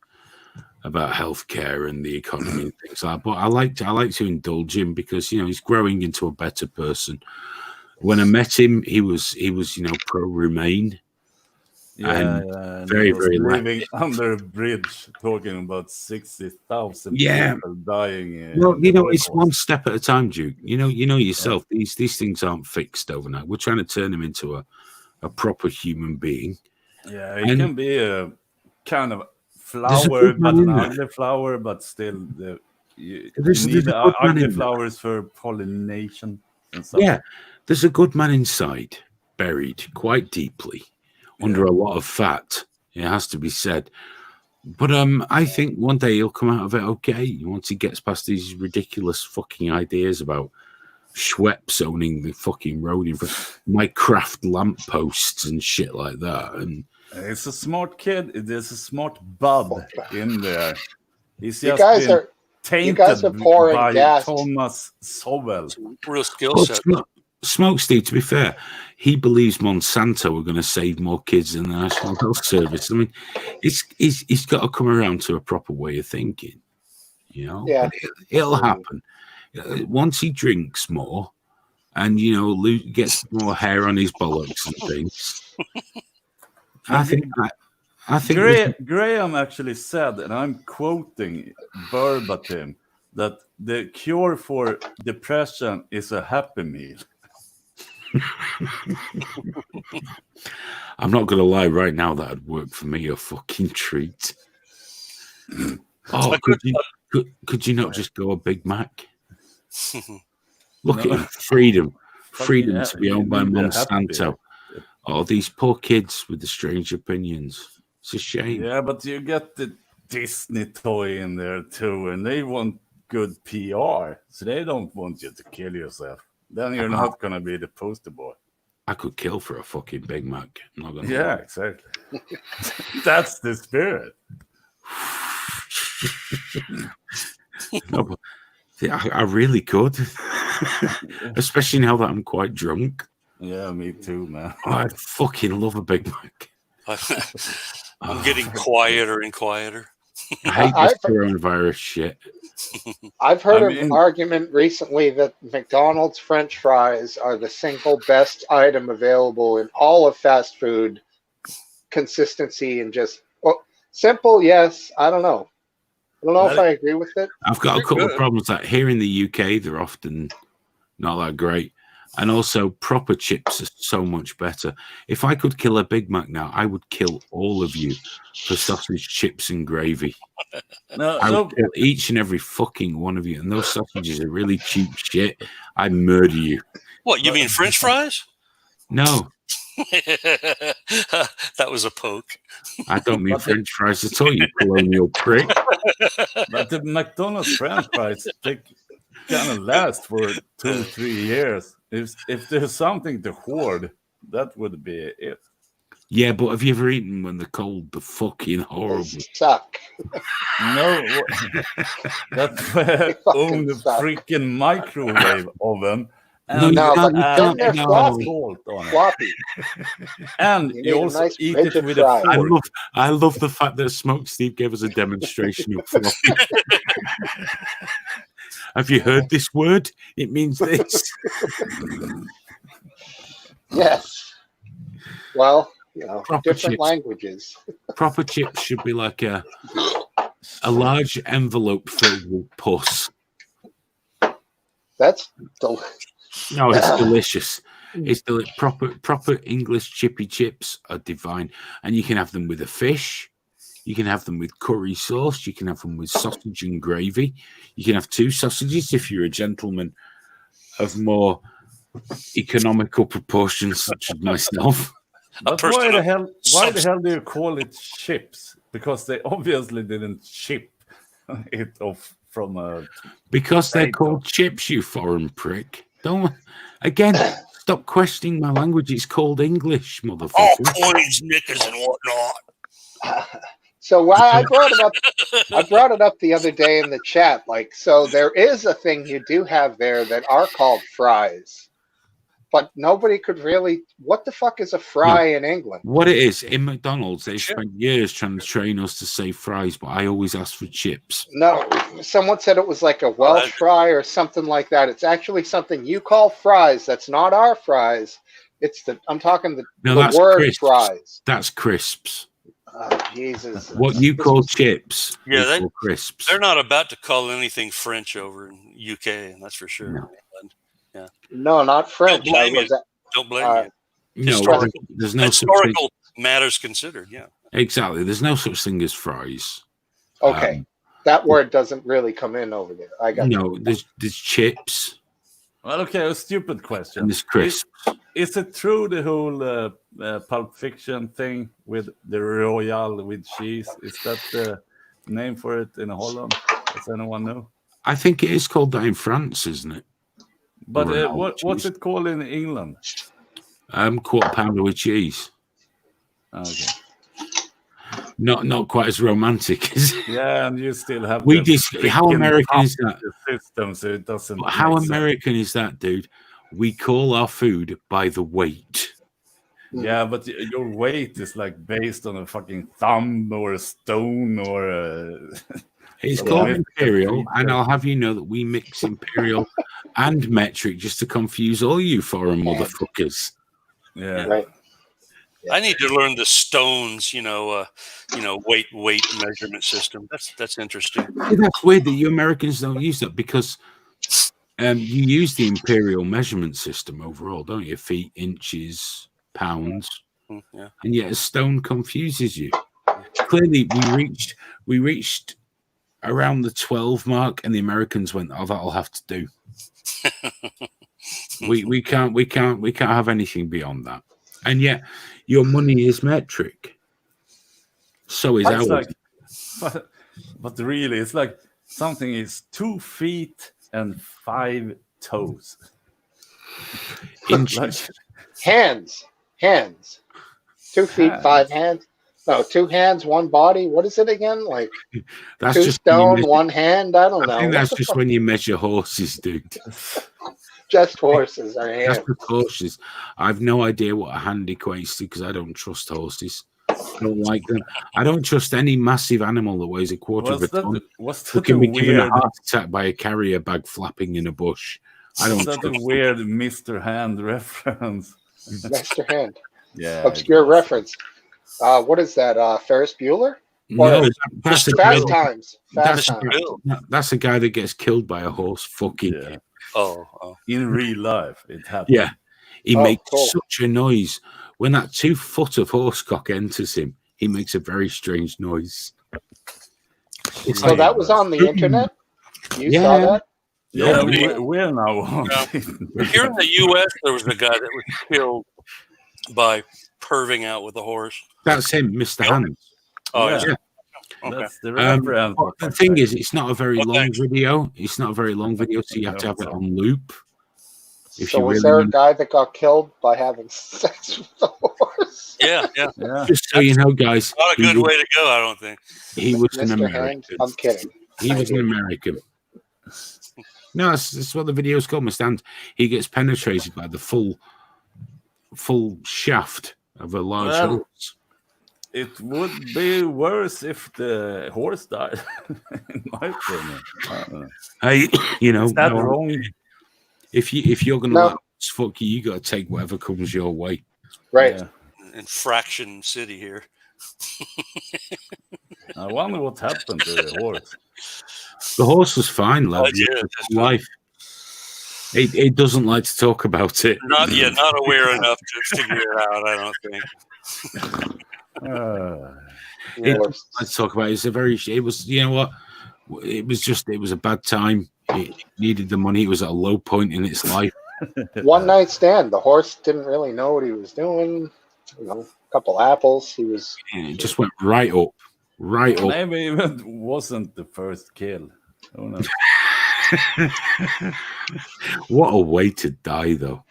about healthcare and the economy and things like that. But I like to indulge him because he's growing into a better person. When I met him, he was pro Remain. Yeah, very, very living under a bridge, talking about 60,000 people dying. Well, it's one step at a time, Duke. You know yourself. These things aren't fixed overnight. We're trying to turn him into a proper human being. Yeah, he can be a kind of flower, but an ugly flower, but still, you need the ugly flowers for pollination and stuff. Yeah, there's a good man inside, buried quite deeply. Under a lot of fat, it has to be said. But I think one day he'll come out of it okay once he gets past these ridiculous fucking ideas about Schweppes owning the fucking road in front, Minecraft lampposts and shit like that. And it's a smart kid. There's a smart bud in there. He's you just guys been are tainted pouring by gas. Thomas Sowell. Real skill set. Smoke Steve, to be fair, he believes Monsanto are going to save more kids than the National Health Service. I mean, he's got to come around to a proper way of thinking, Yeah, it'll happen once he drinks more, and gets more hair on his bollocks and things. I I think Graham actually said, and I'm quoting verbatim, that the cure for depression is a Happy Meal. I'm not going to lie, right now that'd work for me a fucking treat. Oh, could you not just go a Big Mac? Look at him, freedom to be owned by Monsanto. Oh, these poor kids with the strange opinions. It's a shame. Yeah, but you get the Disney toy in there too, and they want good PR, so they don't want you to kill yourself. Then you're not gonna be the poster boy. I could kill for a fucking Big Mac. I'm not gonna lie. Exactly. That's the spirit. No, but I really could, especially now that I'm quite drunk. Yeah, me too, man. I fucking love a Big Mac. I'm getting quieter and quieter. I hate this coronavirus shit. I've heard an argument recently that McDonald's French fries are the single best item available in all of fast food. Consistency and just simple, yes. I don't know. I don't know if I agree with it. I've got a couple of problems. That here in the UK, they're often not that great. And also, proper chips are so much better. If I could kill a Big Mac now, I would kill all of you for sausage, chips, and gravy. I would kill each and every fucking one of you. And those sausages are really cheap shit. I murder you. What, you mean French fries? No. That was a poke. I don't mean French fries at all, you colonial prick. But the McDonald's French fries, they kind of last for 2-3 years. If there's something to hoard, that would be it. Yeah, but have you ever eaten when they're cold? They're fucking horrible. They suck. No, that's why I own the freaking microwave oven. And floppy. And you also eat it with a fork. I love the fact that Smoke Steve gave us a demonstration of floppy. Have you heard this word? It means this. Yes. Well, proper different chips. Languages. Proper chips should be like a large envelope filled with pus. That's No, it's delicious. It's proper English chippy chips are divine, and you can have them with a fish. You can have them with curry sauce. You can have them with sausage and gravy. You can have 2 sausages if you're a gentleman of more economical proportions, such as myself. But why the hell do you call it chips? Because they obviously didn't ship it off from a... Because they're called chips, you foreign prick. Stop questioning my language. It's called English, motherfucker. All coins, knickers, and whatnot. So I brought it up the other day in the chat. So there is a thing you do have there that are called fries, but nobody could really. What the fuck is a fry in England? What it is in McDonald's, they spent years trying to train us to say fries, but I always ask for chips. No, someone said it was like a Welsh fry or something like that. It's actually something you call fries. That's not our fries. I'm talking the word crisps. Fries. That's crisps. Oh, Jesus. What you call chips, yeah, call crisps. They're not about to call anything French over in UK, that's for sure. No. Yeah. No, not French. Don't blame you. No, there's no historical matters considered. Yeah, exactly. There's no such thing as fries. Okay, that word doesn't really come in over there. I got there's chips. Well, okay, a stupid question. And there's crisps. Is it true the whole Pulp Fiction thing with the Royale with cheese? Is that the name for it in Holland? Does anyone know? I think it is called that in France, isn't it? But what's it called in England? Quarter pounder with cheese. Okay. Not quite as romantic, is it? Yeah, and you still have. How American is that? System, so it doesn't. How American is that, dude? We call our food by the weight. Yeah, but your weight is like based on a fucking thumb or a stone or a. It's called imperial, and I'll have you know that we mix imperial and metric just to confuse all you foreign motherfuckers. Yeah. Right. I need to learn the stones, weight measurement system. That's interesting. That's weird that you Americans don't use that because you use the imperial measurement system overall, don't you? Feet, inches, pounds, Yeah. And yet a stone confuses you. Clearly, we reached around the 12 mark, and the Americans went, "Oh, that'll have to do." we can't have anything beyond that. And yet, your money is metric. So is ours. But really, it's like something is 2 feet and 5 toes. Hands. 2 feet, 5 hands. No, 2 hands, 1 body. What is it again? Like that's 2 just stone, 1 hand. I don't know. I think that's just when you measure horses, dude. Just horses are hands. That's with horses. I've no idea what a hand equates to because I don't trust horses. I don't like them. I don't trust any massive animal that weighs a quarter of a ton. Who can be given a heart attack by a carrier bag flapping in a bush? I don't. That's a weird Mr. Hand reference. Mr. Hand. Yeah. Obscure reference. What is that? Ferris Bueller? No, that's Fast Times. That's a guy that gets killed by a horse. Fucking. Yeah. Oh. In real life, it happened. Yeah. He makes such a noise. When that 2 foot of horsecock enters him, he makes a very strange noise. So that was on the internet? You saw that? Yeah, we're now on. Here in the U.S., there was a guy that was killed by perving out with a horse. That's him, Mr. Hands. Oh, yeah. Okay. That's the reference. The thing is, it's not a very long video. It's not a very long video, so you have to have it on loop. So was there a guy that got killed by having sex with a horse? Yeah. Just so you know, guys. Not a good way to go, I don't think. He was an American. I'm kidding. He was an American. No, that's what the video's called, Mr. Hand. He gets penetrated by the full shaft of a large horse. It would be worse if the horse died, in my opinion. I don't know. Hey, is that wrong? If you're gonna let us fuck you, you gotta take whatever comes your way. Right. Yeah. Infraction city here. I wonder what happened to the horse. The horse was fine, love. Life. It doesn't like to talk about it. Not aware enough to figure it out, I don't think. Let's talk about it. It was, you know what? It was a bad time. It needed the money. It was at a low point in its life. One night stand. The horse didn't really know what he was doing. A couple apples. It just went right up. Right up. Maybe it wasn't the first kill. Who knows? What a way to die, though.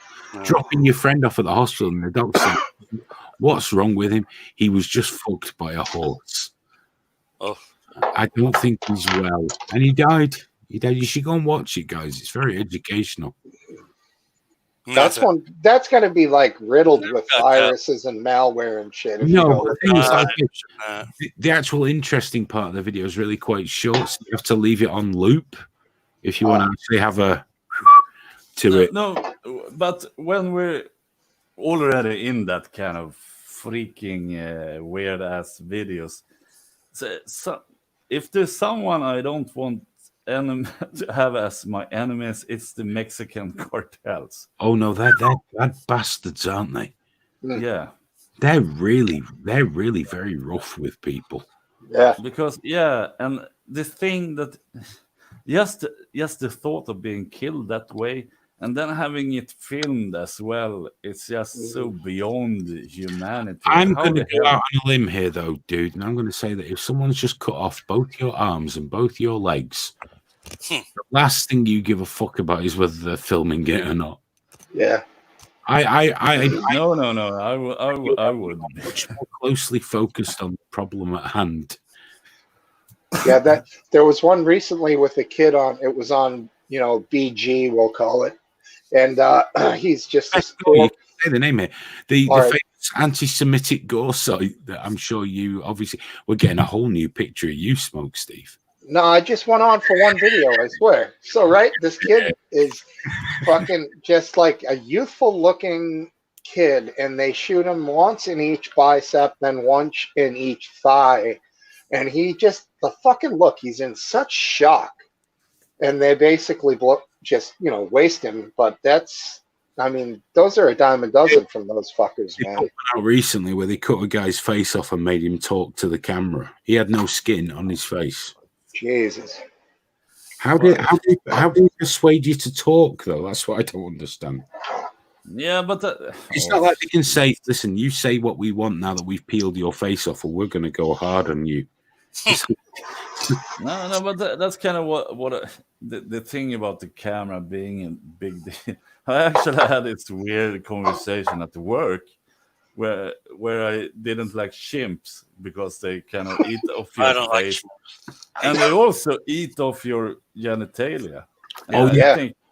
Dropping your friend off at the hospital and the doctor said, "What's wrong with him? He was just fucked by a horse." Oh. I don't think he's well. And he died. You should go and watch it, guys. It's very educational. That's going to be like riddled with viruses and malware and shit. The actual interesting part of the video is really quite short, so you have to leave it on loop if you want to actually have a it. No, but when we're already in that kind of freaking weird ass videos, so if there's someone I don't want to have as my enemies, it's the Mexican cartels. Oh no, they're bastards, aren't they? Yeah, they're really very rough with people. Yeah, because and the thing that just the thought of being killed that way and then having it filmed as well, it's just so beyond humanity. I'm going to go out on a limb here, though, dude, and I'm going to say that if someone's just cut off both your arms and both your legs, the last thing you give a fuck about is whether they're filming it or not. Yeah. No. I would be much more closely focused on the problem at hand. Yeah, there was one recently with a kid on. It was on, BG, we'll call it, and he's just say the name here. The famous anti-Semitic gore site that I'm sure you obviously we're getting a whole new picture of you, Smoke Steve. No, I just went on for one video, I swear. So, right, this kid is fucking just like a youthful looking kid, and they shoot him once in each bicep, then once in each thigh. And he just, the fucking look, he's in such shock. And they basically just, waste him. But that's, I mean, those are a dime a dozen from those fuckers, They man. put one out recently where they cut a guy's face off and made him talk to the camera. He had no skin on his face. Jesus. How did he persuade you to talk, though? That's what I don't understand. Yeah, but it's not like they can say, listen, you say what we want now that we've peeled your face off, or we're going to go hard on you. No, but that's kind of what the thing about the camera being a big deal. I actually had this weird conversation at work where I didn't like chimps because they kind of eat off your face, and they also eat off your genitalia. And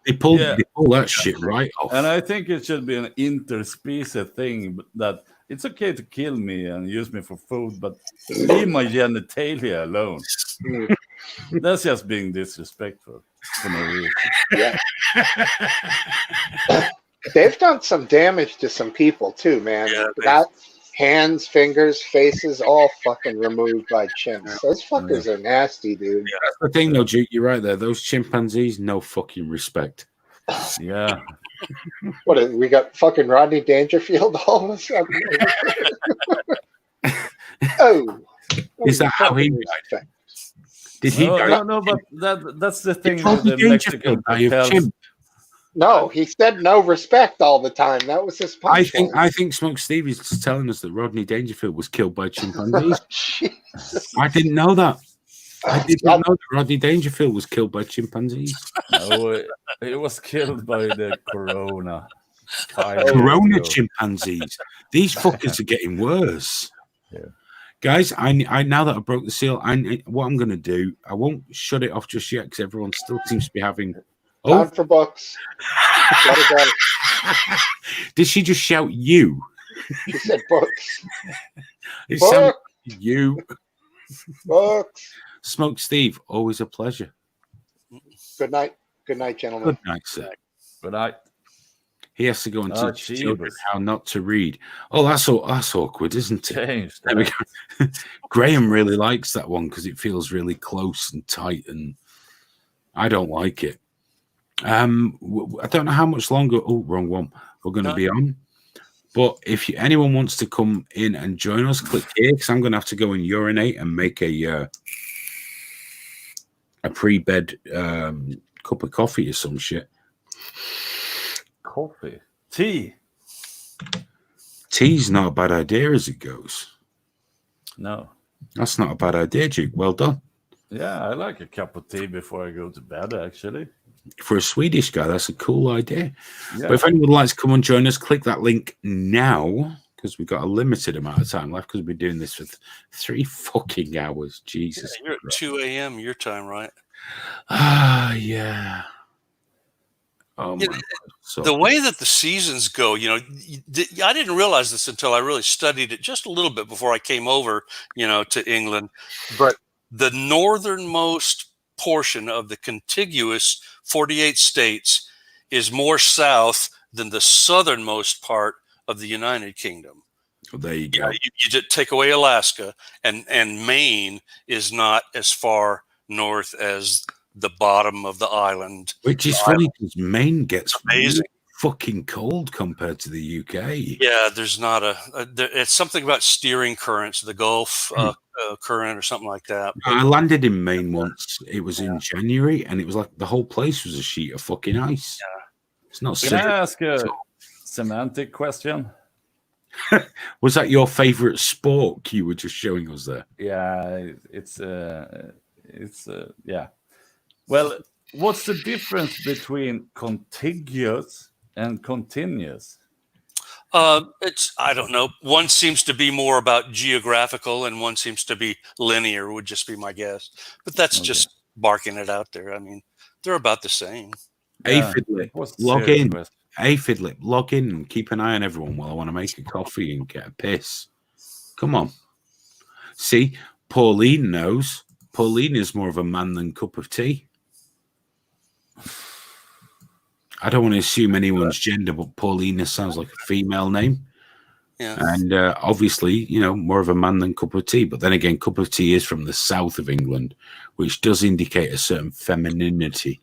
they pull that shit right off. And I think it should be an interspecies thing that it's okay to kill me and use me for food, but leave my genitalia alone. That's just being disrespectful for no reason. Yeah. They've done some damage to some people too, man. Yeah, Got hands, fingers, faces, all fucking removed by chimps. Those fuckers are nasty, dude. Yeah, that's the thing, though, Duke. You're right there. Those chimpanzees, no fucking respect. Yeah. What? We got fucking Rodney Dangerfield all of a sudden. Oh, is that how he died? Did he die? No, but that's the thing with the Mexican cartels. No, he said no respect all the time. That was his punchline. I think Smoke Steve is just telling us that Rodney Dangerfield was killed by chimpanzees. I didn't know that. I didn't know that Rodney Dangerfield was killed by chimpanzees. No, he was killed by the corona. Corona chimpanzees. These fuckers are getting worse. Yeah. Guys, I now that I broke the seal, what I'm going to do, I won't shut it off just yet because everyone still seems to be having... Time for books. Go. Did she just shout you? She said books. It sounded like you. Books. Smoke Steve, always a pleasure. Good night. Good night, gentlemen. Good night, sir. Good night. He has to go and teach children how not to read. Oh, that's awkward, isn't it? There we go. Graham really likes that one because it feels really close and tight, and I don't like it. I don't know how much longer. Oh, wrong one. We're going to be on. But if anyone wants to come in and join us, click here because I'm going to have to go and urinate and make a pre-bed cup of coffee or some shit. Coffee, tea. Tea's not a bad idea as it goes. No, that's not a bad idea, Duke. Well done. Yeah, I like a cup of tea before I go to bed, actually. For a Swedish guy, that's a cool idea. Yeah. But if anyone would like to come and join us, click that link now because we've got a limited amount of time left because we've been doing this for 3 fucking hours. Jesus. Yeah, you're at 2 a.m. your time, right? Yeah. Oh my God. The way that the seasons go, I didn't realize this until I really studied it just a little bit before I came over, to England. But the northernmost portion of the contiguous 48 states is more south than the southernmost part of the United Kingdom. Well, there you go. You just take away Alaska, and Maine is not as far north as the bottom of the island. Which is funny because Maine gets amazing. Really fucking cold compared to the UK. Yeah, there's not it's something about steering currents, the Gulf current or something like that. I landed in Maine once. It was in January, and it was like the whole place was a sheet of fucking ice. Yeah. It's not. Can I ask a semantic question? Was that your favorite sport you were just showing us there? Yeah, it's yeah. Well, what's the difference between contiguous and continuous? I don't know. One seems to be more about geographical and one seems to be linear, would just be my guess. But that's just barking it out there. I mean, they're about the same. Aphidlip, log in. Aphidlip, log in and keep an eye on everyone while I want to make a coffee and get a piss. Come on. See, Pauline knows. Pauline is more of a man than cup of tea. I don't want to assume anyone's gender, but Paulina sounds like a female name. Yeah. And obviously, you know, more of a man than cup of tea. But then again, cup of tea is from the south of England, which does indicate a certain femininity.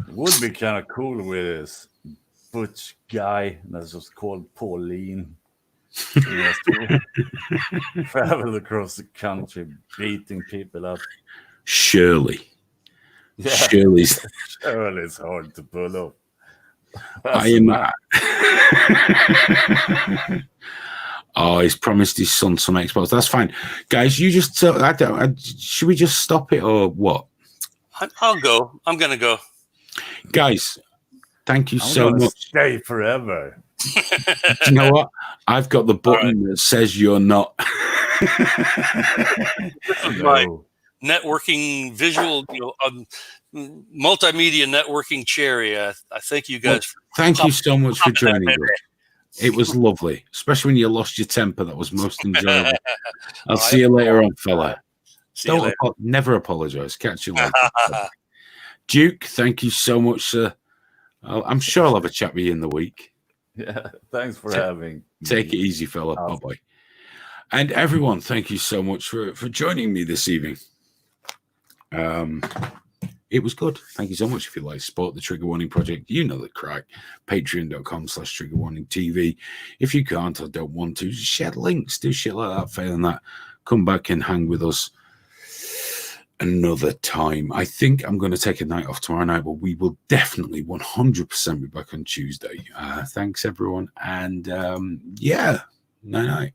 It would be kind of cool with this butch guy that's just called Pauline. He has to travel across the country beating people up. Shirley. Yeah. Shirley's hard to pull off. I am. Oh, he's promised his son some Xbox. That's fine, guys. You just should we just stop it or what? I'll go. I'm gonna go, guys. Thank you so much. Stay forever. Do you know what? I've got the button that says you're not. This is my networking visual, multimedia networking cherry. I thank you guys. Thank you so much for joining us. It was lovely, especially when you lost your temper. That was most enjoyable. I'll see you later on, fella. Never apologize. Catch you later. Duke, thank you so much, sir. I'm sure I'll have a chat with you in the week. Yeah, thanks for having. Take it easy, fella. Bye-bye. And everyone, thank you so much for joining me this evening. It was good. Thank you so much. If you like support the Trigger Warning Project, you know the crack. Patreon.com/triggerwarningtv. If you can't or don't want to, just share links. Do shit like that. Failing that, come back and hang with us another time. I think I'm going to take a night off tomorrow night, but we will definitely 100% be back on Tuesday. Thanks, everyone. And yeah, night-night.